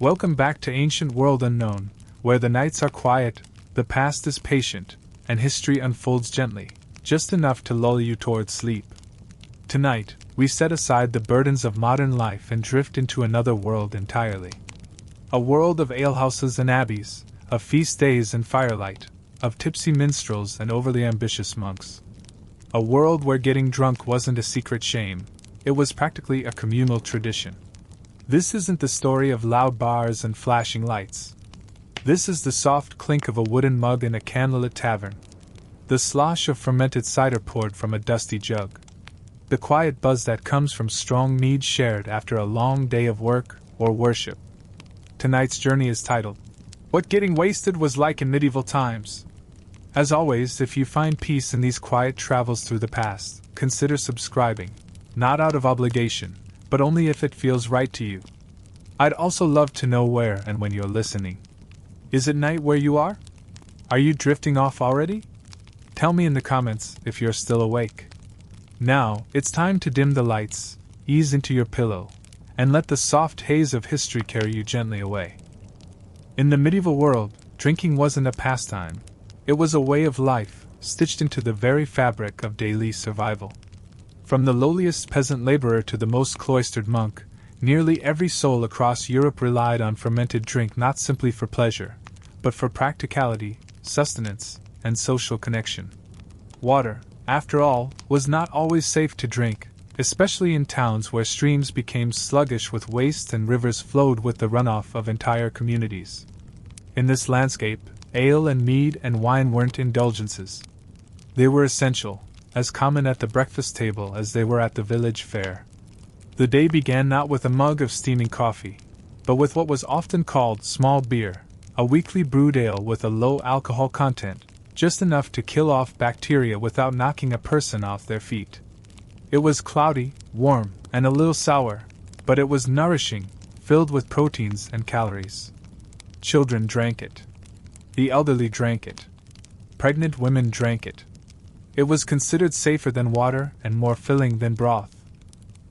Welcome back to Ancient World Unknown, where the nights are quiet, the past is patient, and history unfolds gently, just enough to lull you towards sleep. Tonight, we set aside the burdens of modern life and drift into another world entirely. A world of alehouses and abbeys, of feast days and firelight, of tipsy minstrels and overly ambitious monks. A world where getting drunk wasn't a secret shame, it was practically a communal tradition. This isn't the story of loud bars and flashing lights. This is the soft clink of a wooden mug in a candlelit tavern. The slosh of fermented cider poured from a dusty jug. The quiet buzz that comes from strong mead shared after a long day of work or worship. Tonight's journey is titled, What Getting Wasted Was Like in Medieval Times. As always, if you find peace in these quiet travels through the past, consider subscribing, not out of obligation, but only if it feels right to you. I'd also love to know where and when you're listening. Is it night where you are? Are you drifting off already? Tell me in the comments if you're still awake. Now, it's time to dim the lights, ease into your pillow, and let the soft haze of history carry you gently away. In the medieval world, drinking wasn't a pastime. It was a way of life, stitched into the very fabric of daily survival. From the lowliest peasant laborer to the most cloistered monk, nearly every soul across Europe relied on fermented drink not simply for pleasure, but for practicality, sustenance, and social connection. Water, after all, was not always safe to drink, especially in towns where streams became sluggish with waste and rivers flowed with the runoff of entire communities. In this landscape, ale and mead and wine weren't indulgences. They were essential, as common at the breakfast table as they were at the village fair. The day began not with a mug of steaming coffee, but with what was often called small beer, a weakly brewed ale with a low alcohol content, just enough to kill off bacteria without knocking a person off their feet. It was cloudy, warm, and a little sour, but it was nourishing, filled with proteins and calories. Children drank it. The elderly drank it. Pregnant women drank it. It was considered safer than water and more filling than broth.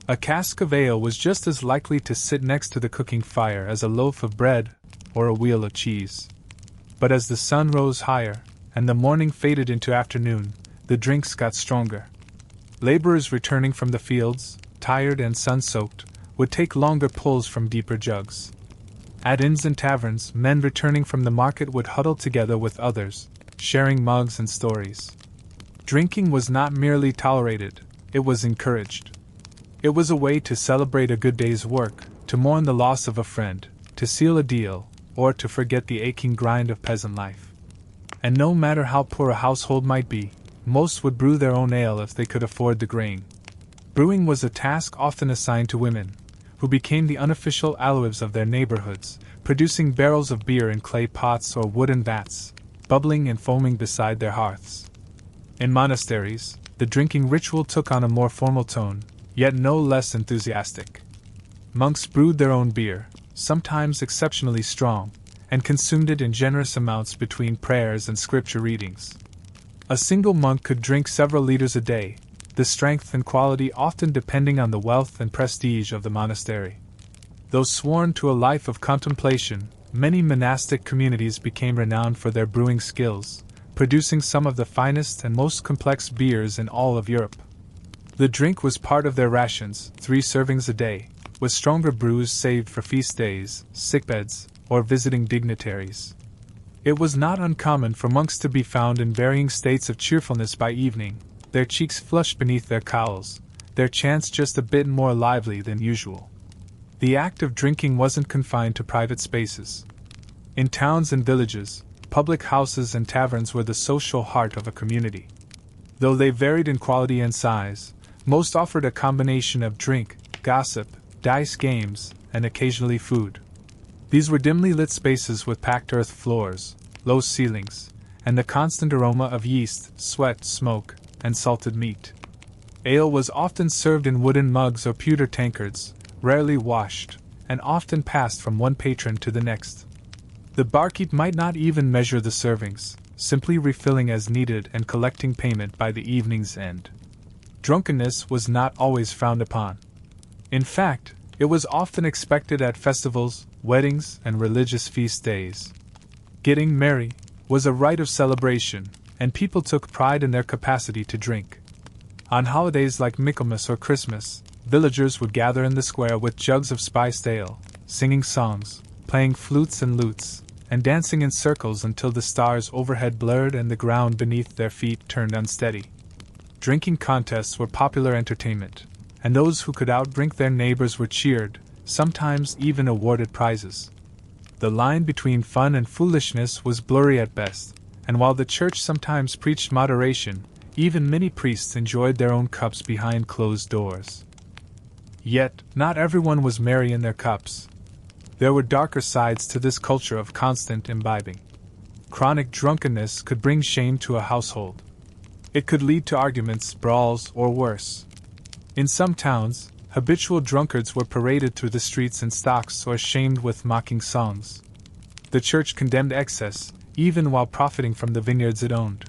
A cask of ale was just as likely to sit next to the cooking fire as a loaf of bread or a wheel of cheese. But as the sun rose higher, and the morning faded into afternoon, the drinks got stronger. Laborers returning from the fields, tired and sun-soaked, would take longer pulls from deeper jugs. At inns and taverns, men returning from the market would huddle together with others, sharing mugs and stories. Drinking was not merely tolerated, it was encouraged. It was a way to celebrate a good day's work, to mourn the loss of a friend, to seal a deal, or to forget the aching grind of peasant life. And no matter how poor a household might be, most would brew their own ale if they could afford the grain. Brewing was a task often assigned to women, who became the unofficial alewives of their neighborhoods, producing barrels of beer in clay pots or wooden vats, bubbling and foaming beside their hearths. In monasteries, the drinking ritual took on a more formal tone, yet no less enthusiastic. Monks brewed their own beer, sometimes exceptionally strong, and consumed it in generous amounts between prayers and scripture readings. A single monk could drink several liters a day, the strength and quality often depending on the wealth and prestige of the monastery. Though sworn to a life of contemplation, many monastic communities became renowned for their brewing skills, producing some of the finest and most complex beers in all of Europe. The drink was part of their rations, 3 servings a day, with stronger brews saved for feast days, sickbeds, or visiting dignitaries. It was not uncommon for monks to be found in varying states of cheerfulness by evening, their cheeks flushed beneath their cowls, their chants just a bit more lively than usual. The act of drinking wasn't confined to private spaces. In towns and villages, public houses and taverns were the social heart of a community. Though they varied in quality and size, most offered a combination of drink, gossip, dice games, and occasionally food. These were dimly lit spaces with packed earth floors, low ceilings, and the constant aroma of yeast, sweat, smoke, and salted meat. Ale was often served in wooden mugs or pewter tankards, rarely washed, and often passed from one patron to the next. The barkeep might not even measure the servings, simply refilling as needed and collecting payment by the evening's end. Drunkenness was not always frowned upon. In fact, It was often expected at festivals, weddings, and religious feast days. Getting merry was a rite of celebration, and people took pride in their capacity to drink. On holidays like Michaelmas or Christmas, villagers would gather in the square with jugs of spiced ale, singing songs, playing flutes and lutes, and dancing in circles until the stars overhead blurred and the ground beneath their feet turned unsteady. Drinking contests were popular entertainment, and those who could outdrink their neighbors were cheered, sometimes even awarded prizes. The line between fun and foolishness was blurry at best, and while the church sometimes preached moderation, even many priests enjoyed their own cups behind closed doors. Yet, not everyone was merry in their cups. There were darker sides to this culture of constant imbibing. Chronic drunkenness could bring shame to a household. It could lead to arguments, brawls, or worse. In some towns, habitual drunkards were paraded through the streets in stocks or shamed with mocking songs. The church condemned excess, even while profiting from the vineyards it owned.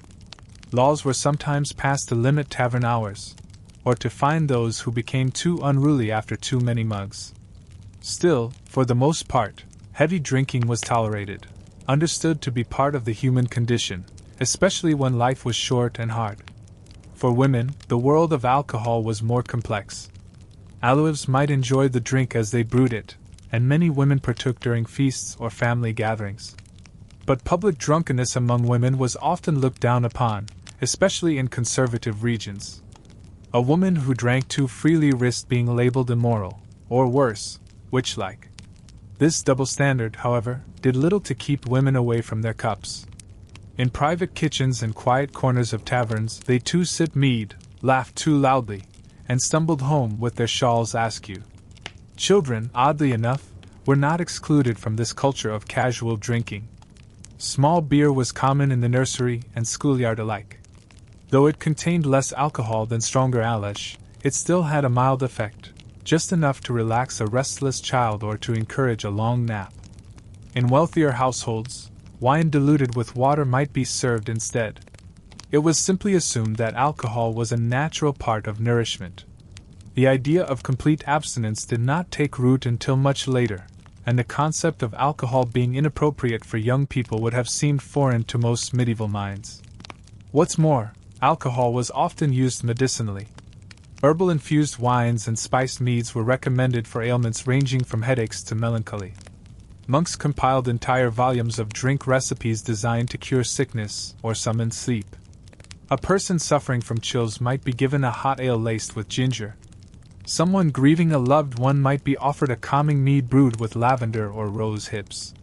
Laws were sometimes passed to limit tavern hours, or to fine those who became too unruly after too many mugs. Still, for the most part, heavy drinking was tolerated, understood to be part of the human condition, especially when life was short and hard. For women, the world of alcohol was more complex. Alewives might enjoy the drink as they brewed it, and many women partook during feasts or family gatherings. But public drunkenness among women was often looked down upon, especially in conservative regions. A woman who drank too freely risked being labeled immoral, or worse, witch-like. This double standard, however, did little to keep women away from their cups. In private kitchens and quiet corners of taverns, they too sipped mead, laughed too loudly, and stumbled home with their shawls askew. Children, oddly enough, were not excluded from this culture of casual drinking. Small beer was common in the nursery and schoolyard alike. Though it contained less alcohol than stronger Alesh, it still had a mild effect, just enough to relax a restless child or to encourage a long nap. In wealthier households, wine diluted with water might be served instead. It was simply assumed that alcohol was a natural part of nourishment. The idea of complete abstinence did not take root until much later, and the concept of alcohol being inappropriate for young people would have seemed foreign to most medieval minds. What's more, alcohol was often used medicinally. Herbal-infused wines and spiced meads were recommended for ailments ranging from headaches to melancholy. Monks compiled entire volumes of drink recipes designed to cure sickness or summon sleep. A person suffering from chills might be given a hot ale laced with ginger. Someone grieving a loved one might be offered a calming mead brewed with lavender or rose hips.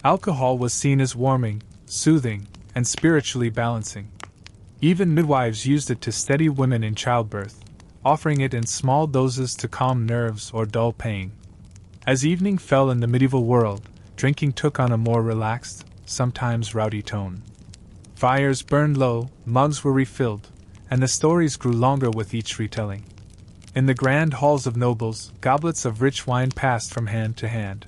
Alcohol was seen as warming, soothing, and spiritually balancing. Even midwives used it to steady women in childbirth, offering it in small doses to calm nerves or dull pain. As evening fell in the medieval world, drinking took on a more relaxed, sometimes rowdy tone. Fires burned low, mugs were refilled, and the stories grew longer with each retelling. In the grand halls of nobles, goblets of rich wine passed from hand to hand.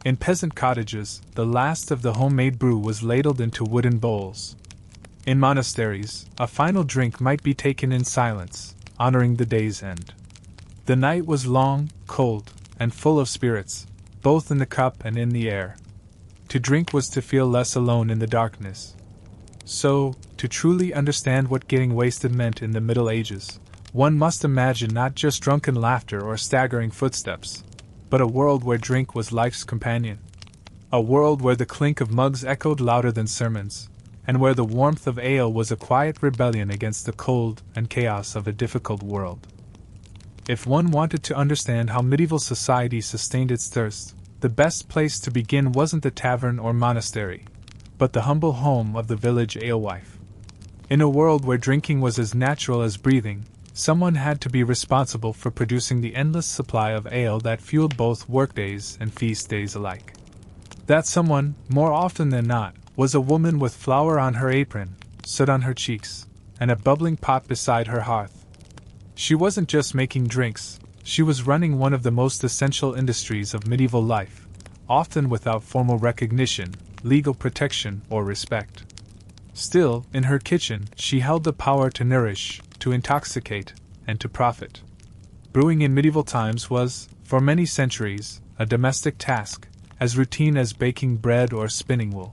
In peasant cottages, the last of the homemade brew was ladled into wooden bowls. In monasteries, a final drink might be taken in silence, honoring the day's end. The night was long, cold, and full of spirits, both in the cup and in the air. To drink was to feel less alone in the darkness. So, to truly understand what getting wasted meant in the Middle Ages, one must imagine not just drunken laughter or staggering footsteps, but a world where drink was life's companion. A world where the clink of mugs echoed louder than sermons, and where the warmth of ale was a quiet rebellion against the cold and chaos of a difficult world. If one wanted to understand how medieval society sustained its thirst, the best place to begin wasn't the tavern or monastery, but the humble home of the village alewife. In a world where drinking was as natural as breathing, someone had to be responsible for producing the endless supply of ale that fueled both workdays and feast days alike. That someone, more often than not, was a woman with flour on her apron, soot on her cheeks, and a bubbling pot beside her hearth. She wasn't just making drinks, she was running one of the most essential industries of medieval life, often without formal recognition, legal protection, or respect. Still, in her kitchen, she held the power to nourish, to intoxicate, and to profit. Brewing in medieval times was, for many centuries, a domestic task, as routine as baking bread or spinning wool.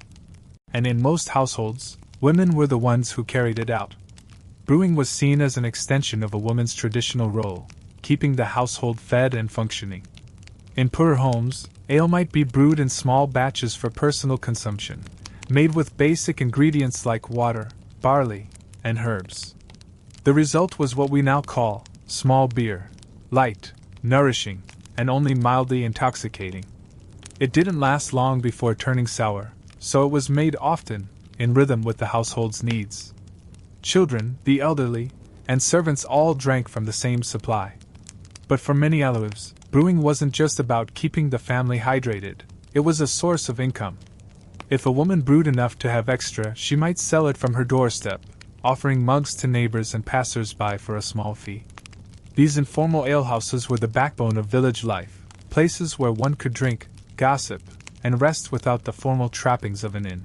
And in most households, women were the ones who carried it out. Brewing was seen as an extension of a woman's traditional role, keeping the household fed and functioning. In poorer homes, ale might be brewed in small batches for personal consumption, made with basic ingredients like water, barley, and herbs. The result was what we now call small beer, light, nourishing, and only mildly intoxicating. It didn't last long before turning sour, so it was made often, in rhythm with the household's needs. Children, the elderly, and servants all drank from the same supply. But for many Aleuts, brewing wasn't just about keeping the family hydrated, it was a source of income. If a woman brewed enough to have extra, she might sell it from her doorstep, offering mugs to neighbors and passers-by for a small fee. These informal alehouses were the backbone of village life, places where one could drink, gossip, and rest without the formal trappings of an inn.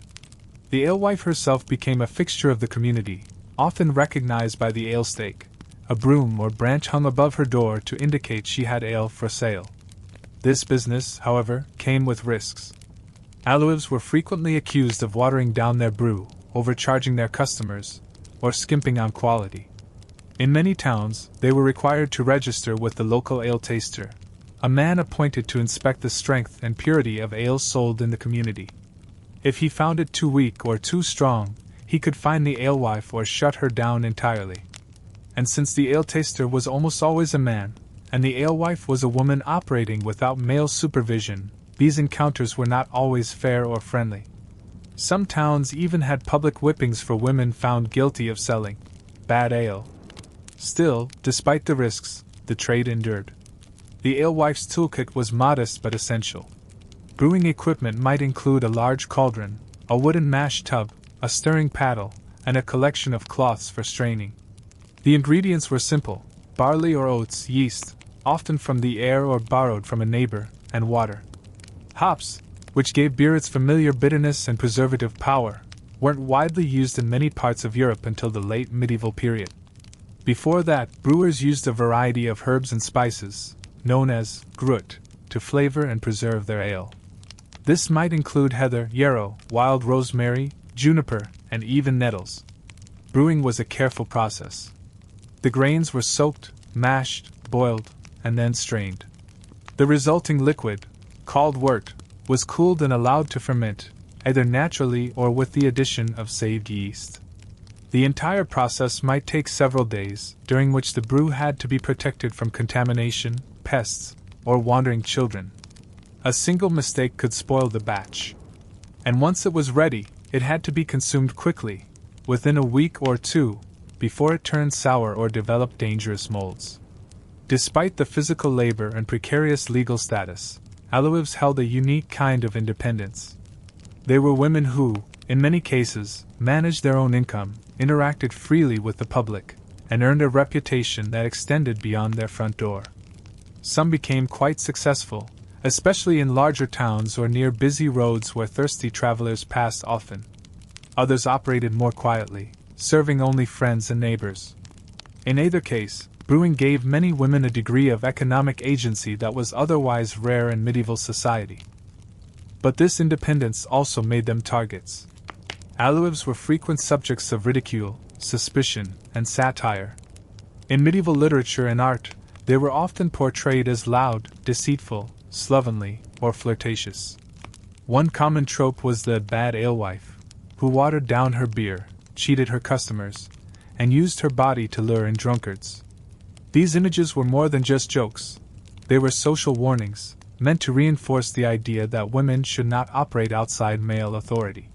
The alewife herself became a fixture of the community, often recognized by the ale stake, a broom or branch hung above her door to indicate she had ale for sale. This business, however, came with risks. Alewives were frequently accused of watering down their brew, overcharging their customers, or skimping on quality. In many towns, they were required to register with the local ale taster, a man appointed to inspect the strength and purity of ale sold in the community. If he found it too weak or too strong, he could fine the alewife or shut her down entirely. And since the ale taster was almost always a man, and the alewife was a woman operating without male supervision, these encounters were not always fair or friendly. Some towns even had public whippings for women found guilty of selling bad ale. Still, despite the risks, the trade endured. The alewife's toolkit was modest but essential. Brewing equipment might include a large cauldron, a wooden mash tub, a stirring paddle, and a collection of cloths for straining. The ingredients were simple: barley or oats, yeast, often from the air or borrowed from a neighbor, and water. Hops, which gave beer its familiar bitterness and preservative power, weren't widely used in many parts of Europe until the late medieval period. Before that, brewers used a variety of herbs and spices, known as grut, to flavor and preserve their ale. This might include heather, yarrow, wild rosemary, juniper, and even nettles. Brewing was a careful process. The grains were soaked, mashed, boiled, and then strained. The resulting liquid, called wort, was cooled and allowed to ferment, either naturally or with the addition of saved yeast. The entire process might take several days, during which the brew had to be protected from contamination, pests, or wandering children. A single mistake could spoil the batch. And once it was ready, it had to be consumed quickly, within a week or two, before it turned sour or developed dangerous molds. Despite the physical labor and precarious legal status, Alewives held a unique kind of independence. They were women who, in many cases, managed their own income, interacted freely with the public, and earned a reputation that extended beyond their front door. Some became quite successful, especially in larger towns or near busy roads where thirsty travelers passed often. Others operated more quietly, serving only friends and neighbors. In either case, brewing gave many women a degree of economic agency that was otherwise rare in medieval society. But this independence also made them targets. Alewives were frequent subjects of ridicule, suspicion, and satire. In medieval literature and art, they were often portrayed as loud, deceitful, slovenly, or flirtatious. One common trope was the bad alewife, who watered down her beer, cheated her customers, and used her body to lure in drunkards. These images were more than just jokes. They were social warnings, meant to reinforce the idea that women should not operate outside male authority.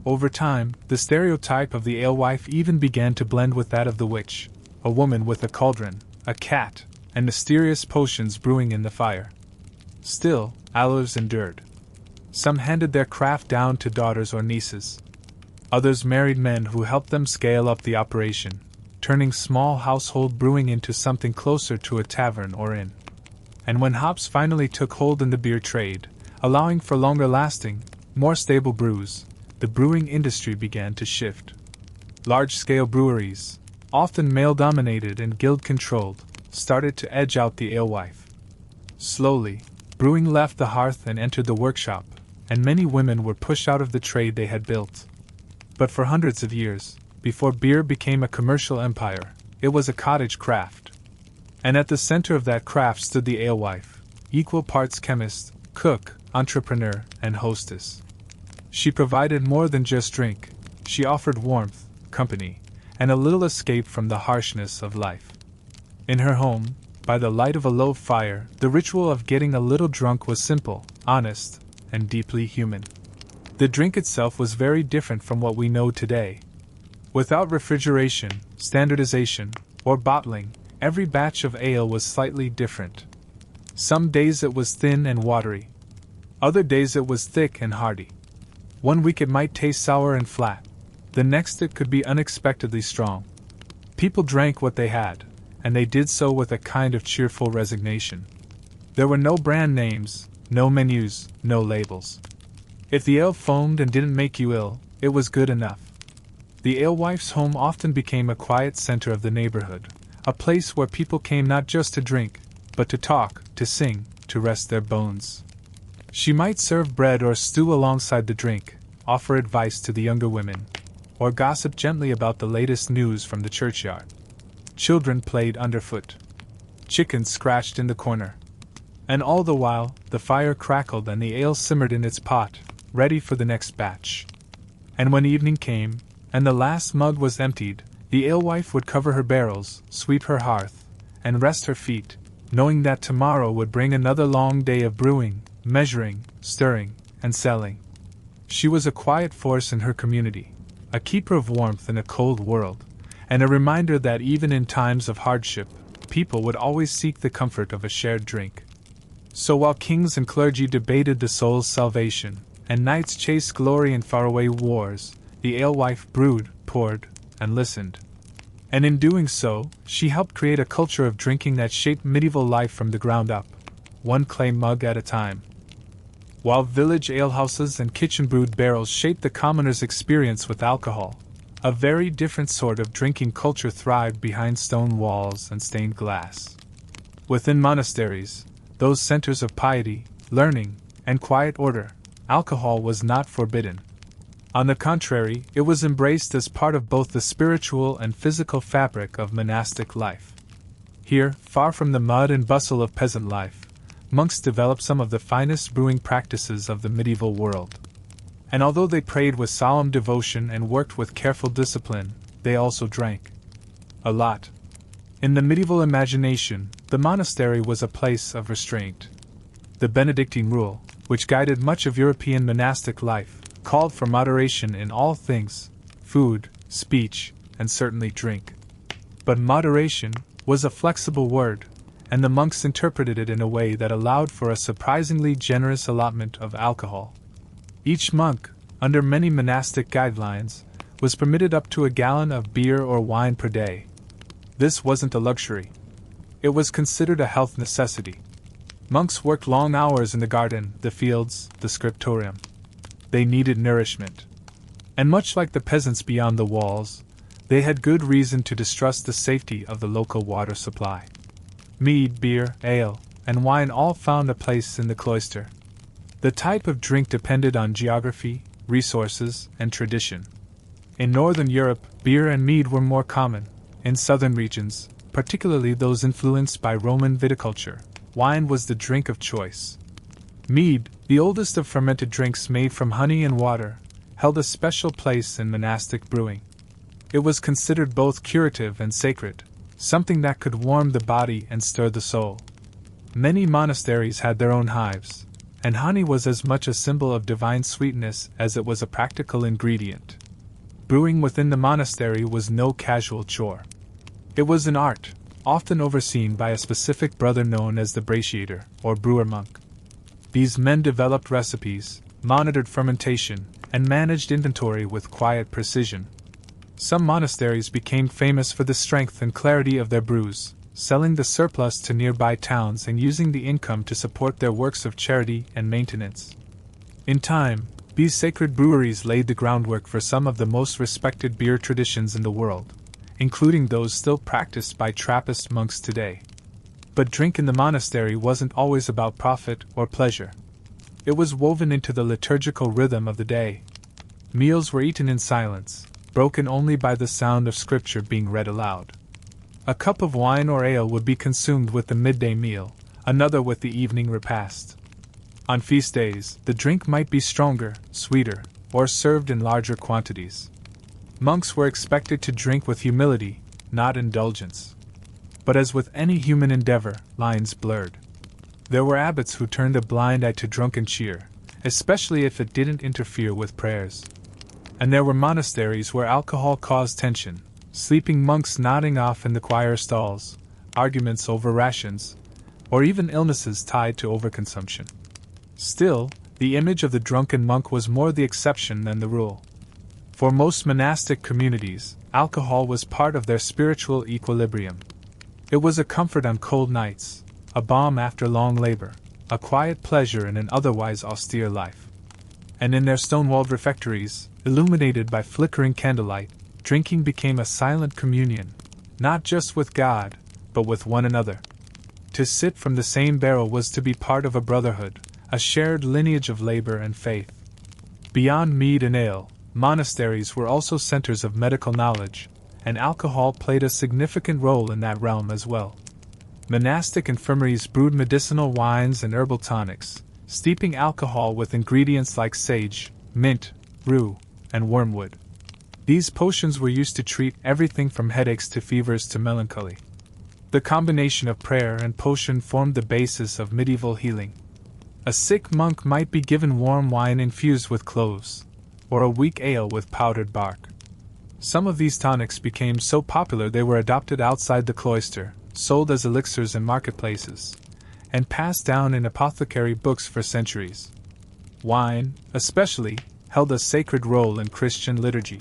Over time, the stereotype of the alewife even began to blend with that of the witch, a woman with a cauldron, a cat, and mysterious potions brewing in the fire. Still, alewives endured. Some handed their craft down to daughters or nieces. Others married men who helped them scale up the operation, turning small household brewing into something closer to a tavern or inn. And when hops finally took hold in the beer trade, allowing for longer-lasting, more stable brews, the brewing industry began to shift. Large-scale breweries, often male-dominated and guild-controlled, started to edge out the alewife. Slowly, brewing left the hearth and entered the workshop, and many women were pushed out of the trade they had built. But for hundreds of years, before beer became a commercial empire, it was a cottage craft. And at the center of that craft stood the alewife, equal parts chemist, cook, entrepreneur, and hostess. She provided more than just drink, she offered warmth, company, and a little escape from the harshness of life. In her home, by the light of a low fire, the ritual of getting a little drunk was simple, honest, and deeply human. The drink itself was very different from what we know today. Without refrigeration, standardization, or bottling, every batch of ale was slightly different. Some days it was thin and watery. Other days it was thick and hearty. One week it might taste sour and flat. The next it could be unexpectedly strong. People drank what they had, and they did so with a kind of cheerful resignation. There were no brand names, no menus, no labels. If the ale foamed and didn't make you ill, it was good enough. The alewife's home often became a quiet center of the neighborhood, a place where people came not just to drink, but to talk, to sing, to rest their bones. She might serve bread or stew alongside the drink, offer advice to the younger women, or gossip gently about the latest news from the churchyard. Children played underfoot. Chickens scratched in the corner. And all the while, the fire crackled and the ale simmered in its pot, ready for the next batch. And when evening came, and the last mug was emptied, the alewife would cover her barrels, sweep her hearth, and rest her feet, knowing that tomorrow would bring another long day of brewing, measuring, stirring, and selling. She was a quiet force in her community, a keeper of warmth in a cold world, and a reminder that even in times of hardship, people would always seek the comfort of a shared drink. So while kings and clergy debated the soul's salvation, and knights chased glory in faraway wars, the alewife brewed, poured, and listened. And in doing so, she helped create a culture of drinking that shaped medieval life from the ground up, one clay mug at a time. While village alehouses and kitchen-brewed barrels shaped the commoner's experience with alcohol, a very different sort of drinking culture thrived behind stone walls and stained glass. Within monasteries, those centers of piety, learning, and quiet order, alcohol was not forbidden. On the contrary, it was embraced as part of both the spiritual and physical fabric of monastic life. Here, far from the mud and bustle of peasant life, monks developed some of the finest brewing practices of the medieval world. And although they prayed with solemn devotion and worked with careful discipline, they also drank. A lot. In the medieval imagination, the monastery was a place of restraint. The Benedictine rule, which guided much of European monastic life, called for moderation in all things, food, speech, and certainly drink. But moderation was a flexible word, and the monks interpreted it in a way that allowed for a surprisingly generous allotment of alcohol. Each monk, under many monastic guidelines, was permitted up to a gallon of beer or wine per day. This wasn't a luxury. It was considered a health necessity. Monks worked long hours in the garden, the fields, the scriptorium. They needed nourishment. And much like the peasants beyond the walls, they had good reason to distrust the safety of the local water supply. Mead, beer, ale, and wine all found a place in the cloister. The type of drink depended on geography, resources, and tradition. In northern Europe, beer and mead were more common. In southern regions, particularly those influenced by Roman viticulture, wine was the drink of choice. Mead, the oldest of fermented drinks made from honey and water, held a special place in monastic brewing. It was considered both curative and sacred, something that could warm the body and stir the soul. Many monasteries had their own hives, and honey was as much a symbol of divine sweetness as it was a practical ingredient. Brewing within the monastery was no casual chore. It was an art, often overseen by a specific brother known as the braciator, or brewer-monk. These men developed recipes, monitored fermentation, and managed inventory with quiet precision. Some monasteries became famous for the strength and clarity of their brews, selling the surplus to nearby towns and using the income to support their works of charity and maintenance. In time, these sacred breweries laid the groundwork for some of the most respected beer traditions in the world, including those still practiced by Trappist monks today. But drink in the monastery wasn't always about profit or pleasure. It was woven into the liturgical rhythm of the day. Meals were eaten in silence, broken only by the sound of scripture being read aloud. A cup of wine or ale would be consumed with the midday meal, another with the evening repast. On feast days, the drink might be stronger, sweeter, or served in larger quantities. Monks were expected to drink with humility, not indulgence. But as with any human endeavor, lines blurred. There were abbots who turned a blind eye to drunken cheer, especially if it didn't interfere with prayers. And there were monasteries where alcohol caused tension, sleeping monks nodding off in the choir stalls, arguments over rations, or even illnesses tied to overconsumption. Still, the image of the drunken monk was more the exception than the rule. For most monastic communities, alcohol was part of their spiritual equilibrium. It was a comfort on cold nights, a balm after long labor, a quiet pleasure in an otherwise austere life. And in their stone-walled refectories, illuminated by flickering candlelight, drinking became a silent communion, not just with God, but with one another. To sip from the same barrel was to be part of a brotherhood, a shared lineage of labor and faith. Beyond mead and ale, monasteries were also centers of medical knowledge, and alcohol played a significant role in that realm as well. Monastic infirmaries brewed medicinal wines and herbal tonics, steeping alcohol with ingredients like sage, mint, rue, and wormwood. These potions were used to treat everything from headaches to fevers to melancholy. The combination of prayer and potion formed the basis of medieval healing. A sick monk might be given warm wine infused with cloves, or a weak ale with powdered bark. Some of these tonics became so popular they were adopted outside the cloister, sold as elixirs in marketplaces, and passed down in apothecary books for centuries. Wine, especially, held a sacred role in Christian liturgy.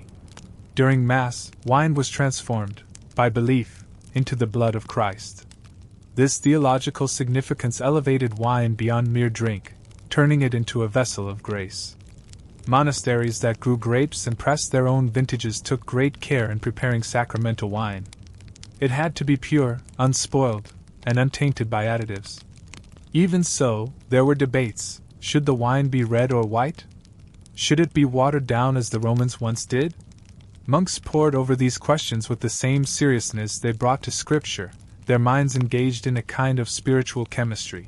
During Mass, wine was transformed, by belief, into the blood of Christ. This theological significance elevated wine beyond mere drink, turning it into a vessel of grace. Monasteries that grew grapes and pressed their own vintages took great care in preparing sacramental wine. It had to be pure, unspoiled, and untainted by additives. Even so, there were debates. Should the wine be red or white? Should it be watered down as the Romans once did? Monks pored over these questions with the same seriousness they brought to Scripture, their minds engaged in a kind of spiritual chemistry.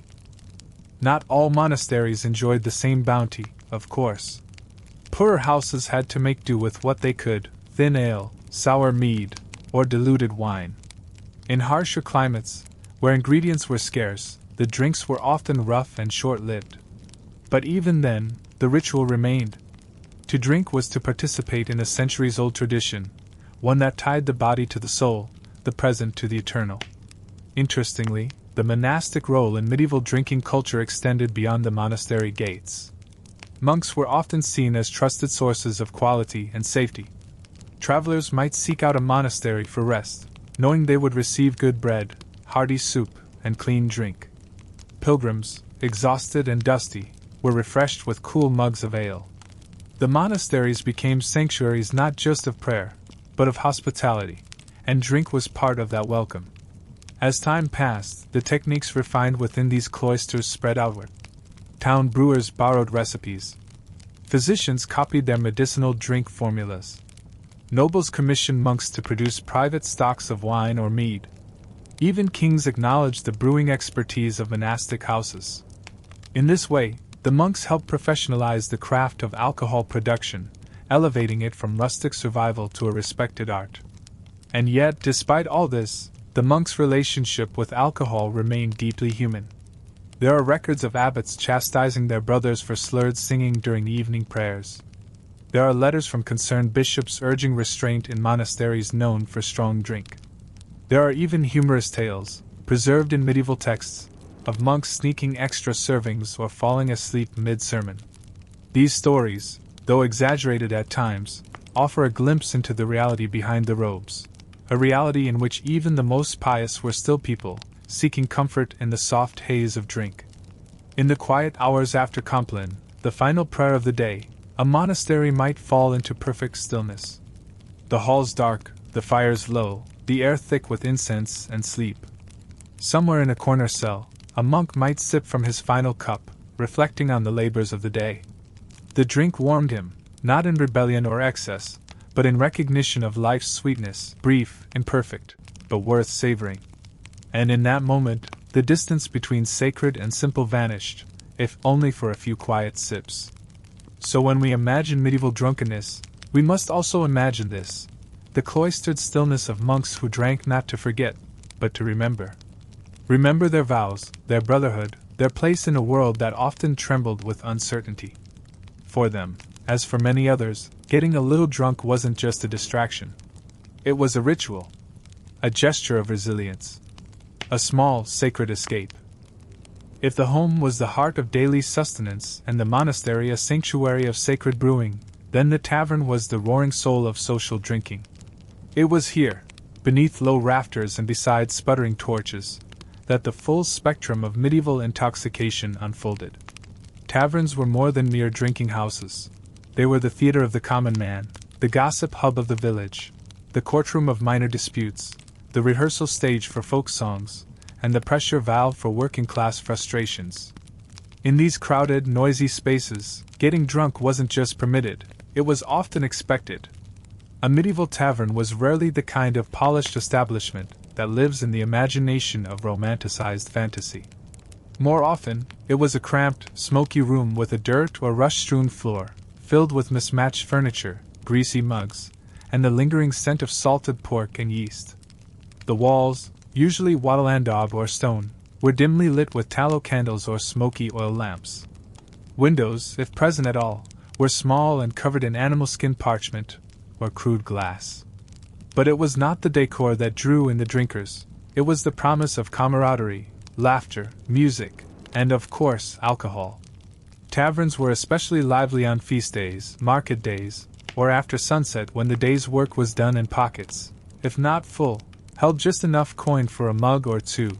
Not all monasteries enjoyed the same bounty, of course. Poorer houses had to make do with what they could: thin ale, sour mead, or diluted wine. In harsher climates, where ingredients were scarce, the drinks were often rough and short-lived. But even then, the ritual remained. To drink was to participate in a centuries-old tradition, one that tied the body to the soul, the present to the eternal. Interestingly, the monastic role in medieval drinking culture extended beyond the monastery gates. Monks were often seen as trusted sources of quality and safety. Travelers might seek out a monastery for rest, knowing they would receive good bread, hearty soup, and clean drink. Pilgrims, exhausted and dusty, were refreshed with cool mugs of ale. The monasteries became sanctuaries not just of prayer, but of hospitality, and drink was part of that welcome. As time passed, the techniques refined within these cloisters spread outward. Town brewers borrowed recipes. Physicians copied their medicinal drink formulas. Nobles commissioned monks to produce private stocks of wine or mead. Even kings acknowledged the brewing expertise of monastic houses. In this way, the monks helped professionalize the craft of alcohol production, elevating it from rustic survival to a respected art. And yet, despite all this, the monks' relationship with alcohol remained deeply human. There are records of abbots chastising their brothers for slurred singing during evening prayers. There are letters from concerned bishops urging restraint in monasteries known for strong drink. There are even humorous tales, preserved in medieval texts, of monks sneaking extra servings or falling asleep mid-sermon. These stories, though exaggerated at times, offer a glimpse into the reality behind the robes, a reality in which even the most pious were still people, seeking comfort in the soft haze of drink. In the quiet hours after Compline, the final prayer of the day, a monastery might fall into perfect stillness. The halls dark, the fires low, the air thick with incense and sleep. Somewhere in a corner cell, a monk might sip from his final cup, reflecting on the labors of the day. The drink warmed him, not in rebellion or excess, but in recognition of life's sweetness, brief, imperfect, but worth savoring. And in that moment, the distance between sacred and simple vanished, if only for a few quiet sips. So when we imagine medieval drunkenness, we must also imagine this: the cloistered stillness of monks who drank not to forget, but to remember. Remember their vows, their brotherhood, their place in a world that often trembled with uncertainty. For them, as for many others, getting a little drunk wasn't just a distraction. It was a ritual, a gesture of resilience, a small, sacred escape. If the home was the heart of daily sustenance and the monastery a sanctuary of sacred brewing, then the tavern was the roaring soul of social drinking. It was here, beneath low rafters and beside sputtering torches, that the full spectrum of medieval intoxication unfolded. Taverns were more than mere drinking houses. They were the theater of the common man, the gossip hub of the village, the courtroom of minor disputes, the rehearsal stage for folk songs, and the pressure valve for working-class frustrations. In these crowded, noisy spaces, getting drunk wasn't just permitted, it was often expected. A medieval tavern was rarely the kind of polished establishment that lives in the imagination of romanticized fantasy. More often, it was a cramped, smoky room with a dirt or rush-strewn floor, filled with mismatched furniture, greasy mugs, and the lingering scent of salted pork and yeast. The walls, usually wattle and daub or stone, were dimly lit with tallow candles or smoky oil lamps. Windows, if present at all, were small and covered in animal skin parchment or crude glass. But it was not the decor that drew in the drinkers, it was the promise of camaraderie, laughter, music, and of course, alcohol. Taverns were especially lively on feast days, market days, or after sunset when the day's work was done and pockets, if not full, held just enough coin for a mug or two.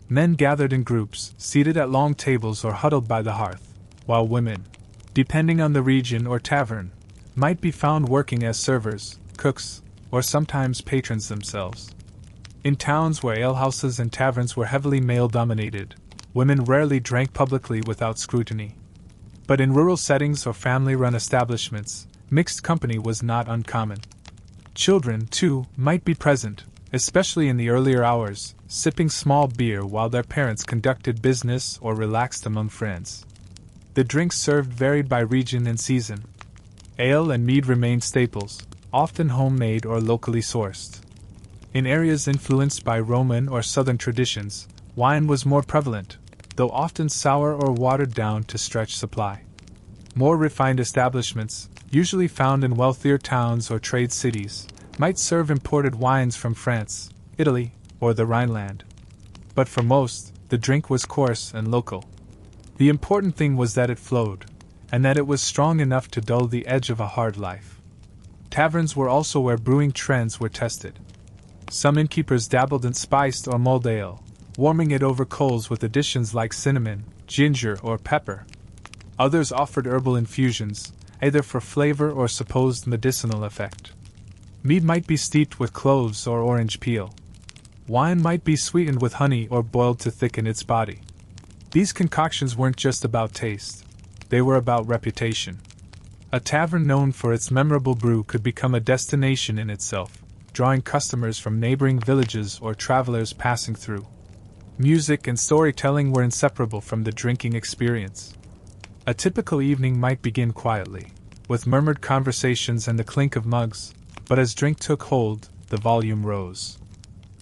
Men gathered in groups, seated at long tables or huddled by the hearth, while women, depending on the region or tavern, might be found working as servers, cooks, or sometimes patrons themselves. In towns where alehouses and taverns were heavily male-dominated, women rarely drank publicly without scrutiny. But in rural settings or family-run establishments, mixed company was not uncommon. Children, too, might be present, especially in the earlier hours, sipping small beer while their parents conducted business or relaxed among friends. The drinks served varied by region and season. Ale and mead remained staples, often homemade or locally sourced. In areas influenced by Roman or Southern traditions, wine was more prevalent, though often sour or watered down to stretch supply. More refined establishments, usually found in wealthier towns or trade cities, might serve imported wines from France, Italy, or the Rhineland. But for most, the drink was coarse and local. The important thing was that it flowed, and that it was strong enough to dull the edge of a hard life. Taverns were also where brewing trends were tested. Some innkeepers dabbled in spiced or mulled ale, warming it over coals with additions like cinnamon, ginger, or pepper. Others offered herbal infusions, either for flavor or supposed medicinal effect. Mead might be steeped with cloves or orange peel. Wine might be sweetened with honey or boiled to thicken its body. These concoctions weren't just about taste, they were about reputation. A tavern known for its memorable brew could become a destination in itself, drawing customers from neighboring villages or travelers passing through. Music and storytelling were inseparable from the drinking experience. A typical evening might begin quietly, with murmured conversations and the clink of mugs, but as drink took hold, the volume rose.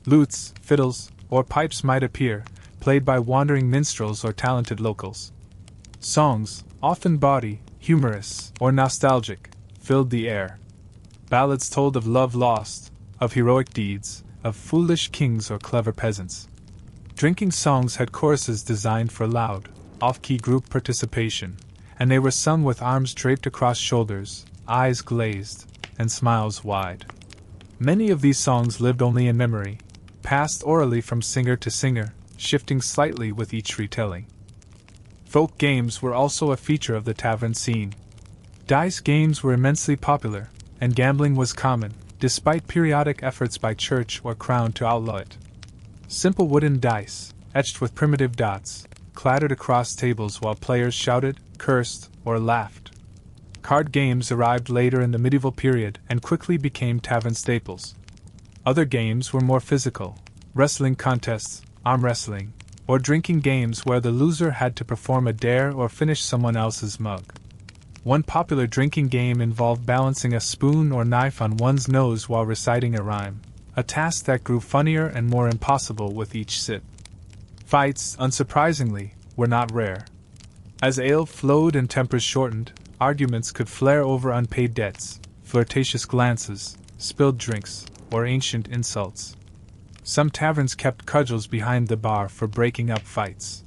Lutes, fiddles, or pipes might appear, played by wandering minstrels or talented locals. Songs, often bawdy, humorous, or nostalgic, filled the air. Ballads told of love lost, of heroic deeds, of foolish kings or clever peasants. Drinking songs had choruses designed for loud, off-key group participation, and they were sung with arms draped across shoulders, eyes glazed, and smiles wide. Many of these songs lived only in memory, passed orally from singer to singer, shifting slightly with each retelling. Folk games were also a feature of the tavern scene. Dice games were immensely popular, and gambling was common, despite periodic efforts by church or crown to outlaw it. Simple wooden dice, etched with primitive dots, clattered across tables while players shouted, cursed, or laughed. Card games arrived later in the medieval period and quickly became tavern staples. Other games were more physical: wrestling contests, arm wrestling, or drinking games where the loser had to perform a dare or finish someone else's mug. One popular drinking game involved balancing a spoon or knife on one's nose while reciting a rhyme, a task that grew funnier and more impossible with each sip. Fights, unsurprisingly, were not rare. As ale flowed and tempers shortened, arguments could flare over unpaid debts, flirtatious glances, spilled drinks, or ancient insults. Some taverns kept cudgels behind the bar for breaking up fights.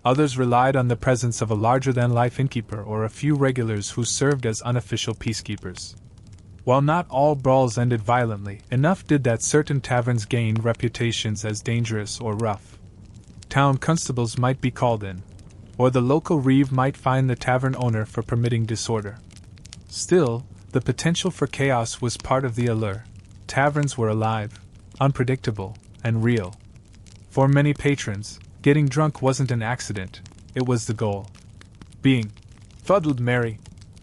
Others relied on the presence of a larger-than-life innkeeper or a few regulars who served as unofficial peacekeepers. While not all brawls ended violently, enough did that certain taverns gain reputations as dangerous or rough. Town constables might be called in, or the local reeve might fine the tavern owner for permitting disorder. Still, the potential for chaos was part of the allure. Taverns were alive, unpredictable, and real. For many patrons, getting drunk wasn't an accident, it was the goal. Being fuddled merry,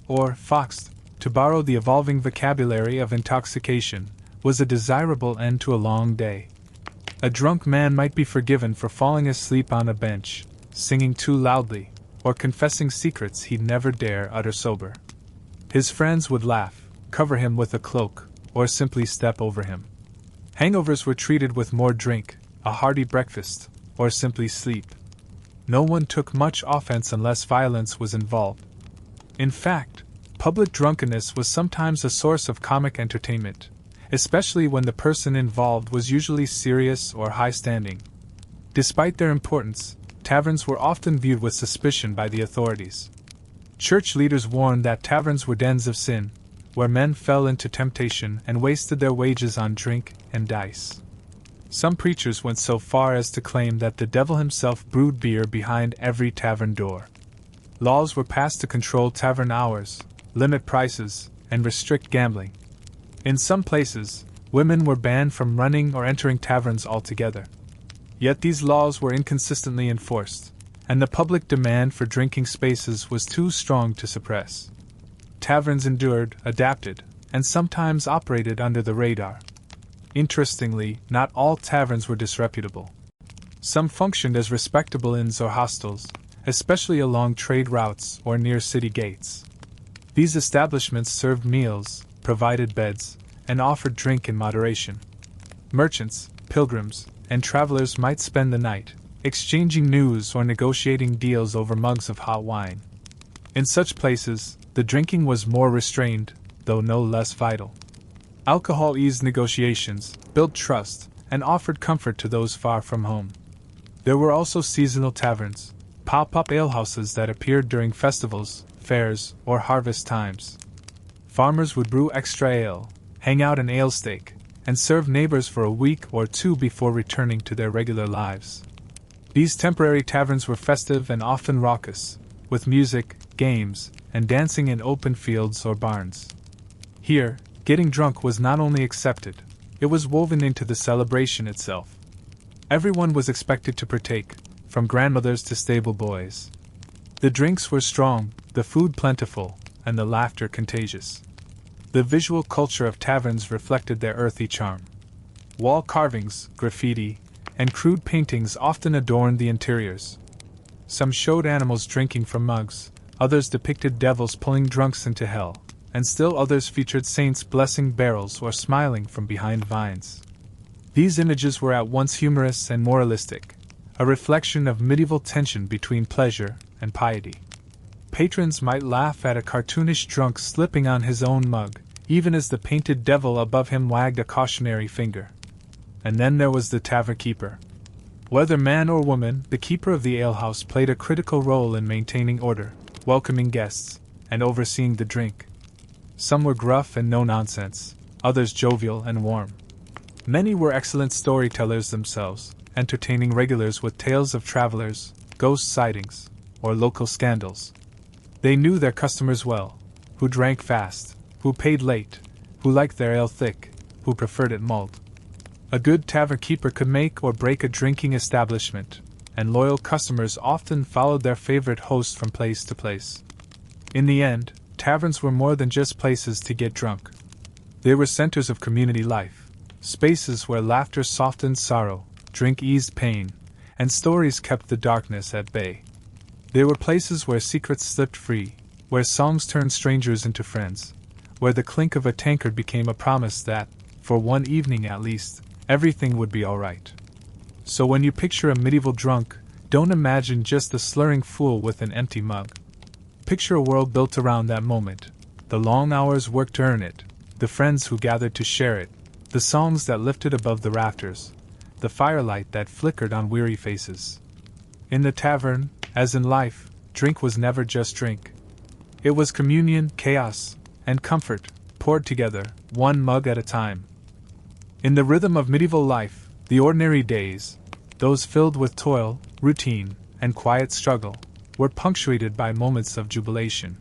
or foxed, to borrow the evolving vocabulary of intoxication, was a desirable end to a long day. A drunk man might be forgiven for falling asleep on a bench, singing too loudly, or confessing secrets he'd never dare utter sober. His friends would laugh, cover him with a cloak, or simply step over him. Hangovers were treated with more drink, a hearty breakfast, or simply sleep. No one took much offense unless violence was involved. In fact, public drunkenness was sometimes a source of comic entertainment, especially when the person involved was usually serious or high-standing. Despite their importance, taverns were often viewed with suspicion by the authorities. Church leaders warned that taverns were dens of sin, where men fell into temptation and wasted their wages on drink and dice. Some preachers went so far as to claim that the devil himself brewed beer behind every tavern door. Laws were passed to control tavern hours, limit prices, and restrict gambling. In some places, women were banned from running or entering taverns altogether. Yet these laws were inconsistently enforced, and the public demand for drinking spaces was too strong to suppress. Taverns endured, adapted, and sometimes operated under the radar. Interestingly, not all taverns were disreputable. Some functioned as respectable inns or hostels, especially along trade routes or near city gates. These establishments served meals, provided beds, and offered drink in moderation. Merchants, pilgrims, and travelers might spend the night, exchanging news or negotiating deals over mugs of hot wine. In such places, the drinking was more restrained, though no less vital. Alcohol eased negotiations, built trust, and offered comfort to those far from home. There were also seasonal taverns, pop-up alehouses that appeared during festivals, fairs, or harvest times. Farmers would brew extra ale, hang out an ale stake, and serve neighbors for a week or two before returning to their regular lives. These temporary taverns were festive and often raucous, with music, games, and dancing in open fields or barns. Here, getting drunk was not only accepted, it was woven into the celebration itself. Everyone was expected to partake, from grandmothers to stable boys. The drinks were strong, the food plentiful, and the laughter contagious. The visual culture of taverns reflected their earthy charm. Wall carvings, graffiti, and crude paintings often adorned the interiors. Some showed animals drinking from mugs, others depicted devils pulling drunks into hell, and still others featured saints blessing barrels or smiling from behind vines. These images were at once humorous and moralistic, a reflection of medieval tension between pleasure and piety. Patrons might laugh at a cartoonish drunk slipping on his own mug, even as the painted devil above him wagged a cautionary finger. And then there was the tavern keeper. Whether man or woman, the keeper of the alehouse played a critical role in maintaining order, welcoming guests, and overseeing the drink. Some were gruff and no-nonsense, others jovial and warm. Many were excellent storytellers themselves, entertaining regulars with tales of travelers, ghost sightings, or local scandals. They knew their customers well, who drank fast, who paid late, who liked their ale thick, who preferred it mulled. A good tavern keeper could make or break a drinking establishment, and loyal customers often followed their favorite host from place to place. In the end, taverns were more than just places to get drunk. They were centers of community life, spaces where laughter softened sorrow, drink eased pain, and stories kept the darkness at bay. They were places where secrets slipped free, where songs turned strangers into friends, where the clink of a tankard became a promise that, for one evening at least, everything would be all right. So when you picture a medieval drunk, don't imagine just the slurring fool with an empty mug. Picture a world built around that moment, the long hours worked to earn it, the friends who gathered to share it, the songs that lifted above the rafters, the firelight that flickered on weary faces. In the tavern, as in life, drink was never just drink. It was communion, chaos, and comfort, poured together, one mug at a time. In the rhythm of medieval life, the ordinary days, those filled with toil, routine, and quiet struggle, were punctuated by moments of jubilation.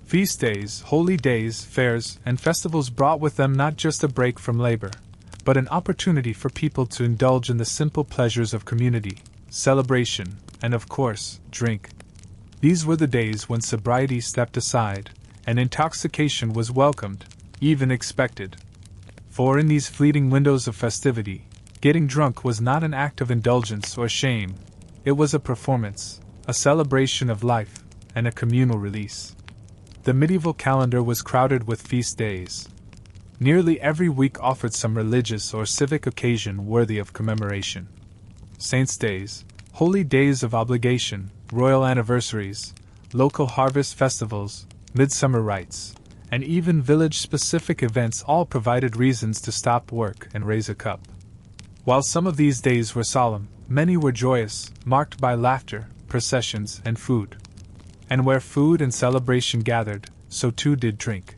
Feast days, holy days, fairs, and festivals brought with them not just a break from labor, but an opportunity for people to indulge in the simple pleasures of community, celebration, and of course, drink. These were the days when sobriety stepped aside, and intoxication was welcomed, even expected. For in these fleeting windows of festivity, getting drunk was not an act of indulgence or shame. It was a performance, a celebration of life, and a communal release. The medieval calendar was crowded with feast days. Nearly every week offered some religious or civic occasion worthy of commemoration. Saints' days, holy days of obligation, royal anniversaries, local harvest festivals, midsummer rites, and even village-specific events all provided reasons to stop work and raise a cup. While some of these days were solemn, many were joyous, marked by laughter, processions, and food. And where food and celebration gathered, so too did drink.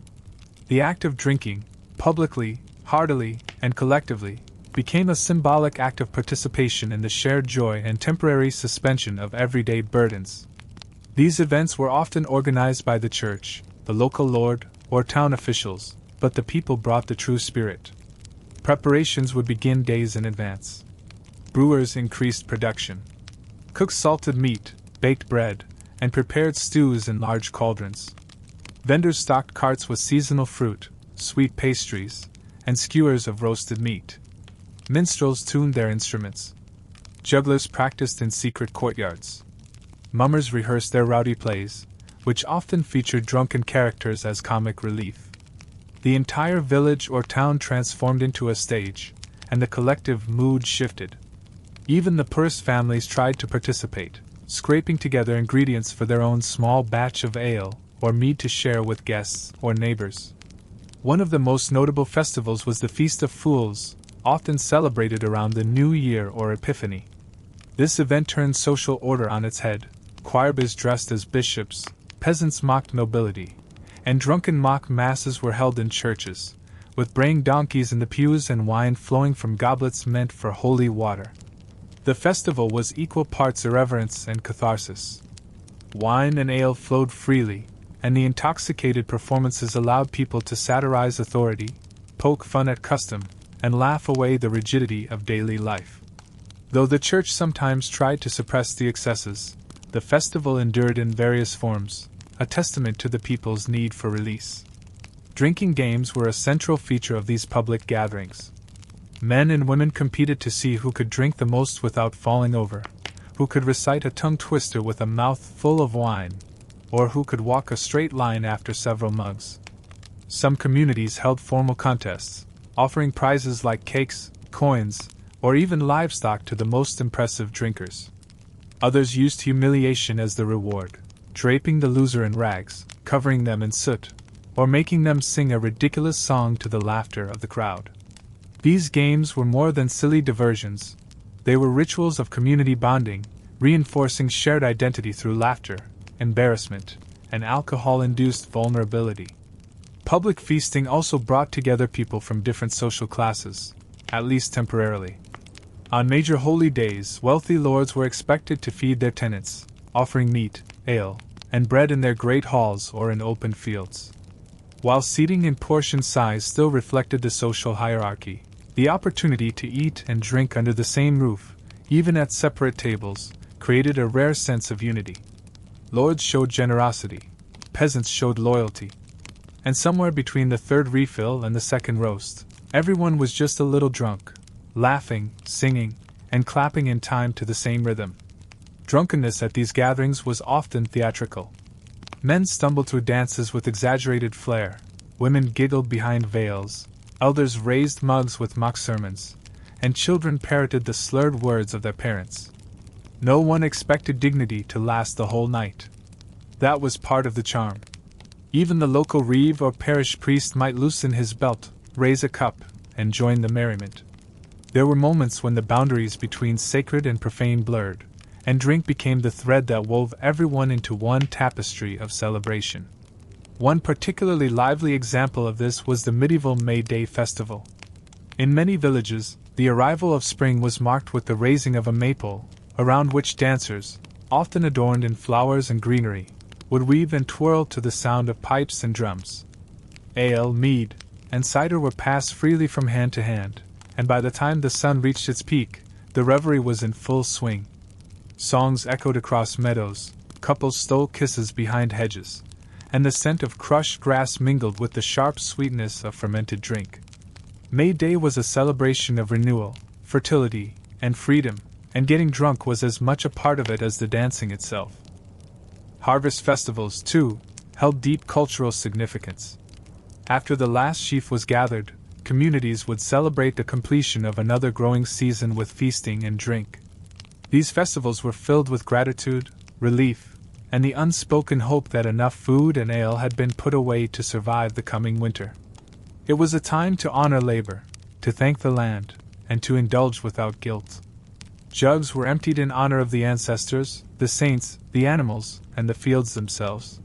The act of drinking, publicly, heartily, and collectively, became a symbolic act of participation in the shared joy and temporary suspension of everyday burdens. These events were often organized by the church, the local lord, or town officials, but the people brought the true spirit. Preparations would begin days in advance. Brewers increased production. Cooks salted meat, baked bread, and prepared stews in large cauldrons. Vendors stocked carts with seasonal fruit, sweet pastries, and skewers of roasted meat. Minstrels tuned their instruments. Jugglers practiced in secret courtyards. Mummers rehearsed their rowdy plays, which often featured drunken characters as comic relief. The entire village or town transformed into a stage, and the collective mood shifted. Even the poorest families tried to participate, scraping together ingredients for their own small batch of ale or mead to share with guests or neighbors. One of the most notable festivals was the Feast of Fools, often celebrated around the New Year or Epiphany. This event turned social order on its head. Choirbas dressed as bishops, peasants mocked nobility, and drunken mock masses were held in churches, with braying donkeys in the pews and wine flowing from goblets meant for holy water. The festival was equal parts irreverence and catharsis. Wine and ale flowed freely, and the intoxicated performances allowed people to satirize authority, poke fun at custom, and laugh away the rigidity of daily life. Though the church sometimes tried to suppress the excesses, the festival endured in various forms, a testament to the people's need for release. Drinking games were a central feature of these public gatherings. Men and women competed to see who could drink the most without falling over, who could recite a tongue twister with a mouth full of wine, or who could walk a straight line after several mugs. Some communities held formal contests, offering prizes like cakes, coins, or even livestock to the most impressive drinkers. Others used humiliation as the reward, draping the loser in rags, covering them in soot, or making them sing a ridiculous song to the laughter of the crowd. These games were more than silly diversions. They were rituals of community bonding, reinforcing shared identity through laughter, embarrassment, and alcohol-induced vulnerability. Public feasting also brought together people from different social classes, at least temporarily. On major holy days, wealthy lords were expected to feed their tenants, offering meat, ale, and bread in their great halls or in open fields. While seating and portion size still reflected the social hierarchy, The opportunity to eat and drink under the same roof, even at separate tables, created a rare sense of unity. Lords showed generosity, peasants showed loyalty, and somewhere between the third refill and the second roast, everyone was just a little drunk, laughing, singing, and clapping in time to the same rhythm. Drunkenness at these gatherings was often theatrical. Men stumbled through dances with exaggerated flair, women giggled behind veils, elders raised mugs with mock sermons, and children parroted the slurred words of their parents. No one expected dignity to last the whole night. That was part of the charm. Even the local reeve or parish priest might loosen his belt, raise a cup, and join the merriment. There were moments when the boundaries between sacred and profane blurred, and drink became the thread that wove everyone into one tapestry of celebration. One particularly lively example of this was the medieval May Day festival. In many villages, the arrival of spring was marked with the raising of a maypole, around which dancers, often adorned in flowers and greenery, would weave and twirl to the sound of pipes and drums. Ale, mead, and cider were passed freely from hand to hand, and by the time the sun reached its peak, the revelry was in full swing. Songs echoed across meadows, couples stole kisses behind hedges, and the scent of crushed grass mingled with the sharp sweetness of fermented drink. May Day was a celebration of renewal, fertility, and freedom, and getting drunk was as much a part of it as the dancing itself. Harvest festivals, too, held deep cultural significance. After the last sheaf was gathered, communities would celebrate the completion of another growing season with feasting and drink. These festivals were filled with gratitude, relief, and the unspoken hope that enough food and ale had been put away to survive the coming winter. It was a time to honor labor, to thank the land, and to indulge without guilt. Jugs were emptied in honor of the ancestors, the saints, the animals, and the fields themselves.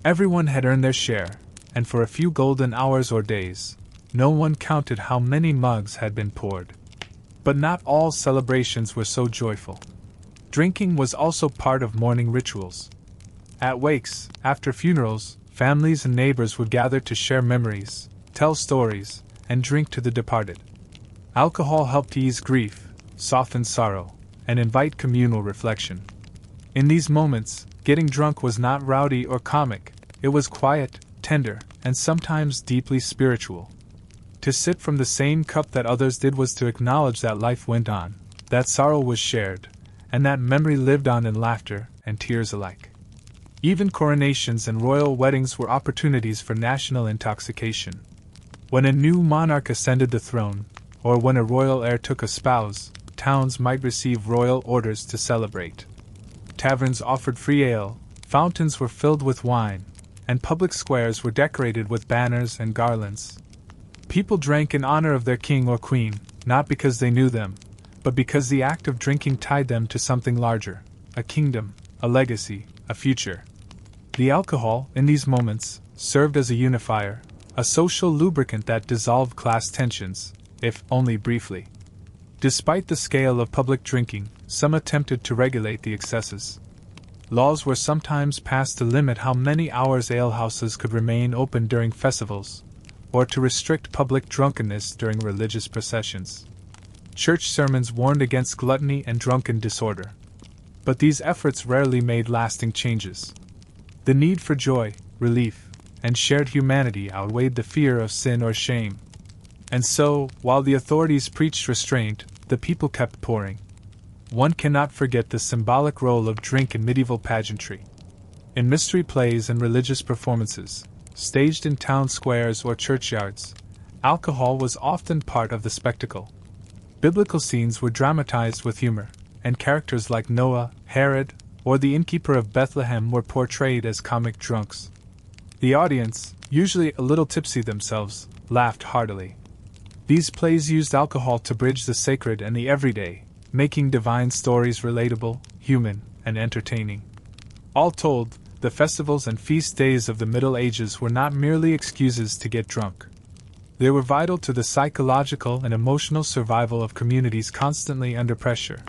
Everyone had earned their share, and for a few golden hours or days, no one counted how many mugs had been poured. But not all celebrations were so joyful. Drinking was also part of mourning rituals. At wakes, after funerals, families and neighbors would gather to share memories, tell stories, and drink to the departed. Alcohol helped ease grief, soften sorrow, and invite communal reflection. In these moments, getting drunk was not rowdy or comic, it was quiet, tender, and sometimes deeply spiritual. To sip from the same cup that others did was to acknowledge that life went on, that sorrow was shared, and that memory lived on in laughter and tears alike. Even coronations and royal weddings were opportunities for national intoxication. When a new monarch ascended the throne, or when a royal heir took a spouse, towns might receive royal orders to celebrate. Taverns offered free ale, fountains were filled with wine, and public squares were decorated with banners and garlands. People drank in honor of their king or queen, not because they knew them, but because the act of drinking tied them to something larger, a kingdom, a legacy, a future. The alcohol, in these moments, served as a unifier, a social lubricant that dissolved class tensions, if only briefly. Despite the scale of public drinking, some attempted to regulate the excesses. Laws were sometimes passed to limit how many hours alehouses could remain open during festivals, or to restrict public drunkenness during religious processions. Church sermons warned against gluttony and drunken disorder. But these efforts rarely made lasting changes. The need for joy, relief, and shared humanity outweighed the fear of sin or shame. And so, while the authorities preached restraint, the people kept pouring. One cannot forget the symbolic role of drink in medieval pageantry. In mystery plays and religious performances, staged in town squares or churchyards, alcohol was often part of the spectacle. Biblical scenes were dramatized with humor, and characters like Noah, Herod, or the innkeeper of Bethlehem were portrayed as comic drunks. The audience, usually a little tipsy themselves, laughed heartily. These plays used alcohol to bridge the sacred and the everyday, making divine stories relatable, human, and entertaining. All told, the festivals and feast days of the Middle Ages were not merely excuses to get drunk. They were vital to the psychological and emotional survival of communities constantly under pressure,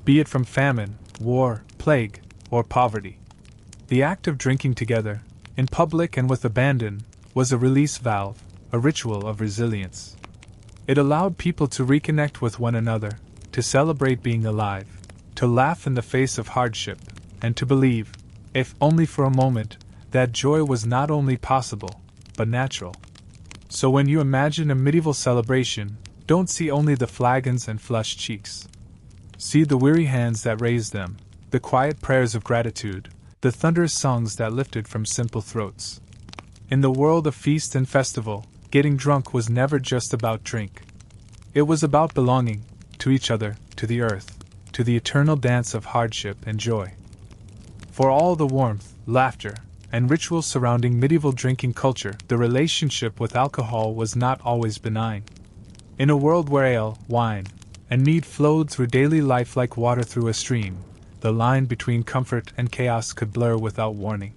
be it from famine, war, plague, or poverty. The act of drinking together, in public and with abandon, was a release valve, a ritual of resilience. It allowed people to reconnect with one another, to celebrate being alive, to laugh in the face of hardship, and to believe, if only for a moment, that joy was not only possible, but natural. So when you imagine a medieval celebration, don't see only the flagons and flushed cheeks. See the weary hands that raised them, the quiet prayers of gratitude, the thunderous songs that lifted from simple throats. In the world of feast and festival, getting drunk was never just about drink. It was about belonging, to each other, to the earth, to the eternal dance of hardship and joy. For all the warmth, laughter, and rituals surrounding medieval drinking culture, the relationship with alcohol was not always benign. In a world where ale, wine, and mead flowed through daily life like water through a stream, the line between comfort and chaos could blur without warning.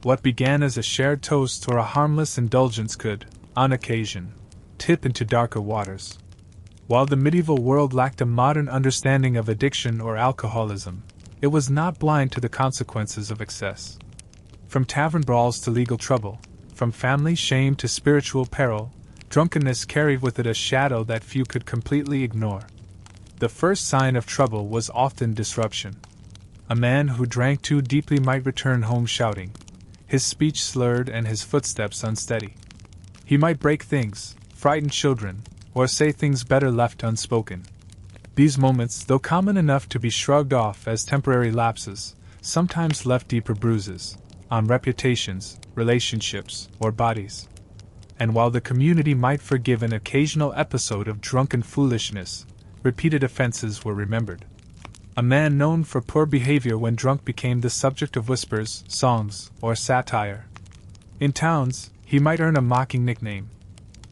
What began as a shared toast or a harmless indulgence could, on occasion, tip into darker waters. While the medieval world lacked a modern understanding of addiction or alcoholism, it was not blind to the consequences of excess. From tavern brawls to legal trouble, from family shame to spiritual peril, drunkenness carried with it a shadow that few could completely ignore. The first sign of trouble was often disruption. A man who drank too deeply might return home shouting, his speech slurred and his footsteps unsteady. He might break things, frighten children, or say things better left unspoken. These moments, though common enough to be shrugged off as temporary lapses, sometimes left deeper bruises on reputations, relationships, or bodies. And while the community might forgive an occasional episode of drunken foolishness, repeated offenses were remembered. A man known for poor behavior when drunk became the subject of whispers, songs, or satire. In towns, he might earn a mocking nickname.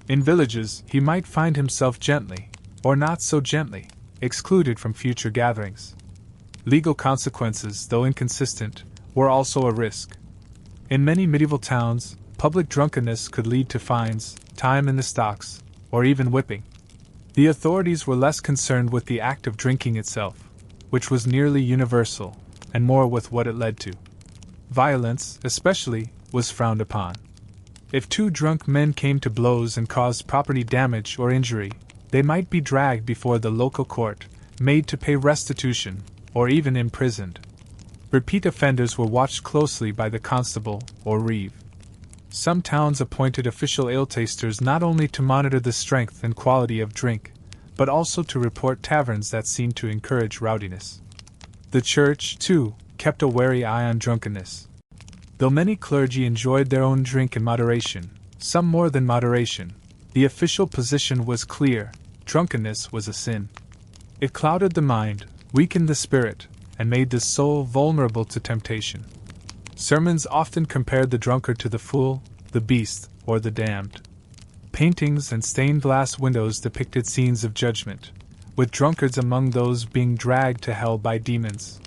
In villages, he might find himself gently, or not so gently, excluded from future gatherings. Legal consequences, though inconsistent, were also a risk. In many medieval towns, public drunkenness could lead to fines, time in the stocks, or even whipping. The authorities were less concerned with the act of drinking itself, which was nearly universal, and more with what it led to. Violence, especially, was frowned upon. If two drunk men came to blows and caused property damage or injury, they might be dragged before the local court, made to pay restitution, or even imprisoned. Repeat offenders were watched closely by the constable or reeve. Some towns appointed official ale-tasters not only to monitor the strength and quality of drink, but also to report taverns that seemed to encourage rowdiness. The church, too, kept a wary eye on drunkenness. Though many clergy enjoyed their own drink in moderation, some more than moderation, the official position was clear: drunkenness was a sin. It clouded the mind, weakened the spirit, and made the soul vulnerable to temptation. Sermons often compared the drunkard to the fool, the beast, or the damned. Paintings and stained glass windows depicted scenes of judgment, with drunkards among those being dragged to hell by demons.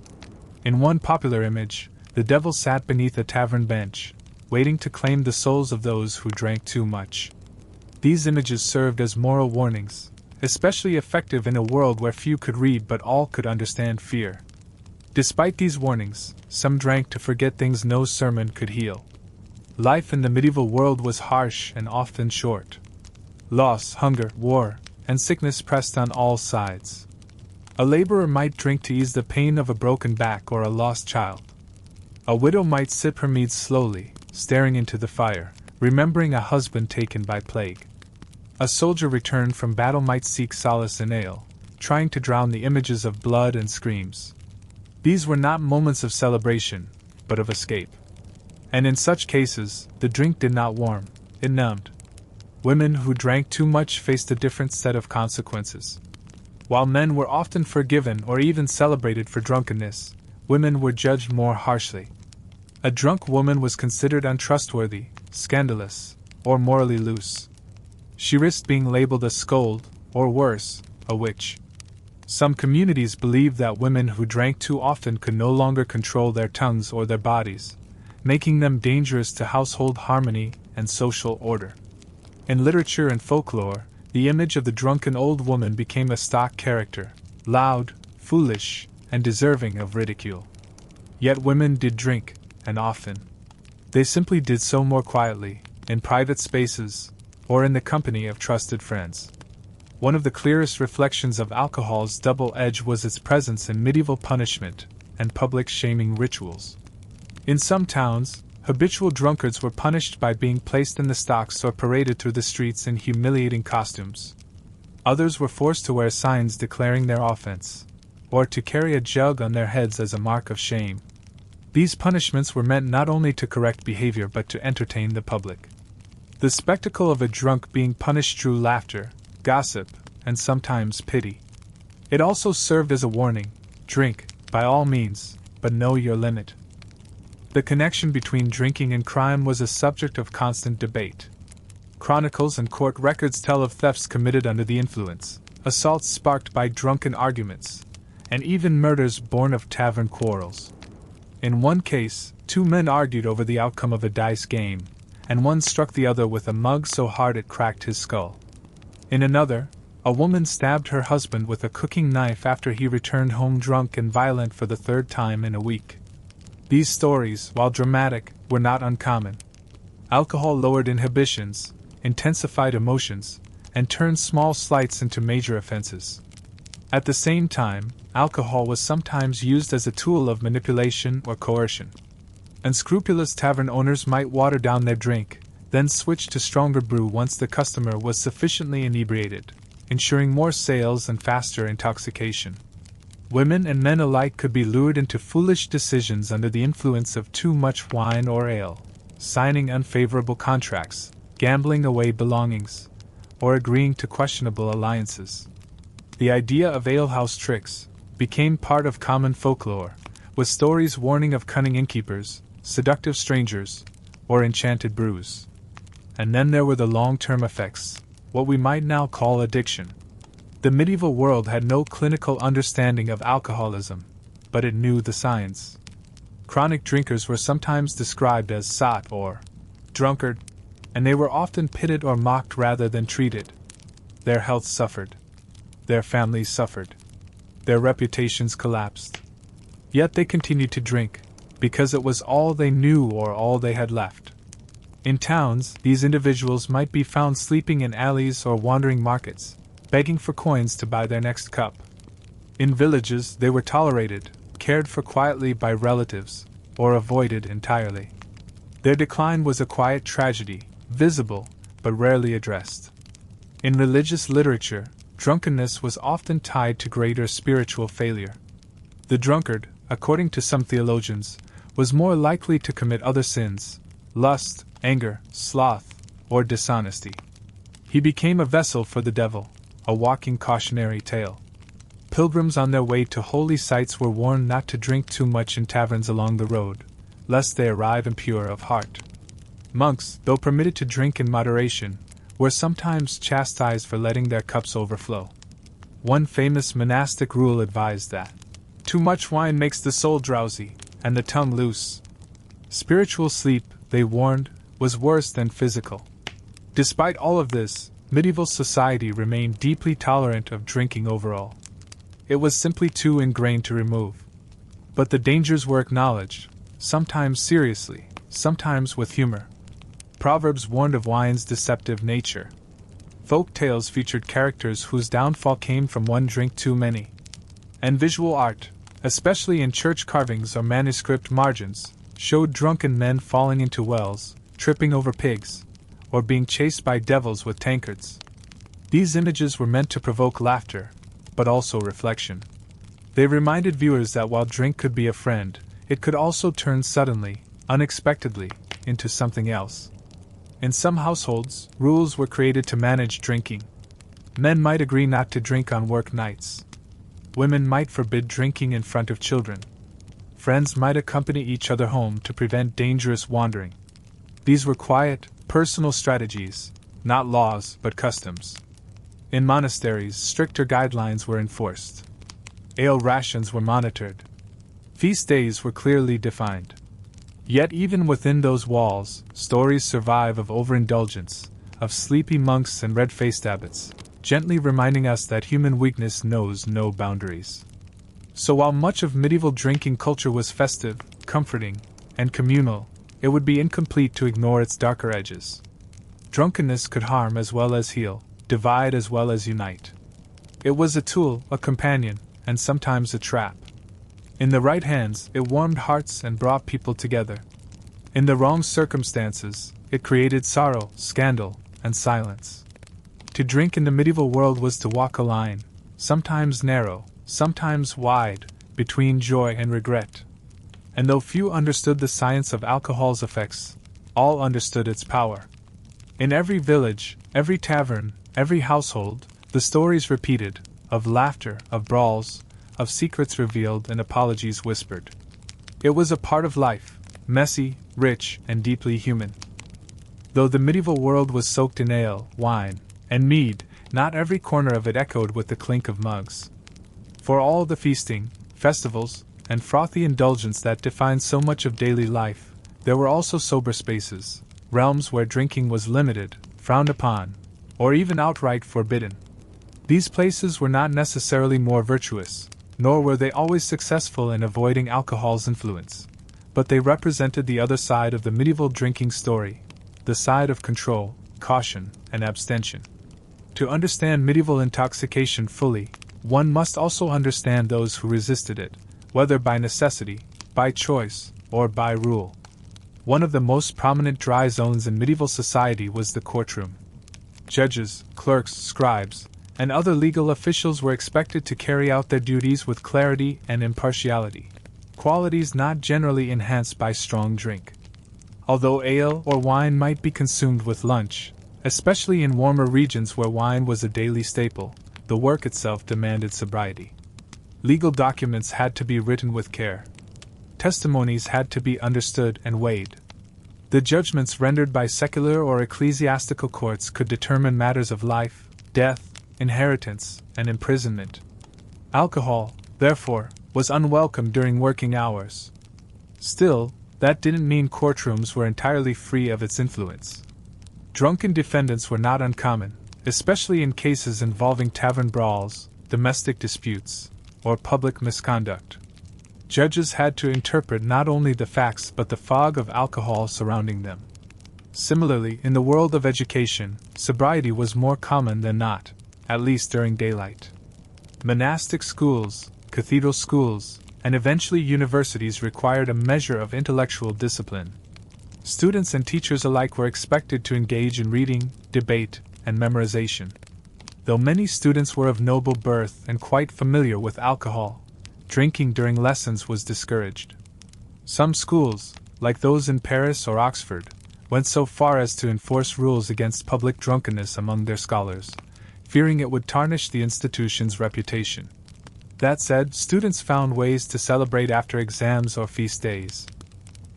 In one popular image, the devil sat beneath a tavern bench, waiting to claim the souls of those who drank too much. These images served as moral warnings, especially effective in a world where few could read but all could understand fear. Despite these warnings, some drank to forget things no sermon could heal. Life in the medieval world was harsh and often short. Loss, hunger, war, and sickness pressed on all sides. A laborer might drink to ease the pain of a broken back or a lost child. A widow might sip her mead slowly, staring into the fire, remembering a husband taken by plague. A soldier returned from battle might seek solace in ale, trying to drown the images of blood and screams. These were not moments of celebration, but of escape. And in such cases, the drink did not warm, it numbed. Women who drank too much faced a different set of consequences. While men were often forgiven or even celebrated for drunkenness, women were judged more harshly. A drunk woman was considered untrustworthy, scandalous, or morally loose. She risked being labeled a scold, or worse, a witch. Some communities believed that women who drank too often could no longer control their tongues or their bodies, making them dangerous to household harmony and social order. In literature and folklore, the image of the drunken old woman became a stock character, loud, foolish, and deserving of ridicule. Yet women did drink, and often. They simply did so more quietly, in private spaces, or in the company of trusted friends. one of the clearest reflections of alcohol's double edge was its presence in medieval punishment and public shaming rituals. In some towns, habitual drunkards were punished by being placed in the stocks or paraded through the streets in humiliating costumes. Others were forced to wear signs declaring their offense, or to carry a jug on their heads as a mark of shame. These punishments were meant not only to correct behavior but to entertain the public. The spectacle of a drunk being punished drew laughter, gossip, and sometimes pity. It also served as a warning: drink, by all means, but know your limit. The connection between drinking and crime was a subject of constant debate. Chronicles and court records tell of thefts committed under the influence, assaults sparked by drunken arguments, and even murders born of tavern quarrels. In one case, two men argued over the outcome of a dice game, and one struck the other with a mug so hard it cracked his skull. In another, a woman stabbed her husband with a cooking knife after he returned home drunk and violent for the third time in a week. These stories, while dramatic, were not uncommon. Alcohol lowered inhibitions, intensified emotions, and turned small slights into major offenses. At the same time, alcohol was sometimes used as a tool of manipulation or coercion. Unscrupulous tavern owners might water down their drink, then switch to stronger brew once the customer was sufficiently inebriated, ensuring more sales and faster intoxication. Women and men alike could be lured into foolish decisions under the influence of too much wine or ale, signing unfavorable contracts, gambling away belongings, or agreeing to questionable alliances. The idea of alehouse tricks became part of common folklore, with stories warning of cunning innkeepers, seductive strangers, or enchanted brews. And then there were the long-term effects, what we might now call addiction. The medieval world had no clinical understanding of alcoholism, but it knew the signs. Chronic drinkers were sometimes described as sot or drunkard, and they were often pitted or mocked rather than treated. Their health suffered. Their families suffered. Their reputations collapsed. Yet they continued to drink, because it was all they knew or all they had left. In towns, these individuals might be found sleeping in alleys or wandering markets, begging for coins to buy their next cup. In villages, they were tolerated, cared for quietly by relatives, or avoided entirely. Their decline was a quiet tragedy, visible, but rarely addressed. In religious literature, drunkenness was often tied to greater spiritual failure. The drunkard, according to some theologians, was more likely to commit other sins: lust, anger, sloth, or dishonesty. He became a vessel for the devil, a walking cautionary tale. Pilgrims on their way to holy sites were warned not to drink too much in taverns along the road, lest they arrive impure of heart. Monks, though permitted to drink in moderation, were sometimes chastised for letting their cups overflow. One famous monastic rule advised that too much wine makes the soul drowsy, and the tongue loose. Spiritual sleep, they warned, was worse than physical. Despite all of this, medieval society remained deeply tolerant of drinking overall. It was simply too ingrained to remove. But the dangers were acknowledged, sometimes seriously, sometimes with humor. Proverbs warned of wine's deceptive nature. Folk tales featured characters whose downfall came from one drink too many. And visual art, especially in church carvings or manuscript margins, showed drunken men falling into wells, tripping over pigs, or being chased by devils with tankards. These images were meant to provoke laughter, but also reflection. They reminded viewers that while drink could be a friend, it could also turn suddenly, unexpectedly, into something else. In some households, rules were created to manage drinking. Men might agree not to drink on work nights. Women might forbid drinking in front of children. Friends might accompany each other home to prevent dangerous wandering. These were quiet, personal strategies, not laws but customs. In monasteries, stricter guidelines were enforced. Ale rations were monitored. Feast days were clearly defined. Yet even within those walls, stories survive of overindulgence, of sleepy monks and red-faced abbots, gently reminding us that human weakness knows no boundaries. So while much of medieval drinking culture was festive, comforting, and communal, it would be incomplete to ignore its darker edges. Drunkenness could harm as well as heal. divide as well as unite. It was a tool, a companion, and sometimes a trap. In the right hands, it warmed hearts and brought people together. In the wrong circumstances, it created sorrow, scandal, and silence. To drink in the medieval world was to walk a line, sometimes narrow, sometimes wide, between joy and regret. And though few understood the science of alcohol's effects, all understood its power. In every village, every tavern, every household, the stories repeated, of laughter, of brawls, of secrets revealed and apologies whispered. It was a part of life, messy, rich, and deeply human. Though the medieval world was soaked in ale, wine, and mead, not every corner of it echoed with the clink of mugs. For all the feasting, festivals, and frothy indulgence that defined so much of daily life, there were also sober spaces, realms where drinking was limited, frowned upon, or even outright forbidden. These places were not necessarily more virtuous, nor were they always successful in avoiding alcohol's influence, but they represented the other side of the medieval drinking story, the side of control, caution, and abstention. To understand medieval intoxication fully, one must also understand those who resisted it, whether by necessity, by choice, or by rule. One of the most prominent dry zones in medieval society was the courtroom. Judges, clerks, scribes, and other legal officials were expected to carry out their duties with clarity and impartiality, qualities not generally enhanced by strong drink. Although ale or wine might be consumed with lunch, especially in warmer regions where wine was a daily staple, the work itself demanded sobriety. Legal documents had to be written with care. Testimonies had to be understood and weighed. The judgments rendered by secular or ecclesiastical courts could determine matters of life, death, inheritance, and imprisonment. Alcohol, therefore, was unwelcome during working hours. Still, that didn't mean courtrooms were entirely free of its influence. Drunken defendants were not uncommon, especially in cases involving tavern brawls, domestic disputes, or public misconduct. Judges had to interpret not only the facts but the fog of alcohol surrounding them. Similarly, in the world of education, sobriety was more common than not, at least during daylight. Monastic schools, cathedral schools, and eventually universities required a measure of intellectual discipline. Students and teachers alike were expected to engage in reading, debate, and memorization. Though many students were of noble birth and quite familiar with alcohol, drinking during lessons was discouraged. Some schools, like those in Paris or Oxford, went so far as to enforce rules against public drunkenness among their scholars, fearing it would tarnish the institution's reputation. That said, students found ways to celebrate after exams or feast days.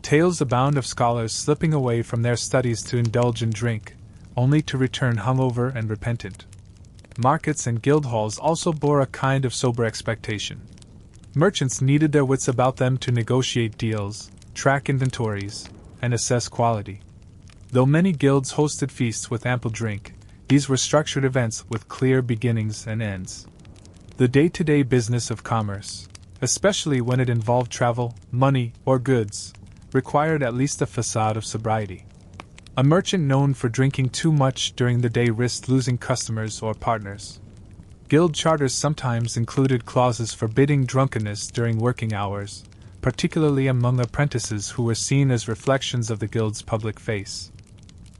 Tales abound of scholars slipping away from their studies to indulge in drink, only to return hungover and repentant. Markets and guild halls also bore a kind of sober expectation. Merchants needed their wits about them to negotiate deals, track inventories, and assess quality. Though many guilds hosted feasts with ample drink, these were structured events with clear beginnings and ends. The day-to-day business of commerce, especially when it involved travel, money, or goods, required at least a facade of sobriety. A merchant known for drinking too much during the day risked losing customers or partners. Guild charters sometimes included clauses forbidding drunkenness during working hours, particularly among apprentices who were seen as reflections of the guild's public face.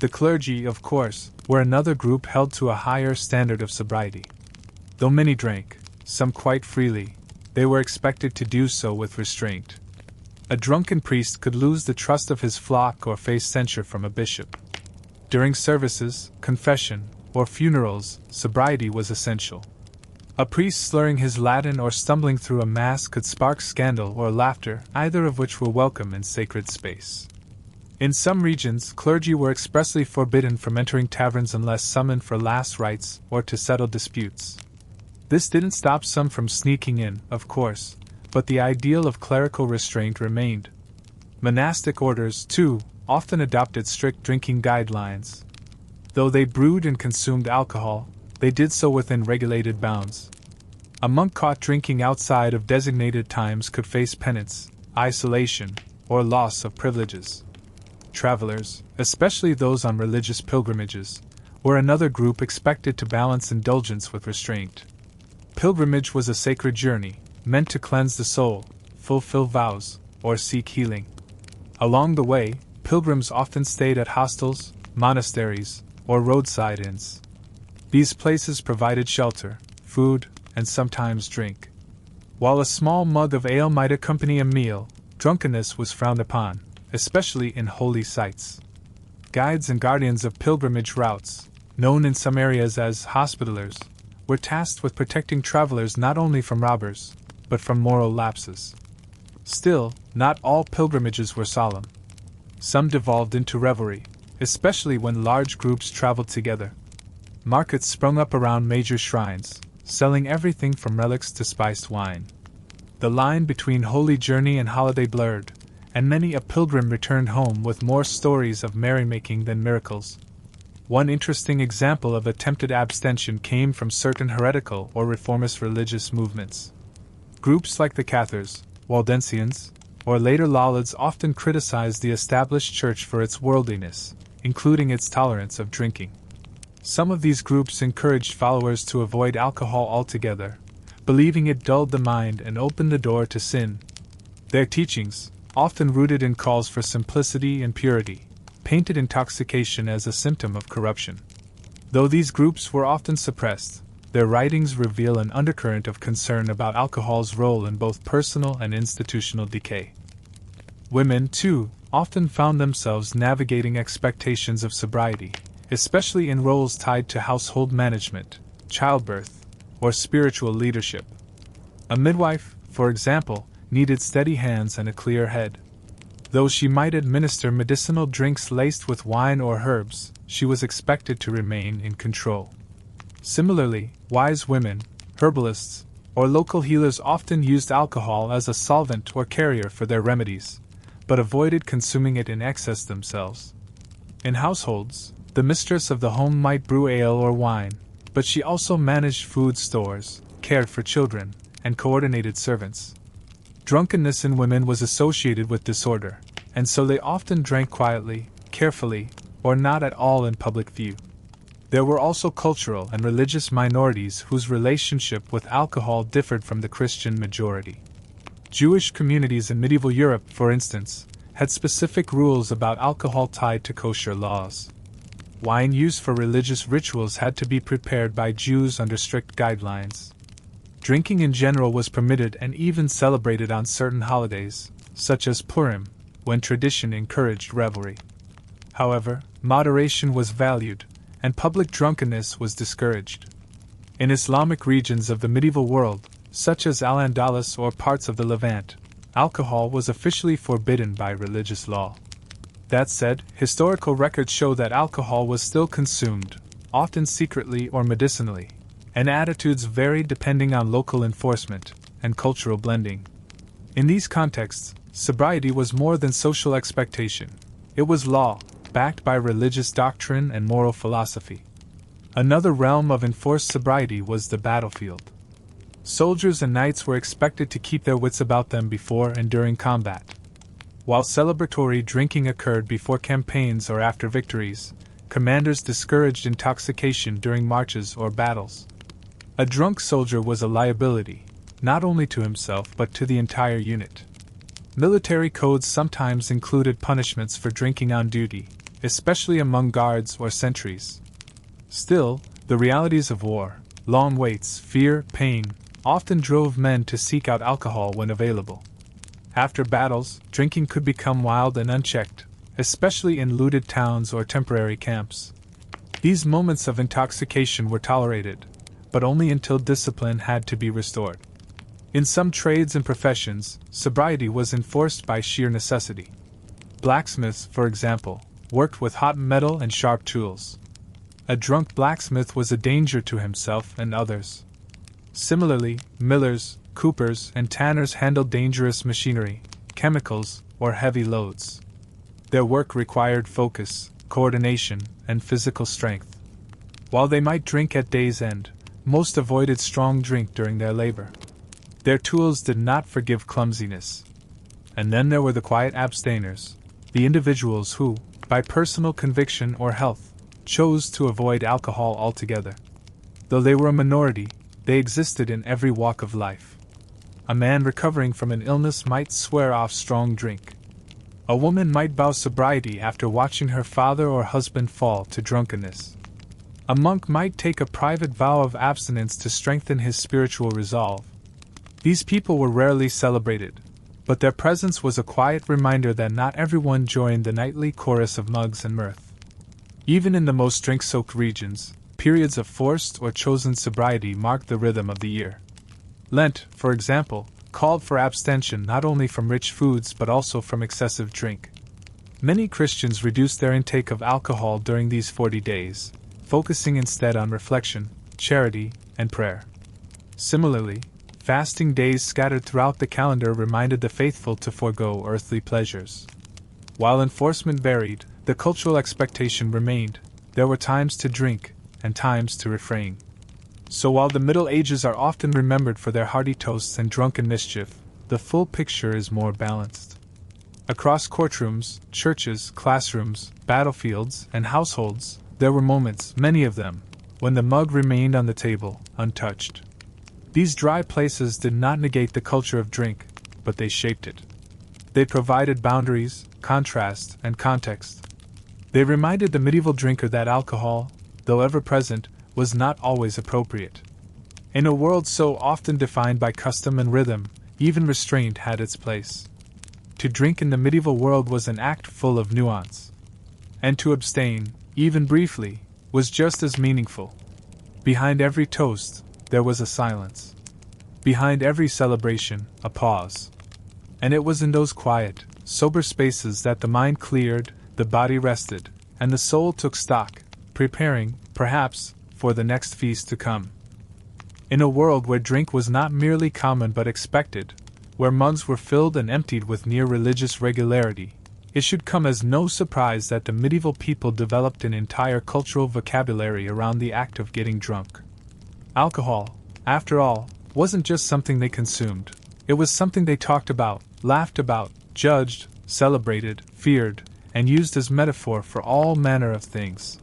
The clergy, of course, were another group held to a higher standard of sobriety. Though many drank, some quite freely, they were expected to do so with restraint. A drunken priest could lose the trust of his flock or face censure from a bishop. During services, confession, or funerals, sobriety was essential. A priest slurring his Latin or stumbling through a mass could spark scandal or laughter, either of which were welcome in sacred space. In some regions, clergy were expressly forbidden from entering taverns unless summoned for last rites or to settle disputes. This didn't stop some from sneaking in, of course, but the ideal of clerical restraint remained. Monastic orders, too, often adopted strict drinking guidelines. Though they brewed and consumed alcohol, they did so within regulated bounds. A monk caught drinking outside of designated times could face penance, isolation, or loss of privileges. Travelers, especially those on religious pilgrimages, were another group expected to balance indulgence with restraint. Pilgrimage was a sacred journey, meant to cleanse the soul, fulfill vows, or seek healing. Along the way, pilgrims often stayed at hostels, monasteries, or roadside inns. These places provided shelter, food, and sometimes drink. While a small mug of ale might accompany a meal, drunkenness was frowned upon, especially in holy sites. Guides and guardians of pilgrimage routes, known in some areas as hospitallers, were tasked with protecting travelers not only from robbers, but from moral lapses. Still, not all pilgrimages were solemn. Some devolved into revelry, especially when large groups traveled together. Markets sprung up around major shrines, selling everything from relics to spiced wine. The line between holy journey and holiday blurred, and many a pilgrim returned home with more stories of merrymaking than miracles. One interesting example of attempted abstention came from certain heretical or reformist religious movements. Groups like the Cathars, Waldensians, or later Lollards often criticized the established church for its worldliness, including its tolerance of drinking. Some of these groups encouraged followers to avoid alcohol altogether, believing it dulled the mind and opened the door to sin. Their teachings, often rooted in calls for simplicity and purity, painted intoxication as a symptom of corruption. Though these groups were often suppressed, their writings reveal an undercurrent of concern about alcohol's role in both personal and institutional decay. Women, too, often found themselves navigating expectations of sobriety, especially in roles tied to household management, childbirth, or spiritual leadership. A midwife, for example, needed steady hands and a clear head. Though she might administer medicinal drinks laced with wine or herbs, she was expected to remain in control. Similarly, wise women, herbalists, or local healers often used alcohol as a solvent or carrier for their remedies, but avoided consuming it in excess themselves. In households, the mistress of the home might brew ale or wine, but she also managed food stores, cared for children, and coordinated servants. Drunkenness in women was associated with disorder, and so they often drank quietly, carefully, or not at all in public view. There were also cultural and religious minorities whose relationship with alcohol differed from the Christian majority. Jewish communities in medieval Europe, for instance, had specific rules about alcohol tied to kosher laws. Wine used for religious rituals had to be prepared by Jews under strict guidelines. Drinking in general was permitted and even celebrated on certain holidays, such as Purim, when tradition encouraged revelry. However, moderation was valued, and public drunkenness was discouraged. In Islamic regions of the medieval world, such as Al-Andalus or parts of the Levant, alcohol was officially forbidden by religious law. That said, historical records show that alcohol was still consumed, often secretly or medicinally, and attitudes varied depending on local enforcement and cultural blending. In these contexts, sobriety was more than social expectation. It was law, backed by religious doctrine and moral philosophy. Another realm of enforced sobriety was the battlefield. Soldiers and knights were expected to keep their wits about them before and during combat. While celebratory drinking occurred before campaigns or after victories, commanders discouraged intoxication during marches or battles. A drunk soldier was a liability, not only to himself but to the entire unit. Military codes sometimes included punishments for drinking on duty, especially among guards or sentries. Still, the realities of war, long waits, fear, pain, often drove men to seek out alcohol when available. After battles, drinking could become wild and unchecked, especially in looted towns or temporary camps. These moments of intoxication were tolerated, but only until discipline had to be restored. In some trades and professions, sobriety was enforced by sheer necessity. Blacksmiths, for example, worked with hot metal and sharp tools. A drunk blacksmith was a danger to himself and others. Similarly, millers, coopers, and tanners handled dangerous machinery, chemicals, or heavy loads. Their work required focus, coordination, and physical strength. While they might drink at day's end, most avoided strong drink during their labor. Their tools did not forgive clumsiness. And then there were the quiet abstainers, the individuals who, by personal conviction or health, chose to avoid alcohol altogether. Though they were a minority, they existed in every walk of life. A man recovering from an illness might swear off strong drink. A woman might vow sobriety after watching her father or husband fall to drunkenness. A monk might take a private vow of abstinence to strengthen his spiritual resolve. These people were rarely celebrated, but their presence was a quiet reminder that not everyone joined the nightly chorus of mugs and mirth. Even in the most drink-soaked regions, periods of forced or chosen sobriety marked the rhythm of the year. Lent, for example, called for abstention not only from rich foods but also from excessive drink. Many Christians reduced their intake of alcohol during these 40 days, focusing instead on reflection, charity, and prayer. Similarly, fasting days scattered throughout the calendar reminded the faithful to forego earthly pleasures. While enforcement varied, the cultural expectation remained: there were times to drink and times to refrain. So while the Middle Ages are often remembered for their hearty toasts and drunken mischief, the full picture is more balanced. Across courtrooms, churches, classrooms, battlefields, and households, there were moments, many of them, when the mug remained on the table, untouched. These dry places did not negate the culture of drink, but they shaped it. They provided boundaries, contrast, and context. They reminded the medieval drinker that alcohol, though ever present, was not always appropriate. In a world so often defined by custom and rhythm, even restraint had its place. To drink in the medieval world was an act full of nuance. And to abstain, even briefly, was just as meaningful. Behind every toast, there was a silence. Behind every celebration, a pause. And it was in those quiet, sober spaces that the mind cleared, the body rested, and the soul took stock, preparing, perhaps, for the next feast to come. In a world where drink was not merely common but expected, where mugs were filled and emptied with near religious regularity, it should come as no surprise that the medieval people developed an entire cultural vocabulary around the act of getting drunk. Alcohol, after all, wasn't just something they consumed. It was something they talked about, laughed about, judged, celebrated, feared, and used as metaphor for all manner of things.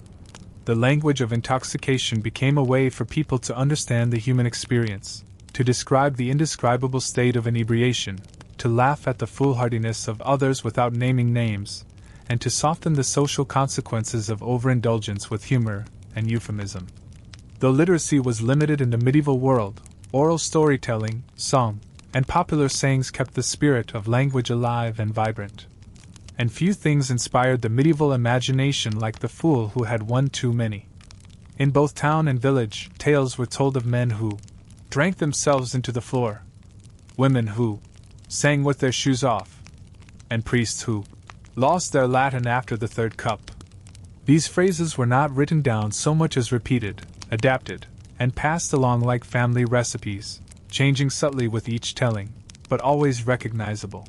The language of intoxication became a way for people to understand the human experience, to describe the indescribable state of inebriation, to laugh at the foolhardiness of others without naming names, and to soften the social consequences of overindulgence with humor and euphemism. Though literacy was limited in the medieval world, oral storytelling, song, and popular sayings kept the spirit of language alive and vibrant. And few things inspired the medieval imagination like the fool who had one too many. In both town and village, tales were told of men who drank themselves into the floor, women who sang with their shoes off, and priests who lost their Latin after the third cup. These phrases were not written down so much as repeated, adapted, and passed along like family recipes, changing subtly with each telling, but always recognizable.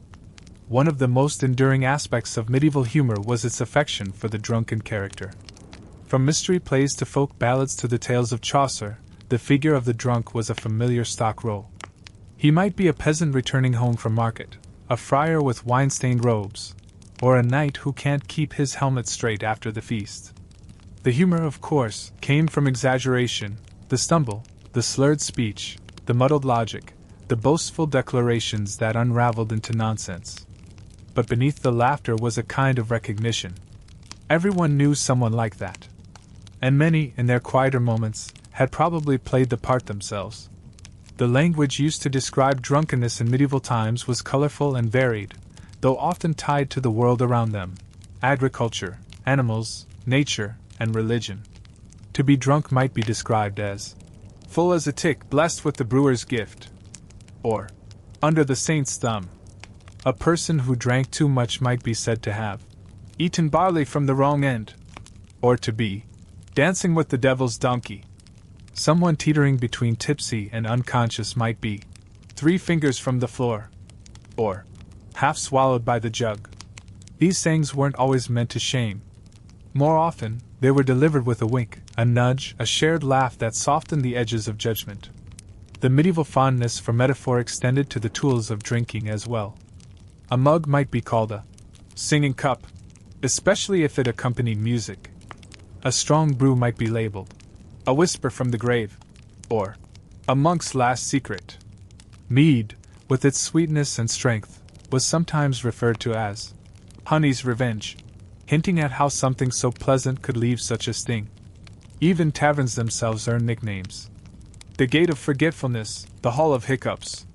One of the most enduring aspects of medieval humor was its affection for the drunken character. From mystery plays to folk ballads to the tales of Chaucer, the figure of the drunk was a familiar stock role. He might be a peasant returning home from market, a friar with wine-stained robes, or a knight who can't keep his helmet straight after the feast. The humor, of course, came from exaggeration, the stumble, the slurred speech, the muddled logic, the boastful declarations that unraveled into nonsense. But beneath the laughter was a kind of recognition. Everyone knew someone like that. And many, in their quieter moments, had probably played the part themselves. The language used to describe drunkenness in medieval times was colorful and varied, though often tied to the world around them: agriculture, animals, nature, and religion. To be drunk might be described as full as a tick blessed with the brewer's gift, or under the saint's thumb. A person who drank too much might be said to have eaten barley from the wrong end, or to be dancing with the devil's donkey. Someone teetering between tipsy and unconscious might be 3 fingers from the floor, or half swallowed by the jug. These sayings weren't always meant to shame. More often, they were delivered with a wink, a nudge, a shared laugh that softened the edges of judgment. The medieval fondness for metaphor extended to the tools of drinking as well. A mug might be called a singing cup, especially if it accompanied music. A strong brew might be labeled a whisper from the grave, or a monk's last secret. Mead, with its sweetness and strength, was sometimes referred to as honey's revenge, hinting at how something so pleasant could leave such a sting. Even taverns themselves earn nicknames. The Gate of Forgetfulness, the Hall of Hiccups,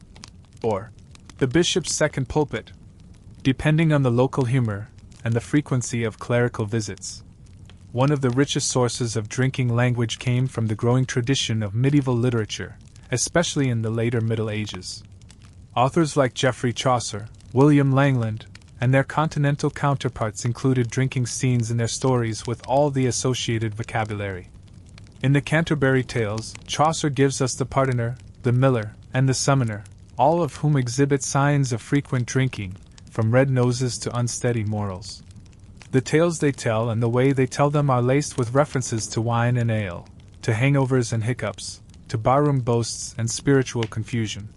or the Bishop's Second Pulpit, depending on the local humor and the frequency of clerical visits. One of the richest sources of drinking language came from the growing tradition of medieval literature, especially in the later Middle Ages. Authors like Geoffrey Chaucer, William Langland, and their continental counterparts included drinking scenes in their stories with all the associated vocabulary. In the Canterbury Tales, Chaucer gives us the pardoner, the miller, and the summoner, all of whom exhibit signs of frequent drinking, from red noses to unsteady morals. The tales they tell and the way they tell them are laced with references to wine and ale, to hangovers and hiccups, to barroom boasts and spiritual confusion.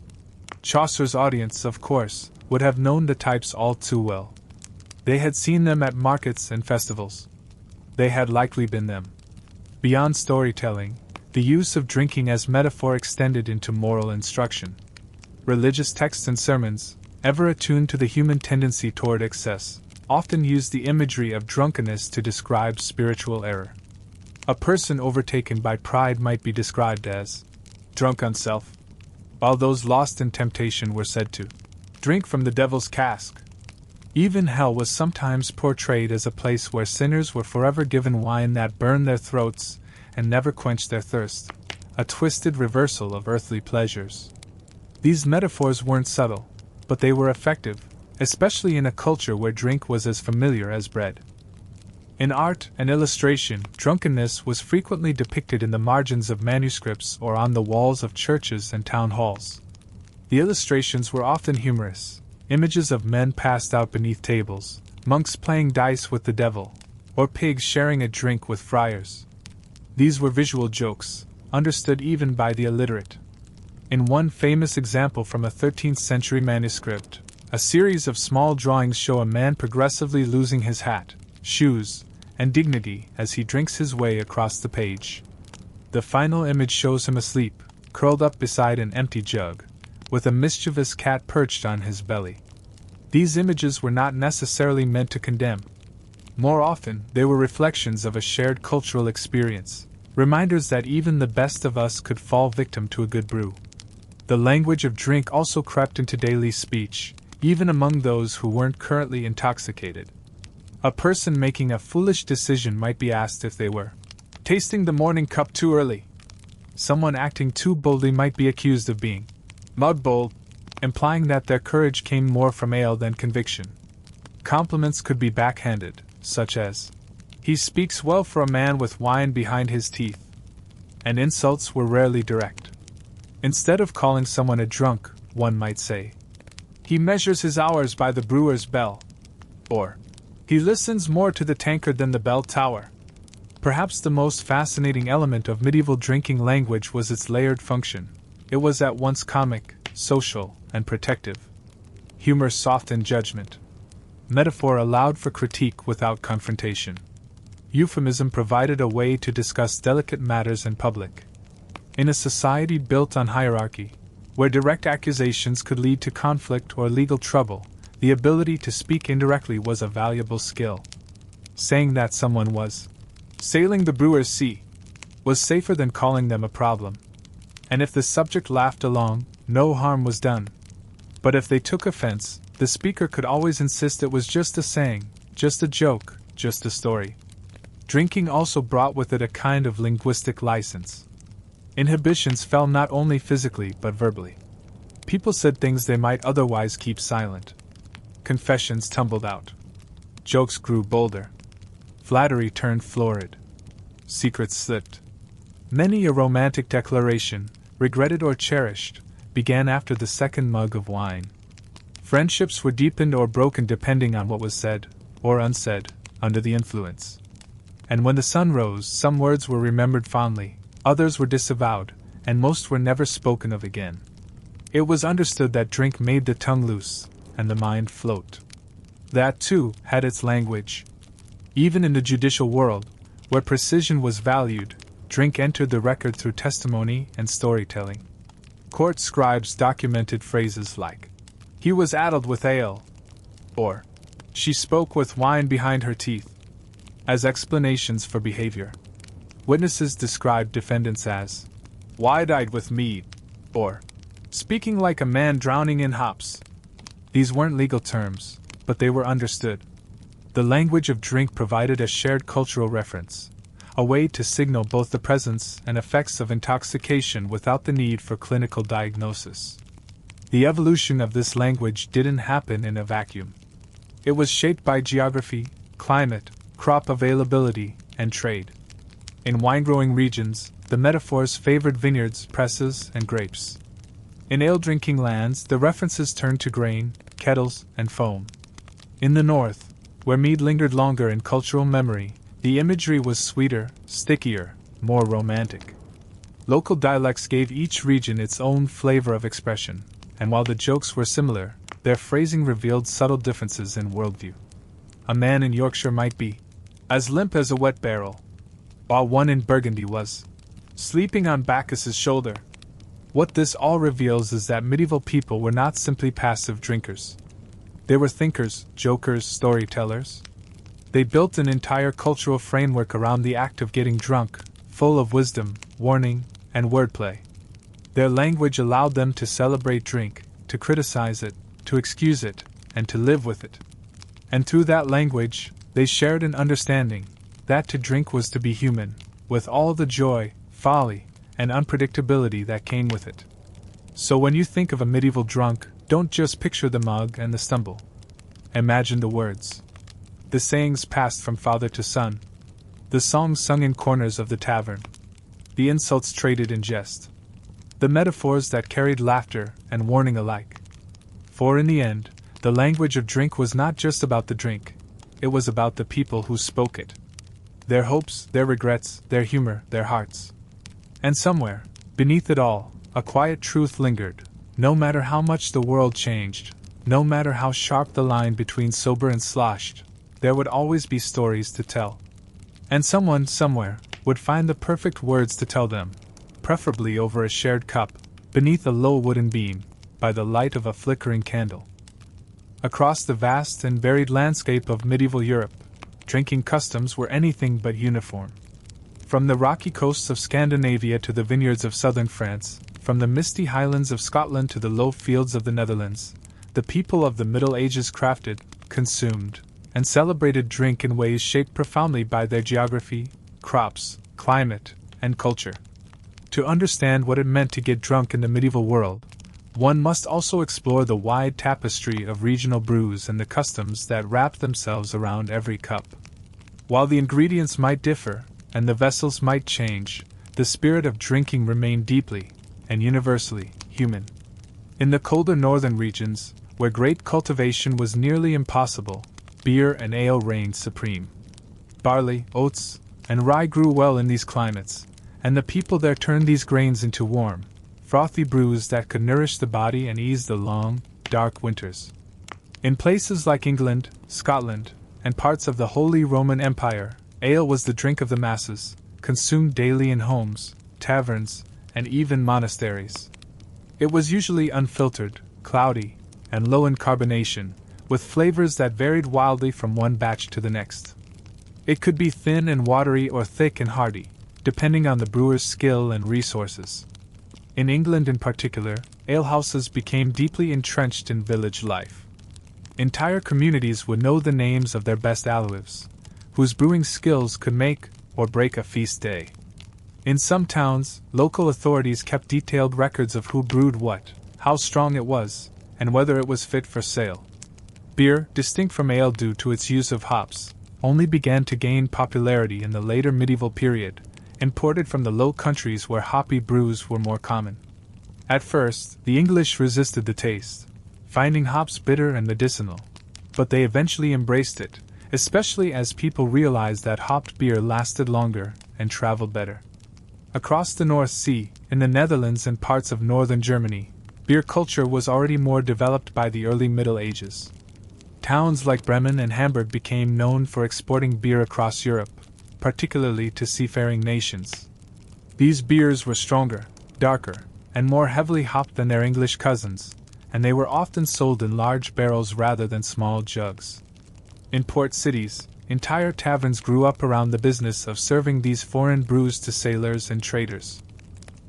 Chaucer's audience, of course, would have known the types all too well. They had seen them at markets and festivals. They had likely been them. Beyond storytelling, the use of drinking as metaphor extended into moral instruction. Religious texts and sermons, ever attuned to the human tendency toward excess, often used the imagery of drunkenness to describe spiritual error. A person overtaken by pride might be described as drunk on self, while those lost in temptation were said to drink from the devil's cask. Even hell was sometimes portrayed as a place where sinners were forever given wine that burned their throats and never quenched their thirst, a twisted reversal of earthly pleasures. These metaphors weren't subtle, but they were effective, especially in a culture where drink was as familiar as bread. In art and illustration, drunkenness was frequently depicted in the margins of manuscripts or on the walls of churches and town halls. The illustrations were often humorous, images of men passed out beneath tables, monks playing dice with the devil, or pigs sharing a drink with friars. These were visual jokes, understood even by the illiterate. In one famous example from a 13th century manuscript, a series of small drawings show a man progressively losing his hat, shoes, and dignity as he drinks his way across the page. The final image shows him asleep, curled up beside an empty jug, with a mischievous cat perched on his belly. These images were not necessarily meant to condemn. More often, they were reflections of a shared cultural experience, reminders that even the best of us could fall victim to a good brew. The language of drink also crept into daily speech, even among those who weren't currently intoxicated. A person making a foolish decision might be asked if they were tasting the morning cup too early. Someone acting too boldly might be accused of being mud bold, implying that their courage came more from ale than conviction. Compliments could be backhanded, such as, "He speaks well for a man with wine behind his teeth." And insults were rarely direct. Instead of calling someone a drunk, one might say, "He measures his hours by the brewer's bell," or "He listens more to the tankard than the bell tower." Perhaps the most fascinating element of medieval drinking language was its layered function. It was at once comic, social, and protective. Humor softened judgment. Metaphor allowed for critique without confrontation. Euphemism provided a way to discuss delicate matters in public. In a society built on hierarchy, where direct accusations could lead to conflict or legal trouble, the ability to speak indirectly was a valuable skill. Saying that someone was sailing the brewer's sea was safer than calling them a problem. And if the subject laughed along, no harm was done. But if they took offense, the speaker could always insist it was just a saying, just a joke, just a story. Drinking also brought with it a kind of linguistic license. Inhibitions fell not only physically but verbally. People said things they might otherwise keep silent. Confessions tumbled out. Jokes grew bolder. Flattery turned florid. Secrets slipped. Many a romantic declaration, regretted or cherished, began after the second mug of wine. Friendships were deepened or broken depending on what was said, or unsaid, under the influence. And when the sun rose, some words were remembered fondly, others were disavowed, and most were never spoken of again. It was understood that drink made the tongue loose, and the mind float. That, too, had its language. Even in the judicial world, Where precision was valued, drink entered the record through testimony and storytelling. Court scribes documented phrases like, "He was addled with ale," or "She spoke with wine behind her teeth," as explanations for behavior. Witnesses described defendants as wide-eyed with mead, or speaking like a man drowning in hops. These weren't legal terms, but they were understood. The language of drink provided a shared cultural reference, a way to signal both the presence and effects of intoxication without the need for clinical diagnosis. The evolution of this language didn't happen in a vacuum. It was shaped by geography, climate, crop availability, and trade. In wine-growing regions, the metaphors favored vineyards, presses, and grapes. In ale-drinking lands, the references turned to grain, kettles, and foam. In the north, where mead lingered longer in cultural memory, the imagery was sweeter, stickier, more romantic. Local dialects gave each region its own flavor of expression, and while the jokes were similar, their phrasing revealed subtle differences in worldview. A man in Yorkshire might be as limp as a wet barrel, while one in Burgundy was sleeping on Bacchus's shoulder. What this all reveals is that medieval people were not simply passive drinkers. They were thinkers, jokers, storytellers. They built an entire cultural framework around the act of getting drunk, full of wisdom, warning, and wordplay. Their language allowed them to celebrate drink, to criticize it, to excuse it, and to live with it. And through that language, they shared an understanding that to drink was to be human, with all the joy, folly, and unpredictability that came with it. So when you think of a medieval drunk, don't just picture the mug and the stumble. Imagine the words. The sayings passed from father to son. The songs sung in corners of the tavern. The insults traded in jest. The metaphors that carried laughter and warning alike. For in the end, the language of drink was not just about the drink. It was about the people who spoke it. Their hopes, their regrets, their humor, their hearts. And somewhere, beneath it all, a quiet truth lingered. No matter how much the world changed, no matter how sharp the line between sober and sloshed, there would always be stories to tell. And someone, somewhere, would find the perfect words to tell them, preferably over a shared cup, beneath a low wooden beam, by the light of a flickering candle. Across the vast and varied landscape of medieval Europe, drinking customs were anything but uniform. From the rocky coasts of Scandinavia to the vineyards of southern France, from the misty highlands of Scotland to the low fields of the Netherlands, the people of the Middle Ages crafted, consumed, and celebrated drink in ways shaped profoundly by their geography, crops, climate, and culture. To understand what it meant to get drunk in the medieval world, one must also explore the wide tapestry of regional brews and the customs that wrapped themselves around every cup. While the ingredients might differ, and the vessels might change, the spirit of drinking remained deeply and universally human. In the colder northern regions, where great cultivation was nearly impossible, beer and ale reigned supreme. Barley, oats, and rye grew well in these climates, and the people there turned these grains into warm, frothy brews that could nourish the body and ease the long, dark winters. In places like England, Scotland, and parts of the Holy Roman Empire, ale was the drink of the masses, consumed daily in homes, taverns, and even monasteries. It was usually unfiltered, cloudy, and low in carbonation, with flavors that varied wildly from one batch to the next. It could be thin and watery or thick and hearty, depending on the brewer's skill and resources. In England in particular, alehouses became deeply entrenched in village life. Entire communities would know the names of their best alewives, whose brewing skills could make or break a feast day. In some towns, local authorities kept detailed records of who brewed what, how strong it was, and whether it was fit for sale. Beer, distinct from ale due to its use of hops, only began to gain popularity in the later medieval period, imported from the Low Countries where hoppy brews were more common. At first, the English resisted the taste, finding hops bitter and medicinal, but they eventually embraced it, especially as people realized that hopped beer lasted longer and traveled better. Across the North Sea, in the Netherlands and parts of northern Germany, beer culture was already more developed by the early Middle Ages. Towns like Bremen and Hamburg became known for exporting beer across Europe, particularly to seafaring nations. These beers were stronger, darker, and more heavily hopped than their English cousins, and they were often sold in large barrels rather than small jugs. In port cities, entire taverns grew up around the business of serving these foreign brews to sailors and traders.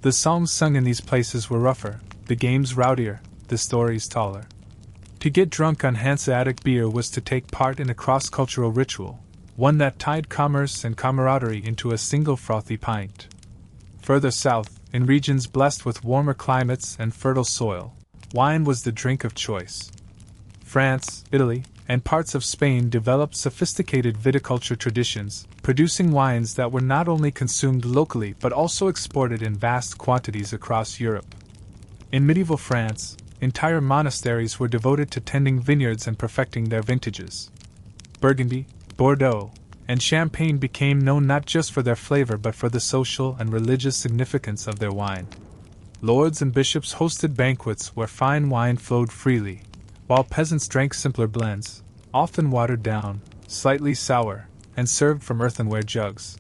The songs sung in these places were rougher, the games rowdier, the stories taller. To get drunk on Hanseatic beer was to take part in a cross-cultural ritual, one that tied commerce and camaraderie into a single frothy pint. Further south, in regions blessed with warmer climates and fertile soil, wine was the drink of choice. France, Italy, and parts of Spain developed sophisticated viticulture traditions, producing wines that were not only consumed locally but also exported in vast quantities across Europe. In medieval France, entire monasteries were devoted to tending vineyards and perfecting their vintages. Burgundy, Bordeaux, and Champagne became known not just for their flavor but for the social and religious significance of their wine. Lords and bishops hosted banquets where fine wine flowed freely, while peasants drank simpler blends, often watered down, slightly sour, and served from earthenware jugs.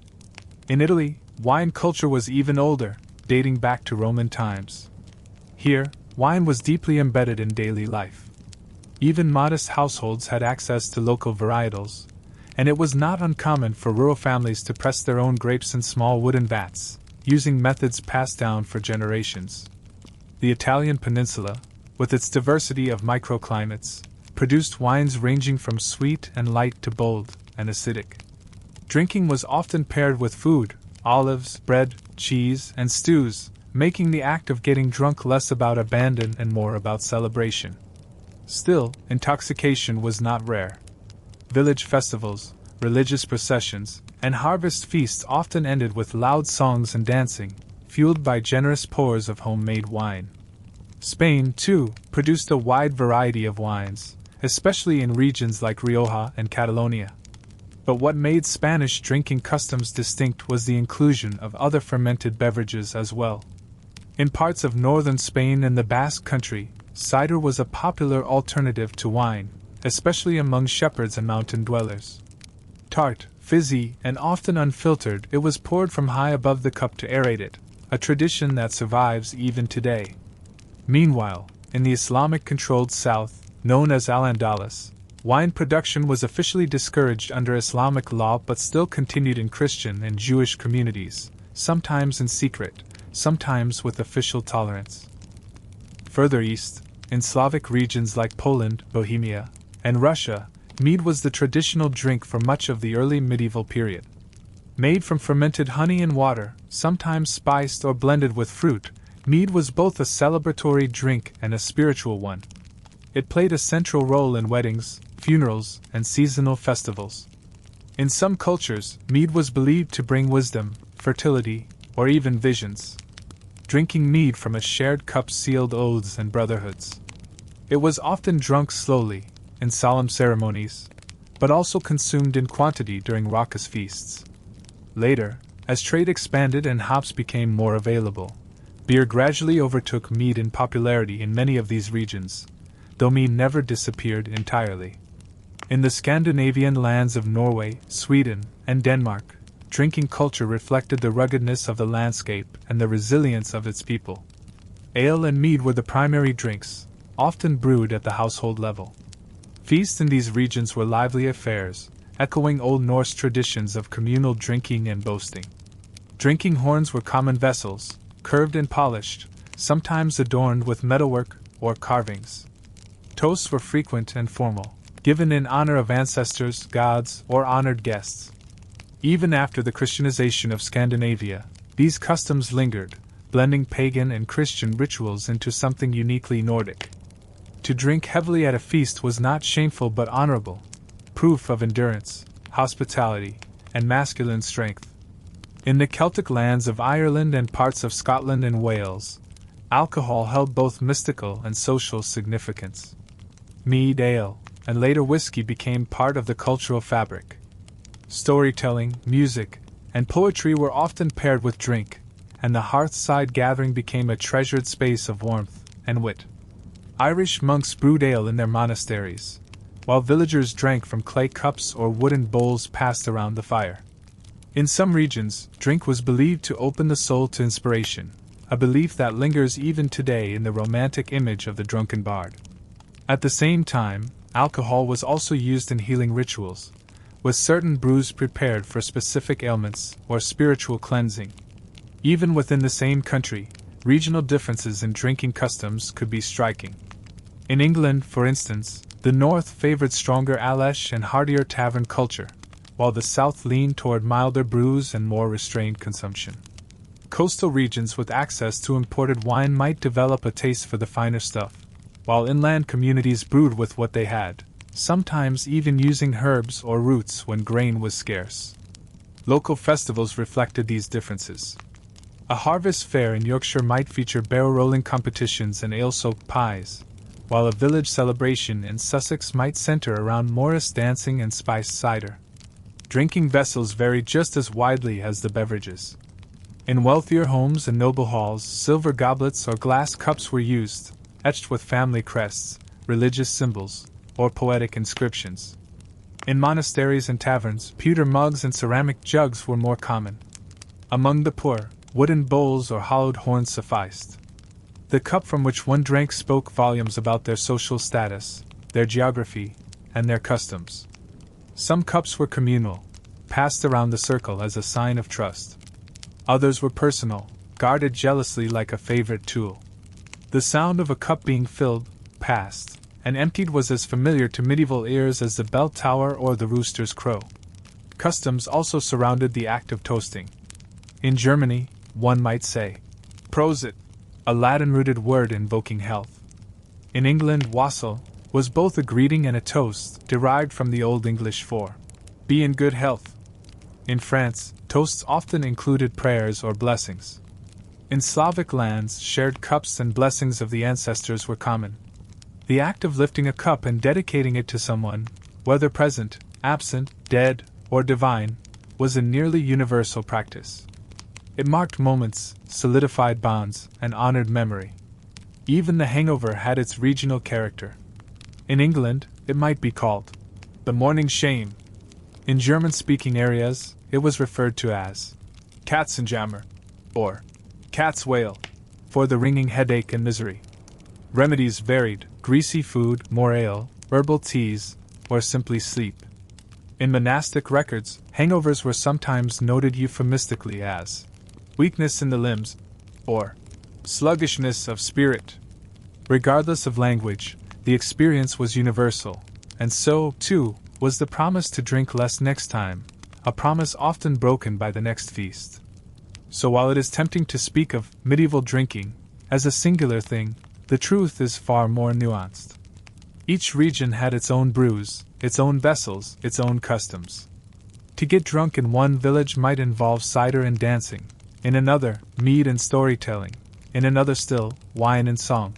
In Italy, wine culture was even older, dating back to Roman times. Here, wine was deeply embedded in daily life. Even modest households had access to local varietals, and it was not uncommon for rural families to press their own grapes in small wooden vats, using methods passed down for generations. The Italian peninsula, with its diversity of microclimates, produced wines ranging from sweet and light to bold and acidic. Drinking was often paired with food, olives, bread, cheese, and stews, making the act of getting drunk less about abandon and more about celebration. Still, intoxication was not rare. Village festivals, religious processions, and harvest feasts often ended with loud songs and dancing, fueled by generous pours of homemade wine. Spain, too, produced a wide variety of wines, especially in regions like Rioja and Catalonia. But what made Spanish drinking customs distinct was the inclusion of other fermented beverages as well. In parts of northern Spain and the Basque Country, cider was a popular alternative to wine, especially among shepherds and mountain dwellers. Tart, fizzy, and often unfiltered, it was poured from high above the cup to aerate it, a tradition that survives even today. Meanwhile, in the Islamic-controlled south, known as Al-Andalus, wine production was officially discouraged under Islamic law but still continued in Christian and Jewish communities, sometimes in secret, sometimes with official tolerance. Further east, in Slavic regions like Poland, Bohemia, and Russia, mead was the traditional drink for much of the early medieval period. Made from fermented honey and water, sometimes spiced or blended with fruit, mead was both a celebratory drink and a spiritual one. It played a central role in weddings, funerals, and seasonal festivals. In some cultures, mead was believed to bring wisdom, fertility, or even visions. Drinking mead from a shared cup sealed oaths and brotherhoods. It was often drunk slowly, in solemn ceremonies, but also consumed in quantity during raucous feasts. Later, as trade expanded and hops became more available, beer gradually overtook mead in popularity in many of these regions, though mead never disappeared entirely. In the Scandinavian lands of Norway, Sweden, and Denmark, drinking culture reflected the ruggedness of the landscape and the resilience of its people. Ale and mead were the primary drinks, often brewed at the household level. Feasts in these regions were lively affairs, echoing Old Norse traditions of communal drinking and boasting. Drinking horns were common vessels, curved and polished, sometimes adorned with metalwork or carvings. Toasts were frequent and formal, given in honor of ancestors, gods, or honored guests. Even after the Christianization of Scandinavia, these customs lingered, blending pagan and Christian rituals into something uniquely Nordic. To drink heavily at a feast was not shameful but honorable, proof of endurance, hospitality, and masculine strength. In the Celtic lands of Ireland and parts of Scotland and Wales, alcohol held both mystical and social significance. Mead, ale, and later whiskey became part of the cultural fabric. Storytelling, music, and poetry were often paired with drink, and the hearthside gathering became a treasured space of warmth and wit. Irish monks brewed ale in their monasteries, while villagers drank from clay cups or wooden bowls passed around the fire. In some regions, drink was believed to open the soul to inspiration, a belief that lingers even today in the romantic image of the drunken bard. At the same time, alcohol was also used in healing rituals, with certain brews prepared for specific ailments or spiritual cleansing. Even within the same country, regional differences in drinking customs could be striking. In England, for instance, the North favored stronger alesh and heartier tavern culture, while the South leaned toward milder brews and more restrained consumption. Coastal regions with access to imported wine might develop a taste for the finer stuff, while inland communities brewed with what they had, sometimes even using herbs or roots when grain was scarce. Local festivals reflected these differences. A harvest fair in Yorkshire might feature barrel-rolling competitions and ale-soaked pies, while a village celebration in Sussex might center around Morris dancing and spiced cider. Drinking vessels varied just as widely as the beverages. In wealthier homes and noble halls, silver goblets or glass cups were used, etched with family crests, religious symbols, or poetic inscriptions. In monasteries and taverns, pewter mugs and ceramic jugs were more common. Among the poor, wooden bowls or hollowed horns sufficed. The cup from which one drank spoke volumes about their social status, their geography, and their customs. Some cups were communal, passed around the circle as a sign of trust. Others were personal, guarded jealously like a favorite tool. The sound of a cup being filled, passed, and emptied was as familiar to medieval ears as the bell tower or the rooster's crow. Customs also surrounded the act of toasting. In Germany, one might say, Prosit, a Latin-rooted word invoking health. In England, wassail was both a greeting and a toast, derived from the Old English for be in good health. In France, toasts often included prayers or blessings. In Slavic lands, shared cups and blessings of the ancestors were common. The act of lifting a cup and dedicating it to someone, whether present, absent, dead, or divine, was a nearly universal practice. It marked moments, solidified bonds, and honored memory. Even the hangover had its regional character. In England, it might be called the morning shame. In German-speaking areas, it was referred to as Katzenjammer, or cat's wail, for the ringing headache and misery. Remedies varied: greasy food, more ale, herbal teas, or simply sleep. In monastic records, hangovers were sometimes noted euphemistically as weakness in the limbs, or sluggishness of spirit. Regardless of language, the experience was universal, and so, too, was the promise to drink less next time, a promise often broken by the next feast. So while it is tempting to speak of medieval drinking as a singular thing, the truth is far more nuanced. Each region had its own brews, its own vessels, its own customs. To get drunk in one village might involve cider and dancing, in another, mead and storytelling, in another still, wine and song.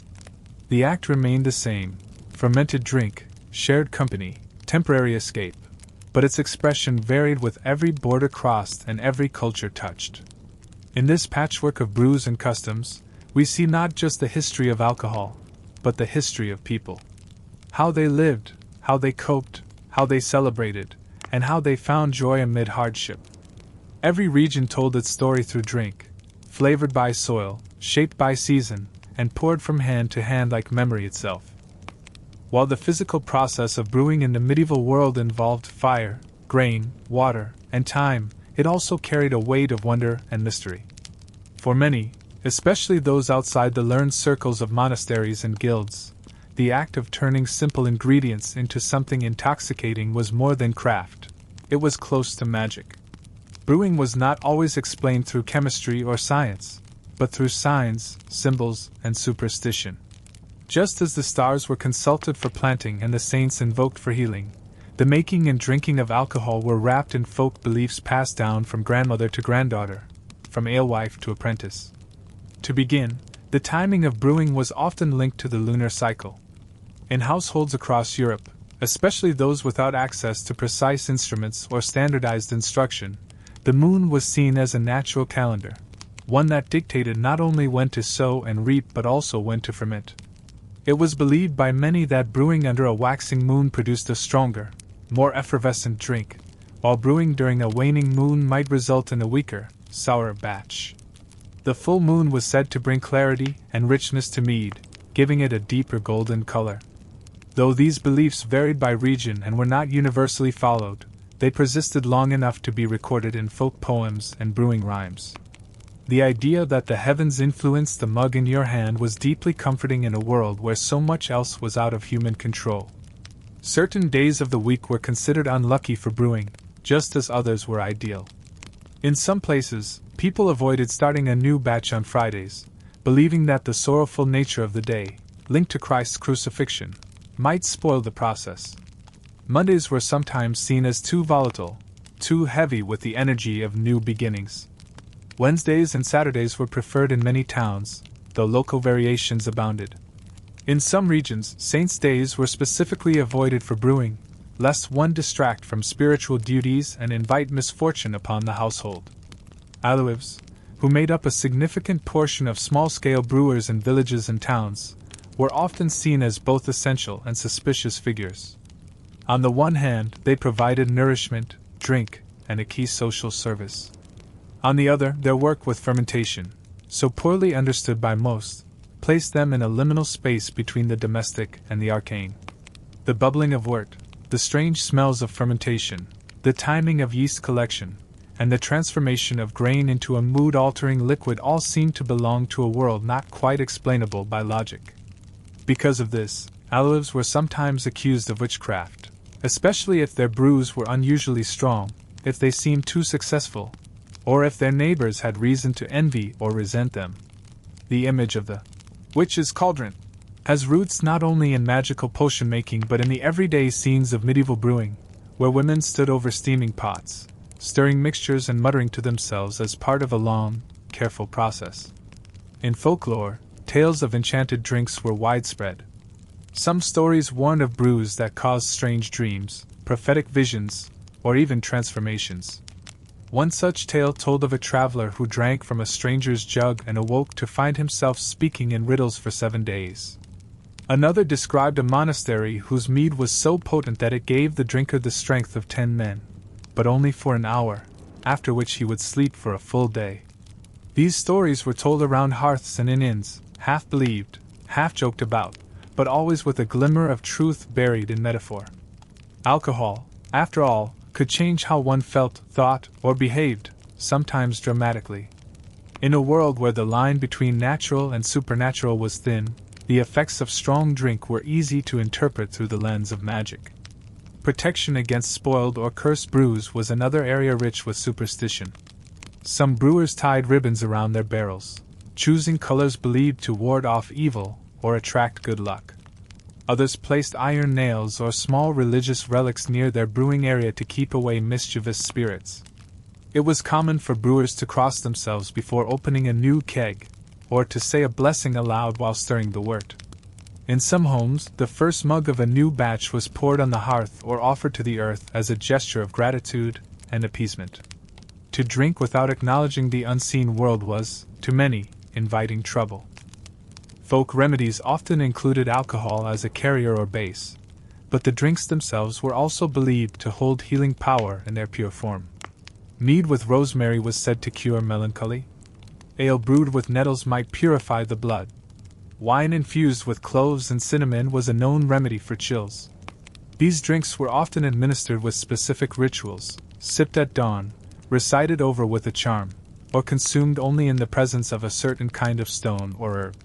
The act remained the same: fermented drink, shared company, temporary escape, but its expression varied with every border crossed and every culture touched. In this patchwork of brews and customs, we see not just the history of alcohol, but the history of people. How they lived, how they coped, how they celebrated, and how they found joy amid hardship. Every region told its story through drink, flavored by soil, shaped by season, and poured from hand to hand like memory itself. While the physical process of brewing in the medieval world involved fire, grain, water, and time, it also carried a weight of wonder and mystery. For many, especially those outside the learned circles of monasteries and guilds, the act of turning simple ingredients into something intoxicating was more than craft. It was close to magic. Brewing was not always explained through chemistry or science, but through signs, symbols, and superstition. Just as the stars were consulted for planting and the saints invoked for healing, the making and drinking of alcohol were wrapped in folk beliefs passed down from grandmother to granddaughter, from alewife to apprentice. To begin, the timing of brewing was often linked to the lunar cycle. In households across Europe, especially those without access to precise instruments or standardized instruction, the moon was seen as a natural calendar, one that dictated not only when to sow and reap but also when to ferment. It was believed by many that brewing under a waxing moon produced a stronger, more effervescent drink, while brewing during a waning moon might result in a weaker, sourer batch. The full moon was said to bring clarity and richness to mead, giving it a deeper golden color. Though these beliefs varied by region and were not universally followed, they persisted long enough to be recorded in folk poems and brewing rhymes. The idea that the heavens influenced the mug in your hand was deeply comforting in a world where so much else was out of human control. Certain days of the week were considered unlucky for brewing, just as others were ideal. In some places, people avoided starting a new batch on Fridays, believing that the sorrowful nature of the day, linked to Christ's crucifixion, might spoil the process. Mondays were sometimes seen as too volatile, too heavy with the energy of new beginnings. Wednesdays and Saturdays were preferred in many towns, though local variations abounded. In some regions, saints' days were specifically avoided for brewing, lest one distract from spiritual duties and invite misfortune upon the household. Alewives, who made up a significant portion of small-scale brewers in villages and towns, were often seen as both essential and suspicious figures. On the one hand, they provided nourishment, drink, and a key social service. On the other, their work with fermentation, so poorly understood by most, placed them in a liminal space between the domestic and the arcane. The bubbling of wort, the strange smells of fermentation, the timing of yeast collection, and the transformation of grain into a mood-altering liquid all seemed to belong to a world not quite explainable by logic. Because of this, alewives were sometimes accused of witchcraft, especially if their brews were unusually strong, if they seemed too successful, or if their neighbors had reason to envy or resent them. The image of the witch's cauldron has roots not only in magical potion making but in the everyday scenes of medieval brewing, where women stood over steaming pots, stirring mixtures and muttering to themselves as part of a long, careful process. In folklore, tales of enchanted drinks were widespread. Some stories warned of brews that caused strange dreams, prophetic visions, or even transformations. One such tale told of a traveler who drank from a stranger's jug and awoke to find himself speaking in riddles for 7 days. Another described a monastery whose mead was so potent that it gave the drinker the strength of 10 men, but only for an hour, after which he would sleep for a full day. These stories were told around hearths and in inns, half believed, half joked about, but always with a glimmer of truth buried in metaphor. Alcohol, after all, could change how one felt, thought, or behaved, sometimes dramatically. In a world where the line between natural and supernatural was thin, the effects of strong drink were easy to interpret through the lens of magic. Protection against spoiled or cursed brews was another area rich with superstition. Some brewers tied ribbons around their barrels, choosing colors believed to ward off evil or attract good luck. Others placed iron nails or small religious relics near their brewing area to keep away mischievous spirits. It was common for brewers to cross themselves before opening a new keg, or to say a blessing aloud while stirring the wort. In some homes, the first mug of a new batch was poured on the hearth or offered to the earth as a gesture of gratitude and appeasement. To drink without acknowledging the unseen world was, to many, inviting trouble. Folk remedies often included alcohol as a carrier or base, but the drinks themselves were also believed to hold healing power in their pure form. Mead with rosemary was said to cure melancholy. Ale brewed with nettles might purify the blood. Wine infused with cloves and cinnamon was a known remedy for chills. These drinks were often administered with specific rituals, sipped at dawn, recited over with a charm, or consumed only in the presence of a certain kind of stone or herb.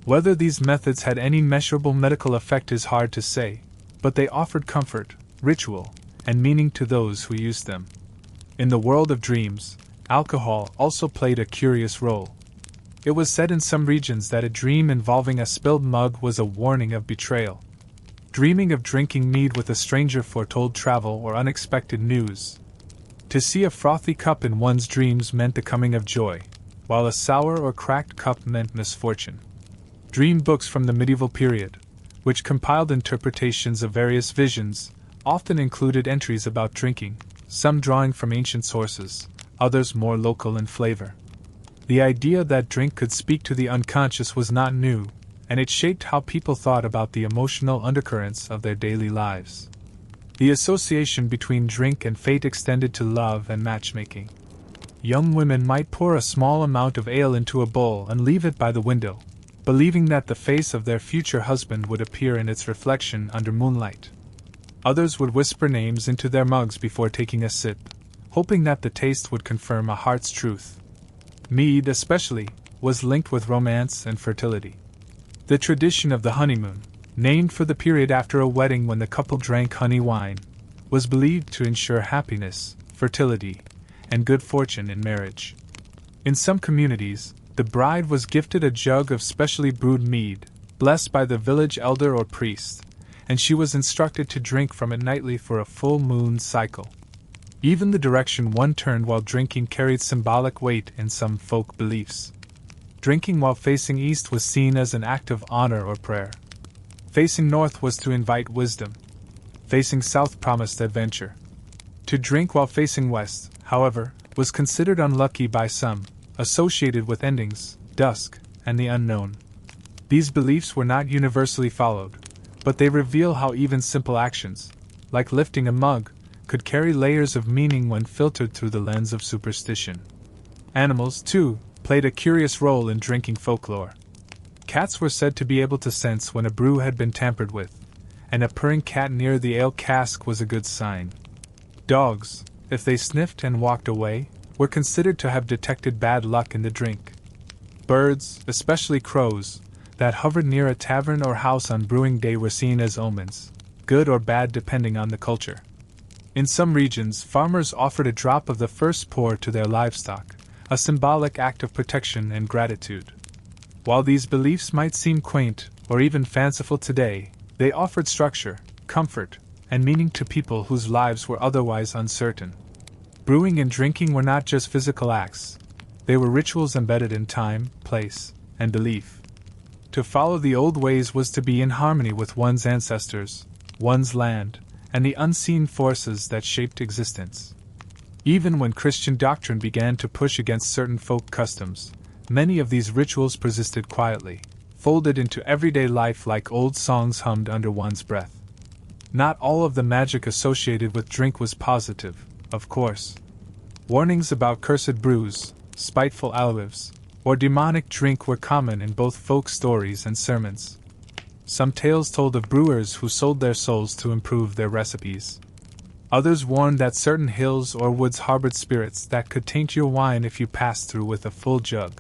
Whether these methods had any measurable medical effect is hard to say, but they offered comfort, ritual, and meaning to those who used them. In the world of dreams, alcohol also played a curious role. It was said in some regions that a dream involving a spilled mug was a warning of betrayal. Dreaming of drinking mead with a stranger foretold travel or unexpected news. To see a frothy cup in one's dreams meant the coming of joy, while a sour or cracked cup meant misfortune. Dream books from the medieval period, which compiled interpretations of various visions, often included entries about drinking, some drawing from ancient sources, others more local in flavor. The idea that drink could speak to the unconscious was not new, and it shaped how people thought about the emotional undercurrents of their daily lives. The association between drink and fate extended to love and matchmaking. Young women might pour a small amount of ale into a bowl and leave it by the window, believing that the face of their future husband would appear in its reflection under moonlight. Others would whisper names into their mugs before taking a sip, hoping that the taste would confirm a heart's truth. Mead, especially, was linked with romance and fertility. The tradition of the honeymoon, named for the period after a wedding when the couple drank honey wine, was believed to ensure happiness, fertility, and good fortune in marriage. In some communities, the bride was gifted a jug of specially brewed mead, blessed by the village elder or priest, and she was instructed to drink from it nightly for a full moon cycle. Even the direction one turned while drinking carried symbolic weight in some folk beliefs. Drinking while facing east was seen as an act of honor or prayer. Facing north was to invite wisdom. Facing south promised adventure. To drink while facing west, however, was considered unlucky by some, associated with endings, dusk, and the unknown. These beliefs were not universally followed, but they reveal how even simple actions, like lifting a mug, could carry layers of meaning when filtered through the lens of superstition. Animals, too, played a curious role in drinking folklore. Cats were said to be able to sense when a brew had been tampered with, and a purring cat near the ale cask was a good sign. Dogs, if they sniffed and walked away, were considered to have detected bad luck in the drink. Birds, especially crows, that hovered near a tavern or house on brewing day were seen as omens, good or bad depending on the culture. In some regions, farmers offered a drop of the first pour to their livestock, a symbolic act of protection and gratitude. While these beliefs might seem quaint or even fanciful today, they offered structure, comfort, and meaning to people whose lives were otherwise uncertain. Brewing and drinking were not just physical acts, they were rituals embedded in time, place, and belief. To follow the old ways was to be in harmony with one's ancestors, one's land, and the unseen forces that shaped existence. Even when Christian doctrine began to push against certain folk customs, many of these rituals persisted quietly, folded into everyday life like old songs hummed under one's breath. Not all of the magic associated with drink was positive, of course. Warnings about cursed brews, spiteful alewives, or demonic drink were common in both folk stories and sermons. Some tales told of brewers who sold their souls to improve their recipes. Others warned that certain hills or woods harbored spirits that could taint your wine if you passed through with a full jug.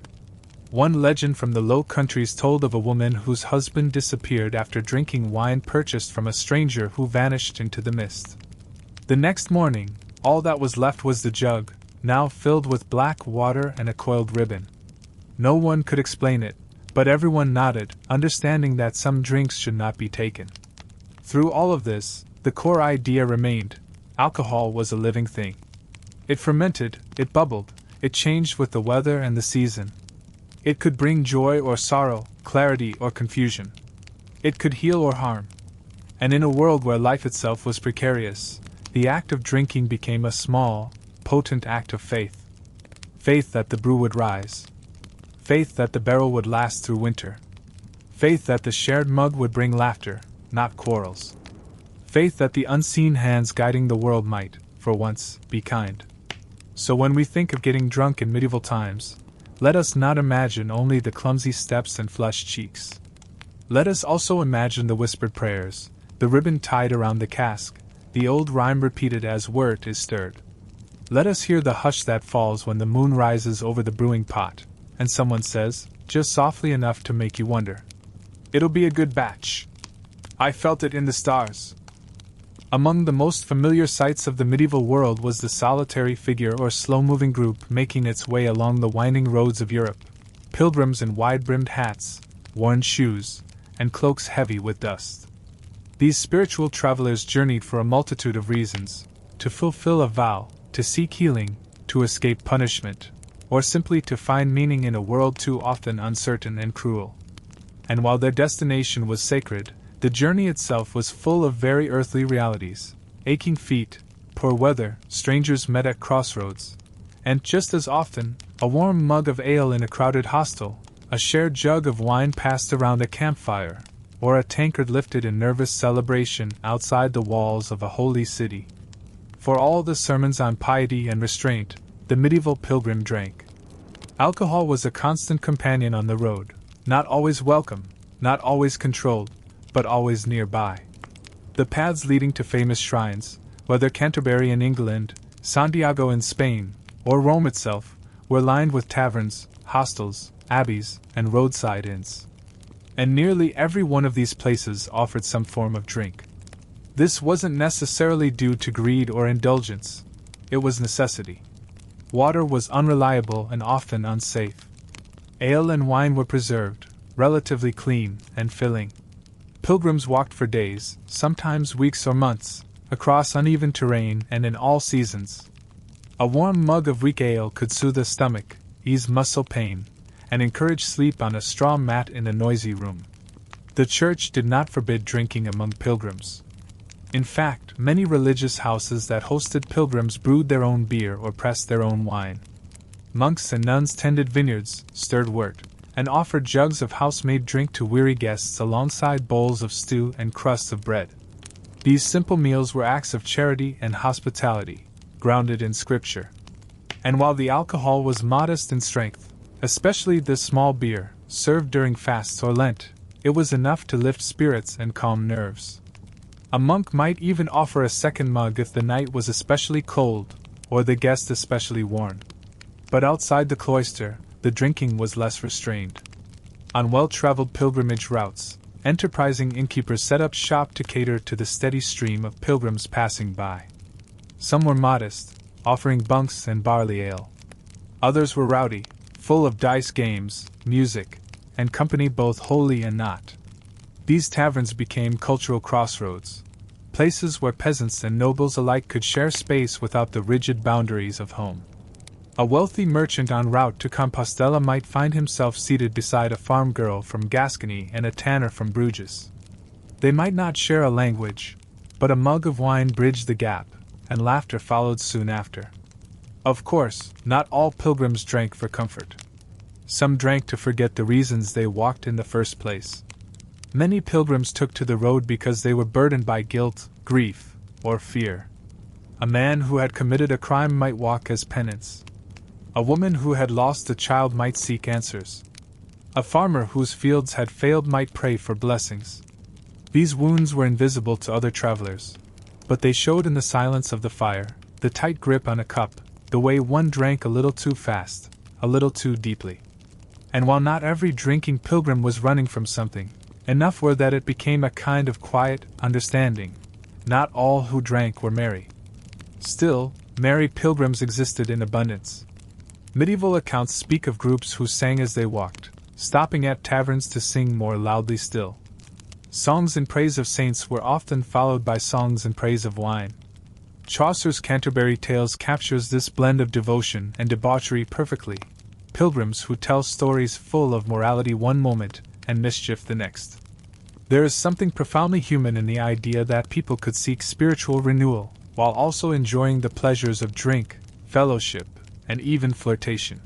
One legend from the Low Countries told of a woman whose husband disappeared after drinking wine purchased from a stranger who vanished into the mist. The next morning, all that was left was the jug, now filled with black water and a coiled ribbon. No one could explain it, but everyone nodded, understanding that some drinks should not be taken. Through all of this, the core idea remained: alcohol was a living thing. It fermented, it bubbled, it changed with the weather and the season. It could bring joy or sorrow, clarity or confusion. It could heal or harm. And in a world where life itself was precarious, the act of drinking became a small, potent act of faith. Faith that the brew would rise. Faith that the barrel would last through winter. Faith that the shared mug would bring laughter, not quarrels. Faith that the unseen hands guiding the world might, for once, be kind. So when we think of getting drunk in medieval times, let us not imagine only the clumsy steps and flushed cheeks. Let us also imagine the whispered prayers, the ribbon tied around the cask, the old rhyme repeated as wort is stirred. Let us hear the hush that falls when the moon rises over the brewing pot, and someone says, just softly enough to make you wonder, "It'll be a good batch. I felt it in the stars." Among the most familiar sights of the medieval world was the solitary figure or slow-moving group making its way along the winding roads of Europe, pilgrims in wide-brimmed hats, worn shoes, and cloaks heavy with dust. These spiritual travelers journeyed for a multitude of reasons: to fulfill a vow, to seek healing, to escape punishment, or simply to find meaning in a world too often uncertain and cruel. And while their destination was sacred, the journey itself was full of very earthly realities: aching feet, poor weather, strangers met at crossroads, and, just as often, a warm mug of ale in a crowded hostel, a shared jug of wine passed around a campfire, or a tankard lifted in nervous celebration outside the walls of a holy city. For all the sermons on piety and restraint, the medieval pilgrim drank. Alcohol was a constant companion on the road, not always welcome, not always controlled, but always nearby. The paths leading to famous shrines, whether Canterbury in England, Santiago in Spain, or Rome itself, were lined with taverns, hostels, abbeys, and roadside inns. And nearly every one of these places offered some form of drink. This wasn't necessarily due to greed or indulgence, it was necessity. Water was unreliable and often unsafe. Ale and wine were preserved, relatively clean and filling. Pilgrims walked for days, sometimes weeks or months, across uneven terrain and in all seasons. A warm mug of weak ale could soothe the stomach, ease muscle pain, and encourage sleep on a straw mat in a noisy room. The church did not forbid drinking among pilgrims. In fact, many religious houses that hosted pilgrims brewed their own beer or pressed their own wine. Monks and nuns tended vineyards, stirred wort, and offered jugs of house-made drink to weary guests alongside bowls of stew and crusts of bread. These simple meals were acts of charity and hospitality, grounded in Scripture. And while the alcohol was modest in strength, especially the small beer, served during fasts or Lent, it was enough to lift spirits and calm nerves. A monk might even offer a second mug if the night was especially cold, or the guest especially worn. But outside the cloister, the drinking was less restrained. On well-traveled pilgrimage routes, enterprising innkeepers set up shop to cater to the steady stream of pilgrims passing by. Some were modest, offering bunks and barley ale. Others were rowdy, full of dice games, music, and company both holy and not. These taverns became cultural crossroads, places where peasants and nobles alike could share space without the rigid boundaries of home. A wealthy merchant en route to Compostela might find himself seated beside a farm girl from Gascony and a tanner from Bruges. They might not share a language, but a mug of wine bridged the gap, and laughter followed soon after. Of course, not all pilgrims drank for comfort. Some drank to forget the reasons they walked in the first place. Many pilgrims took to the road because they were burdened by guilt, grief, or fear. A man who had committed a crime might walk as penance. A woman who had lost a child might seek answers. A farmer whose fields had failed might pray for blessings. These wounds were invisible to other travelers, but they showed in the silence of the fire, the tight grip on a cup, the way one drank a little too fast, a little too deeply. And while not every drinking pilgrim was running from something, enough were that it became a kind of quiet understanding. Not all who drank were merry. Still, merry pilgrims existed in abundance. Medieval accounts speak of groups who sang as they walked, stopping at taverns to sing more loudly still. Songs in praise of saints were often followed by songs in praise of wine. Chaucer's Canterbury Tales captures this blend of devotion and debauchery perfectly. Pilgrims who tell stories full of morality one moment and mischief the next. There is something profoundly human in the idea that people could seek spiritual renewal, while also enjoying the pleasures of drink, fellowship, and even flirtation.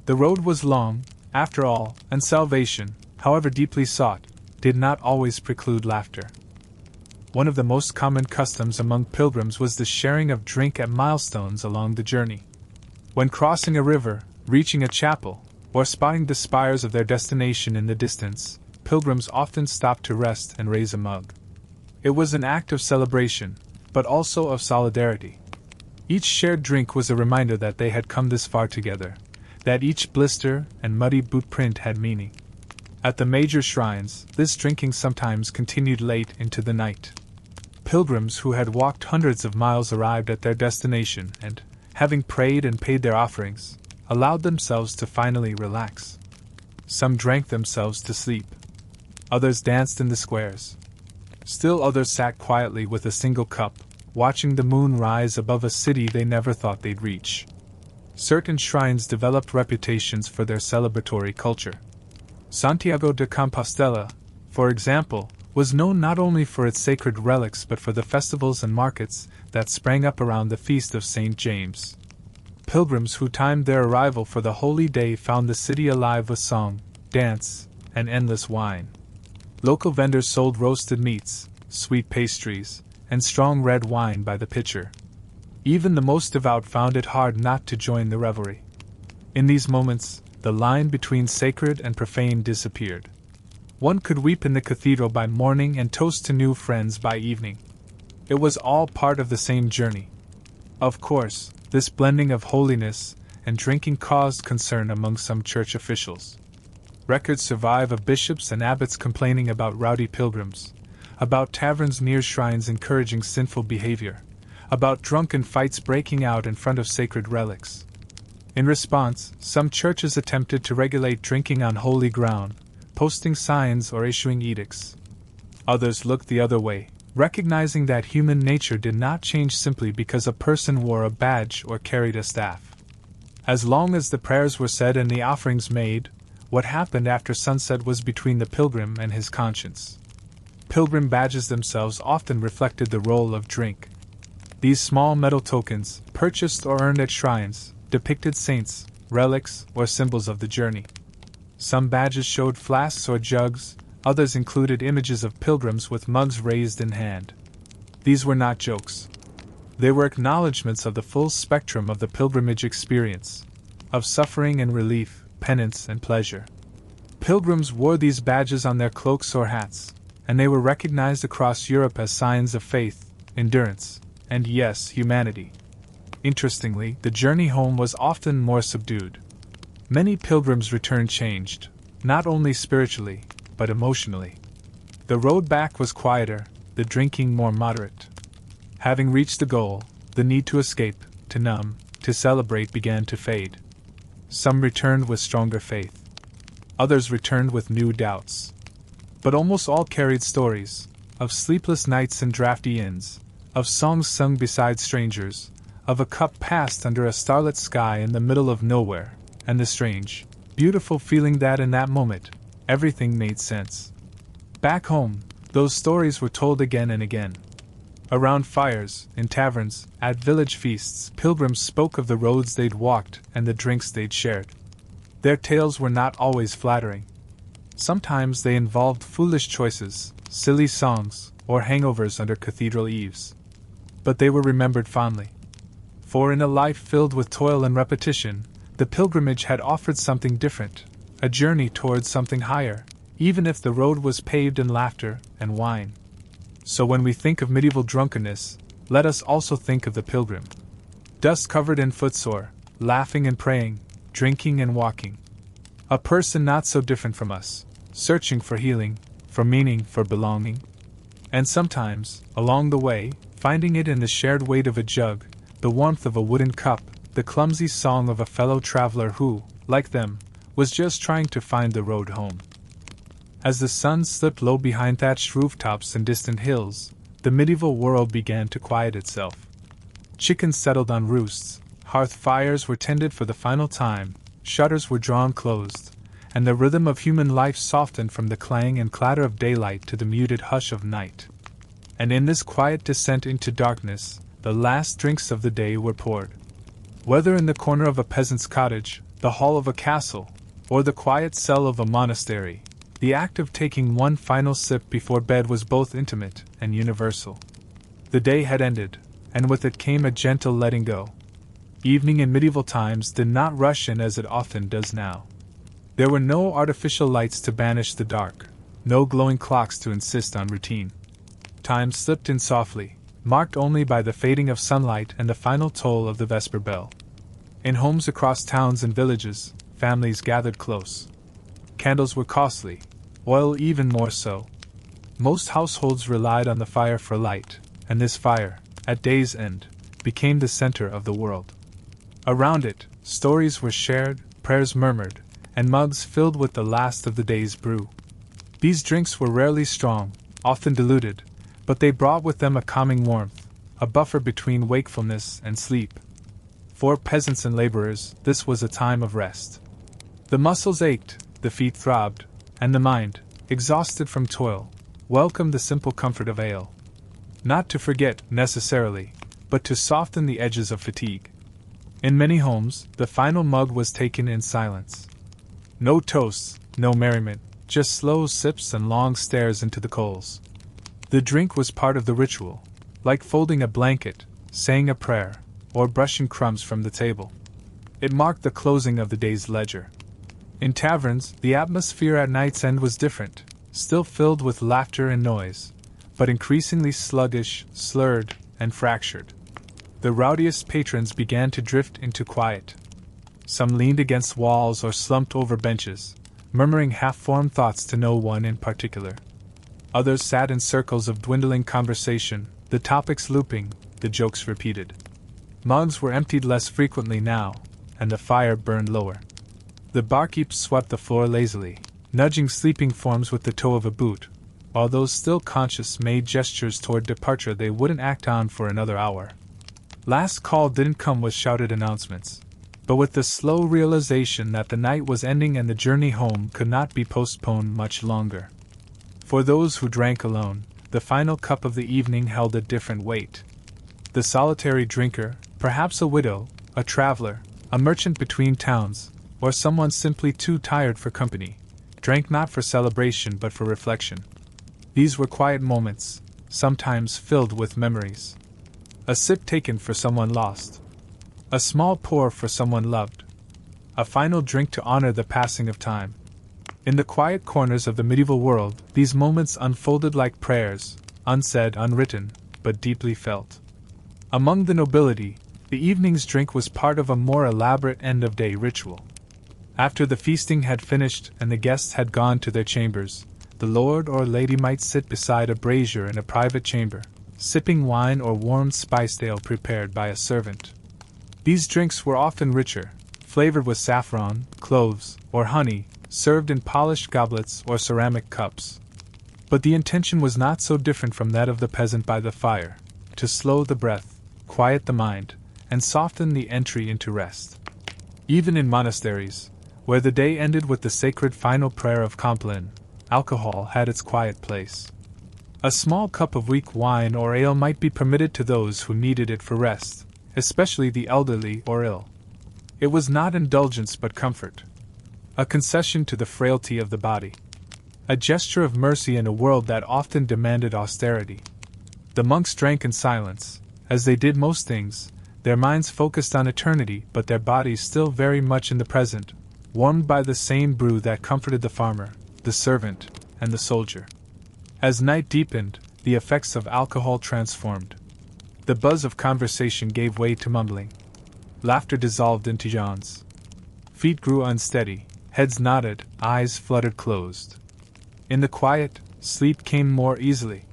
The road was long, after all, and salvation, however deeply sought, did not always preclude laughter. One of the most common customs among pilgrims was the sharing of drink at milestones along the journey. When crossing a river, reaching a chapel, or spotting the spires of their destination in the distance, pilgrims often stopped to rest and raise a mug. It was an act of celebration, but also of solidarity. Each shared drink was a reminder that they had come this far together, that each blister and muddy boot print had meaning. At the major shrines, this drinking sometimes continued late into the night. Pilgrims who had walked hundreds of miles arrived at their destination and, having prayed and paid their offerings, allowed themselves to finally relax. Some drank themselves to sleep. Others danced in the squares. Still others sat quietly with a single cup, watching the moon rise above a city they never thought they'd reach. Certain shrines developed reputations for their celebratory culture. Santiago de Compostela, for example, was known not only for its sacred relics but for the festivals and markets that sprang up around the feast of St. James. Pilgrims who timed their arrival for the holy day found the city alive with song, dance, and endless wine. Local vendors sold roasted meats, sweet pastries, and strong red wine by the pitcher. Even the most devout found it hard not to join the revelry. In these moments, the line between sacred and profane disappeared. One could weep in the cathedral by morning and toast to new friends by evening. It was all part of the same journey. Of course, this blending of holiness and drinking caused concern among some church officials. Records survive of bishops and abbots complaining about rowdy pilgrims, about taverns near shrines encouraging sinful behavior, about drunken fights breaking out in front of sacred relics. In response, some churches attempted to regulate drinking on holy ground, posting signs or issuing edicts. Others looked the other way, recognizing that human nature did not change simply because a person wore a badge or carried a staff. As long as the prayers were said and the offerings made, what happened after sunset was between the pilgrim and his conscience. Pilgrim badges themselves often reflected the role of drink. These small metal tokens, purchased or earned at shrines, depicted saints, relics, or symbols of the journey. Some badges showed flasks or jugs, others included images of pilgrims with mugs raised in hand. These were not jokes. They were acknowledgments of the full spectrum of the pilgrimage experience, of suffering and relief, penance and pleasure. Pilgrims wore these badges on their cloaks or hats, and they were recognized across Europe as signs of faith, endurance, and yes, humanity. Interestingly, the journey home was often more subdued. Many pilgrims returned changed, not only spiritually, but emotionally. The road back was quieter, the drinking more moderate. Having reached the goal, the need to escape, to numb, to celebrate began to fade. Some returned with stronger faith. Others returned with new doubts. But almost all carried stories, of sleepless nights in drafty inns, of songs sung beside strangers, of a cup passed under a starlit sky in the middle of nowhere, and the strange, beautiful feeling that in that moment, everything made sense. Back home, those stories were told again and again. Around fires, in taverns, at village feasts, pilgrims spoke of the roads they'd walked and the drinks they'd shared. Their tales were not always flattering. Sometimes they involved foolish choices, silly songs, or hangovers under cathedral eaves. But they were remembered fondly. For in a life filled with toil and repetition, the pilgrimage had offered something different, a journey towards something higher, even if the road was paved in laughter and wine. So when we think of medieval drunkenness, let us also think of the pilgrim. Dust-covered and footsore, laughing and praying, drinking and walking. A person not so different from us, searching for healing, for meaning, for belonging. And sometimes, along the way, finding it in the shared weight of a jug, the warmth of a wooden cup, the clumsy song of a fellow traveler who, like them, was just trying to find the road home. As the sun slipped low behind thatched rooftops and distant hills, the medieval world began to quiet itself. Chickens settled on roosts, hearth fires were tended for the final time, shutters were drawn closed, and the rhythm of human life softened from the clang and clatter of daylight to the muted hush of night. And in this quiet descent into darkness, the last drinks of the day were poured. Whether in the corner of a peasant's cottage, the hall of a castle, or the quiet cell of a monastery, the act of taking one final sip before bed was both intimate and universal. The day had ended, and with it came a gentle letting go. Evening in medieval times did not rush in as it often does now. There were no artificial lights to banish the dark, no glowing clocks to insist on routine. Time slipped in softly, marked only by the fading of sunlight and the final toll of the vesper bell. In homes across towns and villages, families gathered close. Candles were costly, oil even more so. Most households relied on the fire for light, and this fire, at day's end, became the center of the world. Around it, stories were shared, prayers murmured, and mugs filled with the last of the day's brew. These drinks were rarely strong, often diluted, but they brought with them a calming warmth, a buffer between wakefulness and sleep. For peasants and laborers, this was a time of rest. The muscles ached, the feet throbbed, and the mind, exhausted from toil, welcomed the simple comfort of ale. Not to forget, necessarily, but to soften the edges of fatigue. In many homes, the final mug was taken in silence. No toasts, no merriment, just slow sips and long stares into the coals. The drink was part of the ritual, like folding a blanket, saying a prayer, or brushing crumbs from the table. It marked the closing of the day's ledger. In taverns, the atmosphere at night's end was different, still filled with laughter and noise, but increasingly sluggish, slurred, and fractured. The rowdiest patrons began to drift into quiet. Some leaned against walls or slumped over benches, murmuring half-formed thoughts to no one in particular. Others sat in circles of dwindling conversation, the topics looping, the jokes repeated. Mugs were emptied less frequently now, and the fire burned lower. The barkeep swept the floor lazily, nudging sleeping forms with the toe of a boot, while those still conscious made gestures toward departure they wouldn't act on for another hour. Last call didn't come with shouted announcements, but with the slow realization that the night was ending and the journey home could not be postponed much longer. For those who drank alone, the final cup of the evening held a different weight. The solitary drinker, perhaps a widow, a traveler, a merchant between towns, or someone simply too tired for company, drank not for celebration but for reflection. These were quiet moments, sometimes filled with memories. A sip taken for someone lost. A small pour for someone loved. A final drink to honor the passing of time. In the quiet corners of the medieval world, these moments unfolded like prayers, unsaid, unwritten, but deeply felt. Among the nobility, the evening's drink was part of a more elaborate end-of-day ritual. After the feasting had finished and the guests had gone to their chambers, the lord or lady might sit beside a brazier in a private chamber, sipping wine or warm spiced ale prepared by a servant. These drinks were often richer, flavored with saffron, cloves, or honey, served in polished goblets or ceramic cups. But the intention was not so different from that of the peasant by the fire, to slow the breath, quiet the mind, and soften the entry into rest. Even in monasteries, where the day ended with the sacred final prayer of Compline, alcohol had its quiet place. A small cup of weak wine or ale might be permitted to those who needed it for rest, especially the elderly or ill. It was not indulgence but comfort. A concession to the frailty of the body. A gesture of mercy in a world that often demanded austerity. The monks drank in silence, as they did most things, their minds focused on eternity but their bodies still very much in the present, warmed by the same brew that comforted the farmer, the servant, and the soldier. As night deepened, the effects of alcohol transformed. The buzz of conversation gave way to mumbling. Laughter dissolved into yawns. Feet grew unsteady, heads nodded, eyes fluttered closed. In the quiet, sleep came more easily.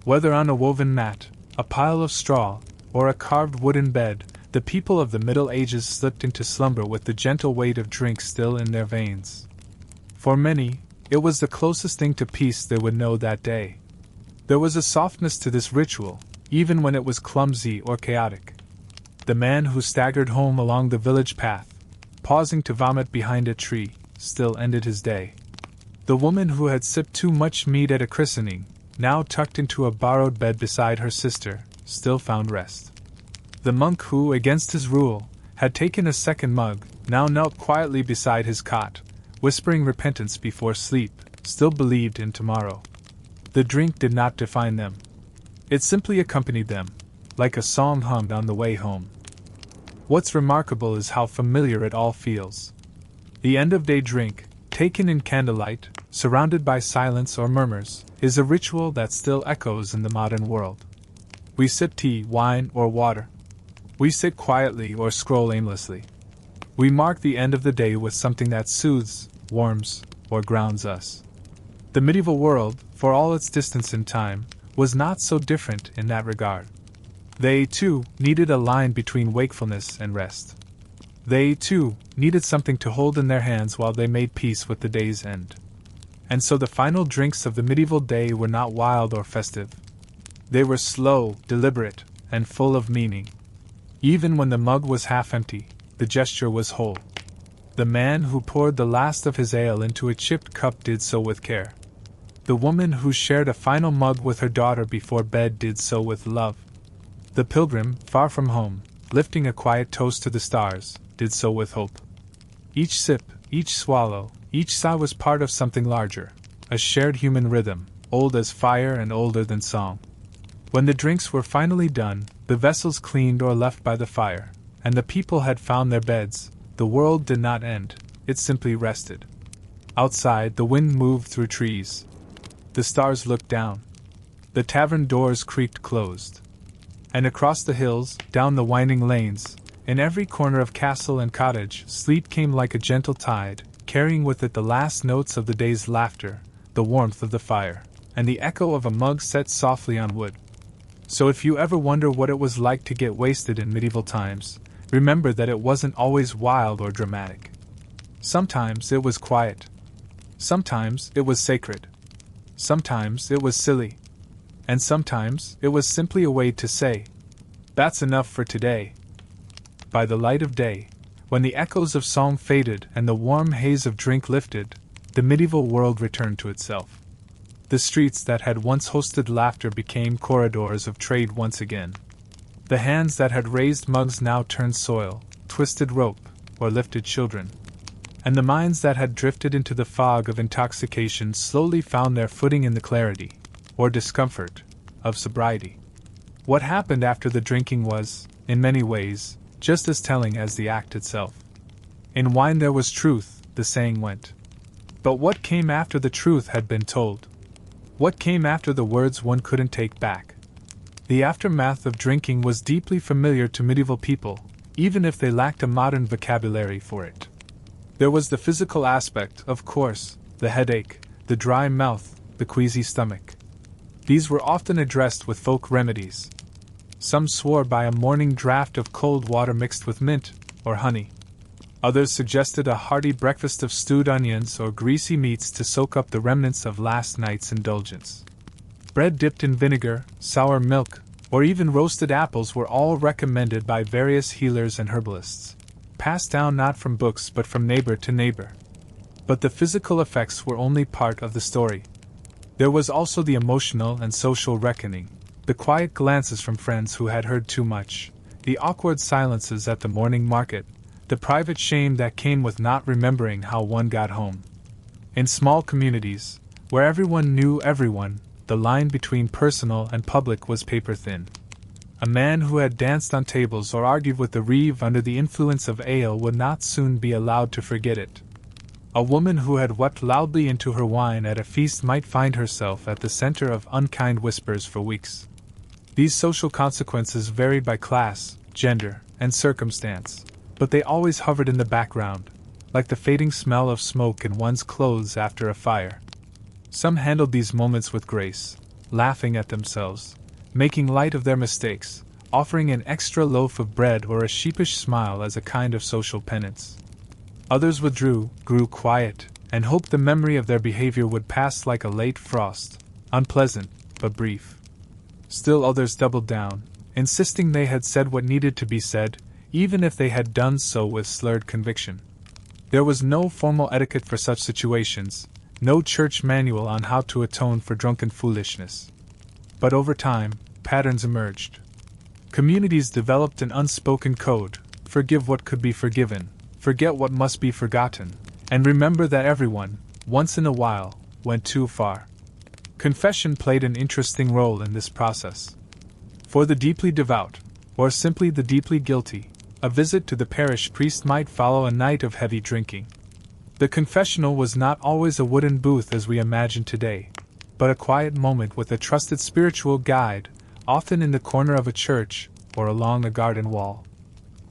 Whether on a woven mat, a pile of straw, or a carved wooden bed, the people of the Middle Ages slipped into slumber with the gentle weight of drink still in their veins. For many, it was the closest thing to peace they would know that day. There was a softness to this ritual, even when it was clumsy or chaotic. The man who staggered home along the village path, pausing to vomit behind a tree, still ended his day. The woman who had sipped too much mead at a christening, now tucked into a borrowed bed beside her sister, still found rest. The monk who, against his rule, had taken a second mug, now knelt quietly beside his cot, whispering repentance before sleep, still believed in tomorrow. The drink did not define them. It simply accompanied them, like a song hummed on the way home. What's remarkable is how familiar it all feels. The end-of-day drink, taken in candlelight, surrounded by silence or murmurs, is a ritual that still echoes in the modern world. We sip tea, wine, or water. We sit quietly or scroll aimlessly. We mark the end of the day with something that soothes, warms, or grounds us. The medieval world, for all its distance in time, was not so different in that regard. They, too, needed a line between wakefulness and rest. They, too, needed something to hold in their hands while they made peace with the day's end. And so the final drinks of the medieval day were not wild or festive. They were slow, deliberate, and full of meaning. Even when the mug was half empty, the gesture was whole. The man who poured the last of his ale into a chipped cup did so with care. The woman who shared a final mug with her daughter before bed did so with love. The pilgrim, far from home, lifting a quiet toast to the stars, did so with hope. Each sip, each swallow, Each sigh was part of something larger, a shared human rhythm, old as fire and older than song. When the drinks were finally done, the vessels cleaned or left by the fire, and the people had found their beds, the world did not end, it simply rested. Outside, the wind moved through trees. The stars looked down. The tavern doors creaked closed. And across the hills, down the winding lanes, in every corner of castle and cottage, sleep came like a gentle tide, carrying with it the last notes of the day's laughter, the warmth of the fire, and the echo of a mug set softly on wood. So if you ever wonder what it was like to get wasted in medieval times, remember that it wasn't always wild or dramatic. Sometimes it was quiet. Sometimes it was sacred. Sometimes it was silly. And sometimes it was simply a way to say, "That's enough for today." By the light of day, when the echoes of song faded and the warm haze of drink lifted, the medieval world returned to itself. The streets that had once hosted laughter became corridors of trade once again. The hands that had raised mugs now turned soil, twisted rope, or lifted children. And the minds that had drifted into the fog of intoxication slowly found their footing in the clarity, or discomfort, of sobriety. What happened after the drinking was, in many ways, just as telling as the act itself. In wine there was truth, the saying went. But what came after the truth had been told? What came after the words one couldn't take back? The aftermath of drinking was deeply familiar to medieval people, even if they lacked a modern vocabulary for it. There was the physical aspect, of course, the headache, the dry mouth, the queasy stomach. These were often addressed with folk remedies. Some swore by a morning draught of cold water mixed with mint or honey. Others suggested a hearty breakfast of stewed onions or greasy meats to soak up the remnants of last night's indulgence. Bread dipped in vinegar, sour milk, or even roasted apples were all recommended by various healers and herbalists, passed down not from books but from neighbor to neighbor. But the physical effects were only part of the story. There was also the emotional and social reckoning, the quiet glances from friends who had heard too much, the awkward silences at the morning market, the private shame that came with not remembering how one got home. In small communities, where everyone knew everyone, the line between personal and public was paper-thin. A man who had danced on tables or argued with the reeve under the influence of ale would not soon be allowed to forget it. A woman who had wept loudly into her wine at a feast might find herself at the center of unkind whispers for weeks. These social consequences varied by class, gender, and circumstance, but they always hovered in the background, like the fading smell of smoke in one's clothes after a fire. Some handled these moments with grace, laughing at themselves, making light of their mistakes, offering an extra loaf of bread or a sheepish smile as a kind of social penance. Others withdrew, grew quiet, and hoped the memory of their behavior would pass like a late frost, unpleasant, but brief. Still others doubled down, insisting they had said what needed to be said, even if they had done so with slurred conviction. There was no formal etiquette for such situations, no church manual on how to atone for drunken foolishness. But over time, patterns emerged. Communities developed an unspoken code: forgive what could be forgiven, forget what must be forgotten, and remember that everyone, once in a while, went too far. Confession played an interesting role in this process. For the deeply devout, or simply the deeply guilty, a visit to the parish priest might follow a night of heavy drinking. The confessional was not always a wooden booth as we imagine today, but a quiet moment with a trusted spiritual guide, often in the corner of a church or along a garden wall.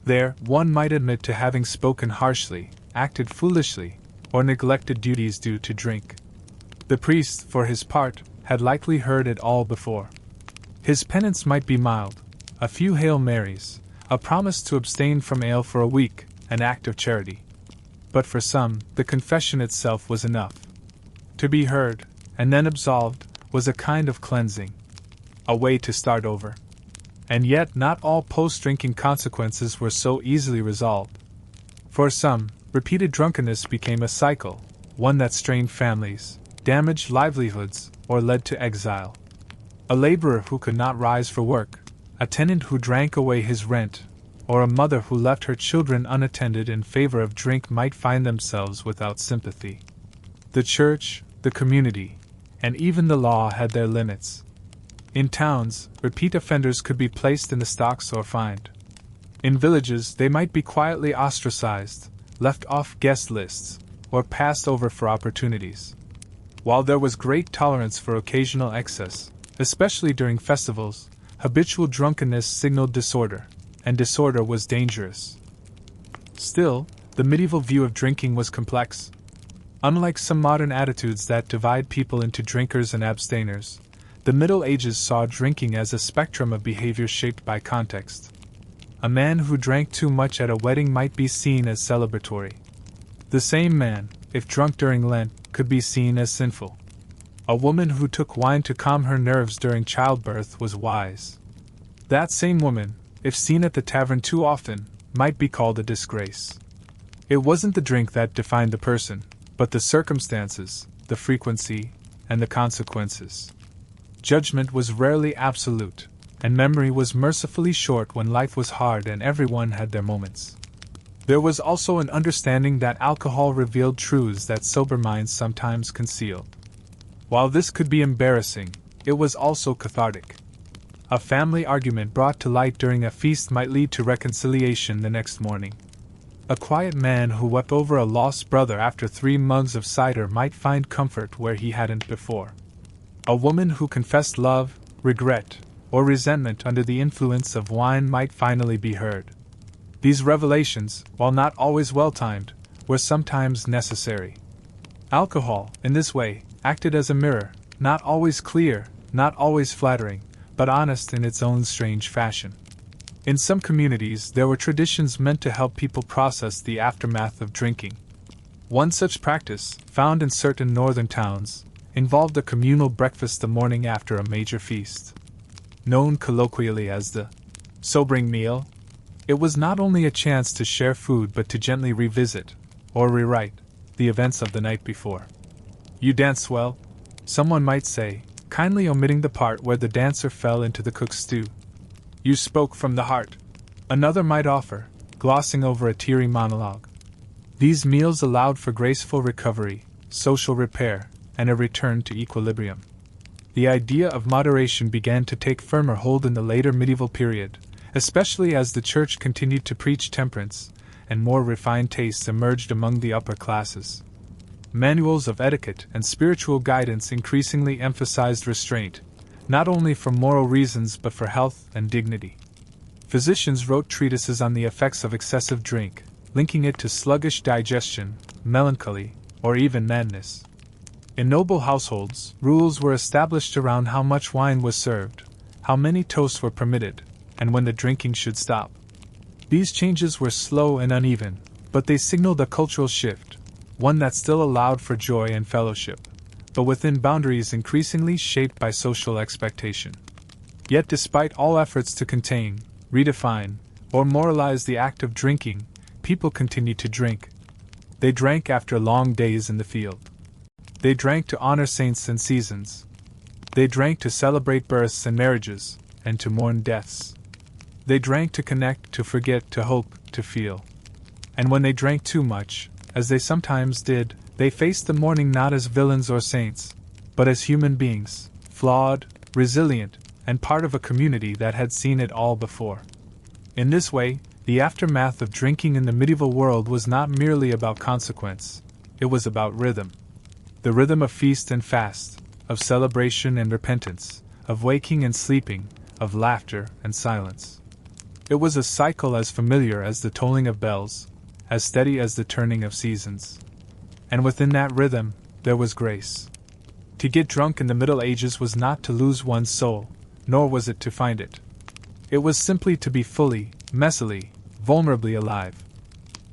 There, one might admit to having spoken harshly, acted foolishly, or neglected duties due to drink. The priest, for his part, had likely heard it all before. His penance might be mild: a few Hail Marys, a promise to abstain from ale for a week, an act of charity. But for some, the confession itself was enough. To be heard, and then absolved, was a kind of cleansing, a way to start over. And yet not all post-drinking consequences were so easily resolved. For some, repeated drunkenness became a cycle, one that strained families, damaged livelihoods, or led to exile. A laborer who could not rise for work, a tenant who drank away his rent, or a mother who left her children unattended in favor of drink might find themselves without sympathy. The church, the community, and even the law had their limits. In towns, repeat offenders could be placed in the stocks or fined. In villages, they might be quietly ostracized, left off guest lists, or passed over for opportunities. While there was great tolerance for occasional excess, especially during festivals, habitual drunkenness signaled disorder, and disorder was dangerous. Still, the medieval view of drinking was complex. Unlike some modern attitudes that divide people into drinkers and abstainers, the Middle Ages saw drinking as a spectrum of behavior shaped by context. A man who drank too much at a wedding might be seen as celebratory. The same man, if drunk during Lent, could be seen as sinful. A woman who took wine to calm her nerves during childbirth was wise. That same woman, if seen at the tavern too often, might be called a disgrace. It wasn't the drink that defined the person, but the circumstances, the frequency, and the consequences. Judgment was rarely absolute, and memory was mercifully short when life was hard and everyone had their moments. There was also an understanding that alcohol revealed truths that sober minds sometimes concealed. While this could be embarrassing, it was also cathartic. A family argument brought to light during a feast might lead to reconciliation the next morning. A quiet man who wept over a lost brother after 3 mugs of cider might find comfort where he hadn't before. A woman who confessed love, regret, or resentment under the influence of wine might finally be heard. These revelations, while not always well-timed, were sometimes necessary. Alcohol, in this way, acted as a mirror, not always clear, not always flattering, but honest in its own strange fashion. In some communities, there were traditions meant to help people process the aftermath of drinking. One such practice, found in certain northern towns, involved a communal breakfast the morning after a major feast. Known colloquially as the sobering meal, it was not only a chance to share food but to gently revisit, or rewrite, the events of the night before. "You dance well," someone might say, kindly omitting the part where the dancer fell into the cook's stew. "You spoke from the heart," another might offer, glossing over a teary monologue. These meals allowed for graceful recovery, social repair, and a return to equilibrium. The idea of moderation began to take firmer hold in the later medieval period, especially as the church continued to preach temperance, and more refined tastes emerged among the upper classes. Manuals of etiquette and spiritual guidance increasingly emphasized restraint, not only for moral reasons but for health and dignity. Physicians wrote treatises on the effects of excessive drink, linking it to sluggish digestion, melancholy, or even madness. In noble households, rules were established around how much wine was served, how many toasts were permitted, and when the drinking should stop. These changes were slow and uneven, but they signaled a cultural shift, one that still allowed for joy and fellowship, but within boundaries increasingly shaped by social expectation. Yet despite all efforts to contain, redefine, or moralize the act of drinking, people continued to drink. They drank after long days in the field. They drank to honor saints and seasons. They drank to celebrate births and marriages, and to mourn deaths. They drank to connect, to forget, to hope, to feel. And when they drank too much, as they sometimes did, they faced the morning not as villains or saints, but as human beings, flawed, resilient, and part of a community that had seen it all before. In this way, the aftermath of drinking in the medieval world was not merely about consequence, it was about rhythm. The rhythm of feast and fast, of celebration and repentance, of waking and sleeping, of laughter and silence. It was a cycle as familiar as the tolling of bells, as steady as the turning of seasons. And within that rhythm, there was grace. To get drunk in the Middle Ages was not to lose one's soul, nor was it to find it. It was simply to be fully, messily, vulnerably alive.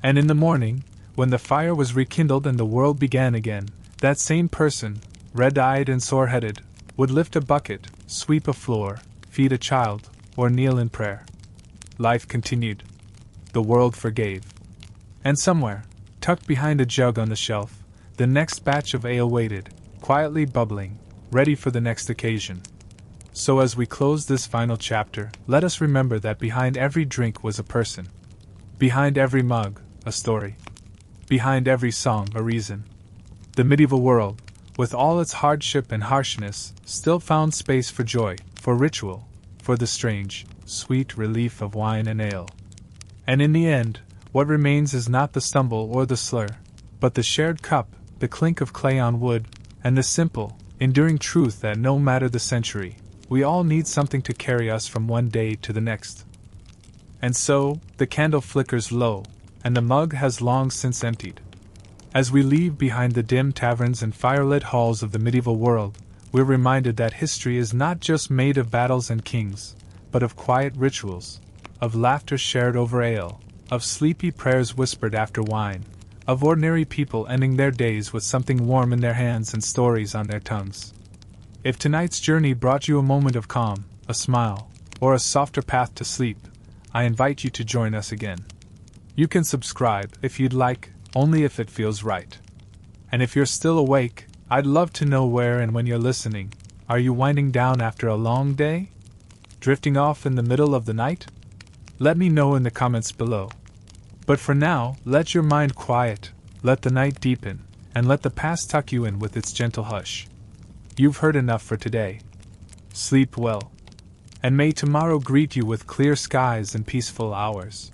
And in the morning, when the fire was rekindled and the world began again, that same person, red-eyed and sore-headed, would lift a bucket, sweep a floor, feed a child, or kneel in prayer. Life continued. The world forgave. And somewhere, tucked behind a jug on the shelf, the next batch of ale waited, quietly bubbling, ready for the next occasion. So as we close this final chapter, let us remember that behind every drink was a person. Behind every mug, a story. Behind every song, a reason. The medieval world, with all its hardship and harshness, still found space for joy, for ritual, for the strange, sweet relief of wine and ale. And in the end, what remains is not the stumble or the slur, but the shared cup, the clink of clay on wood, and the simple, enduring truth that no matter the century, we all need something to carry us from one day to the next. And so, the candle flickers low, and the mug has long since emptied. As we leave behind the dim taverns and firelit halls of the medieval world, we're reminded that history is not just made of battles and kings, but of quiet rituals, of laughter shared over ale, of sleepy prayers whispered after wine, of ordinary people ending their days with something warm in their hands and stories on their tongues. If tonight's journey brought you a moment of calm, a smile, or a softer path to sleep, I invite you to join us again. You can subscribe if you'd like, only if it feels right. And if you're still awake, I'd love to know where and when you're listening. Are you winding down after a long day? Drifting off in the middle of the night? Let me know in the comments below. But for now, let your mind quiet, let the night deepen, and let the past tuck you in with its gentle hush. You've heard enough for today. Sleep well. And may tomorrow greet you with clear skies and peaceful hours.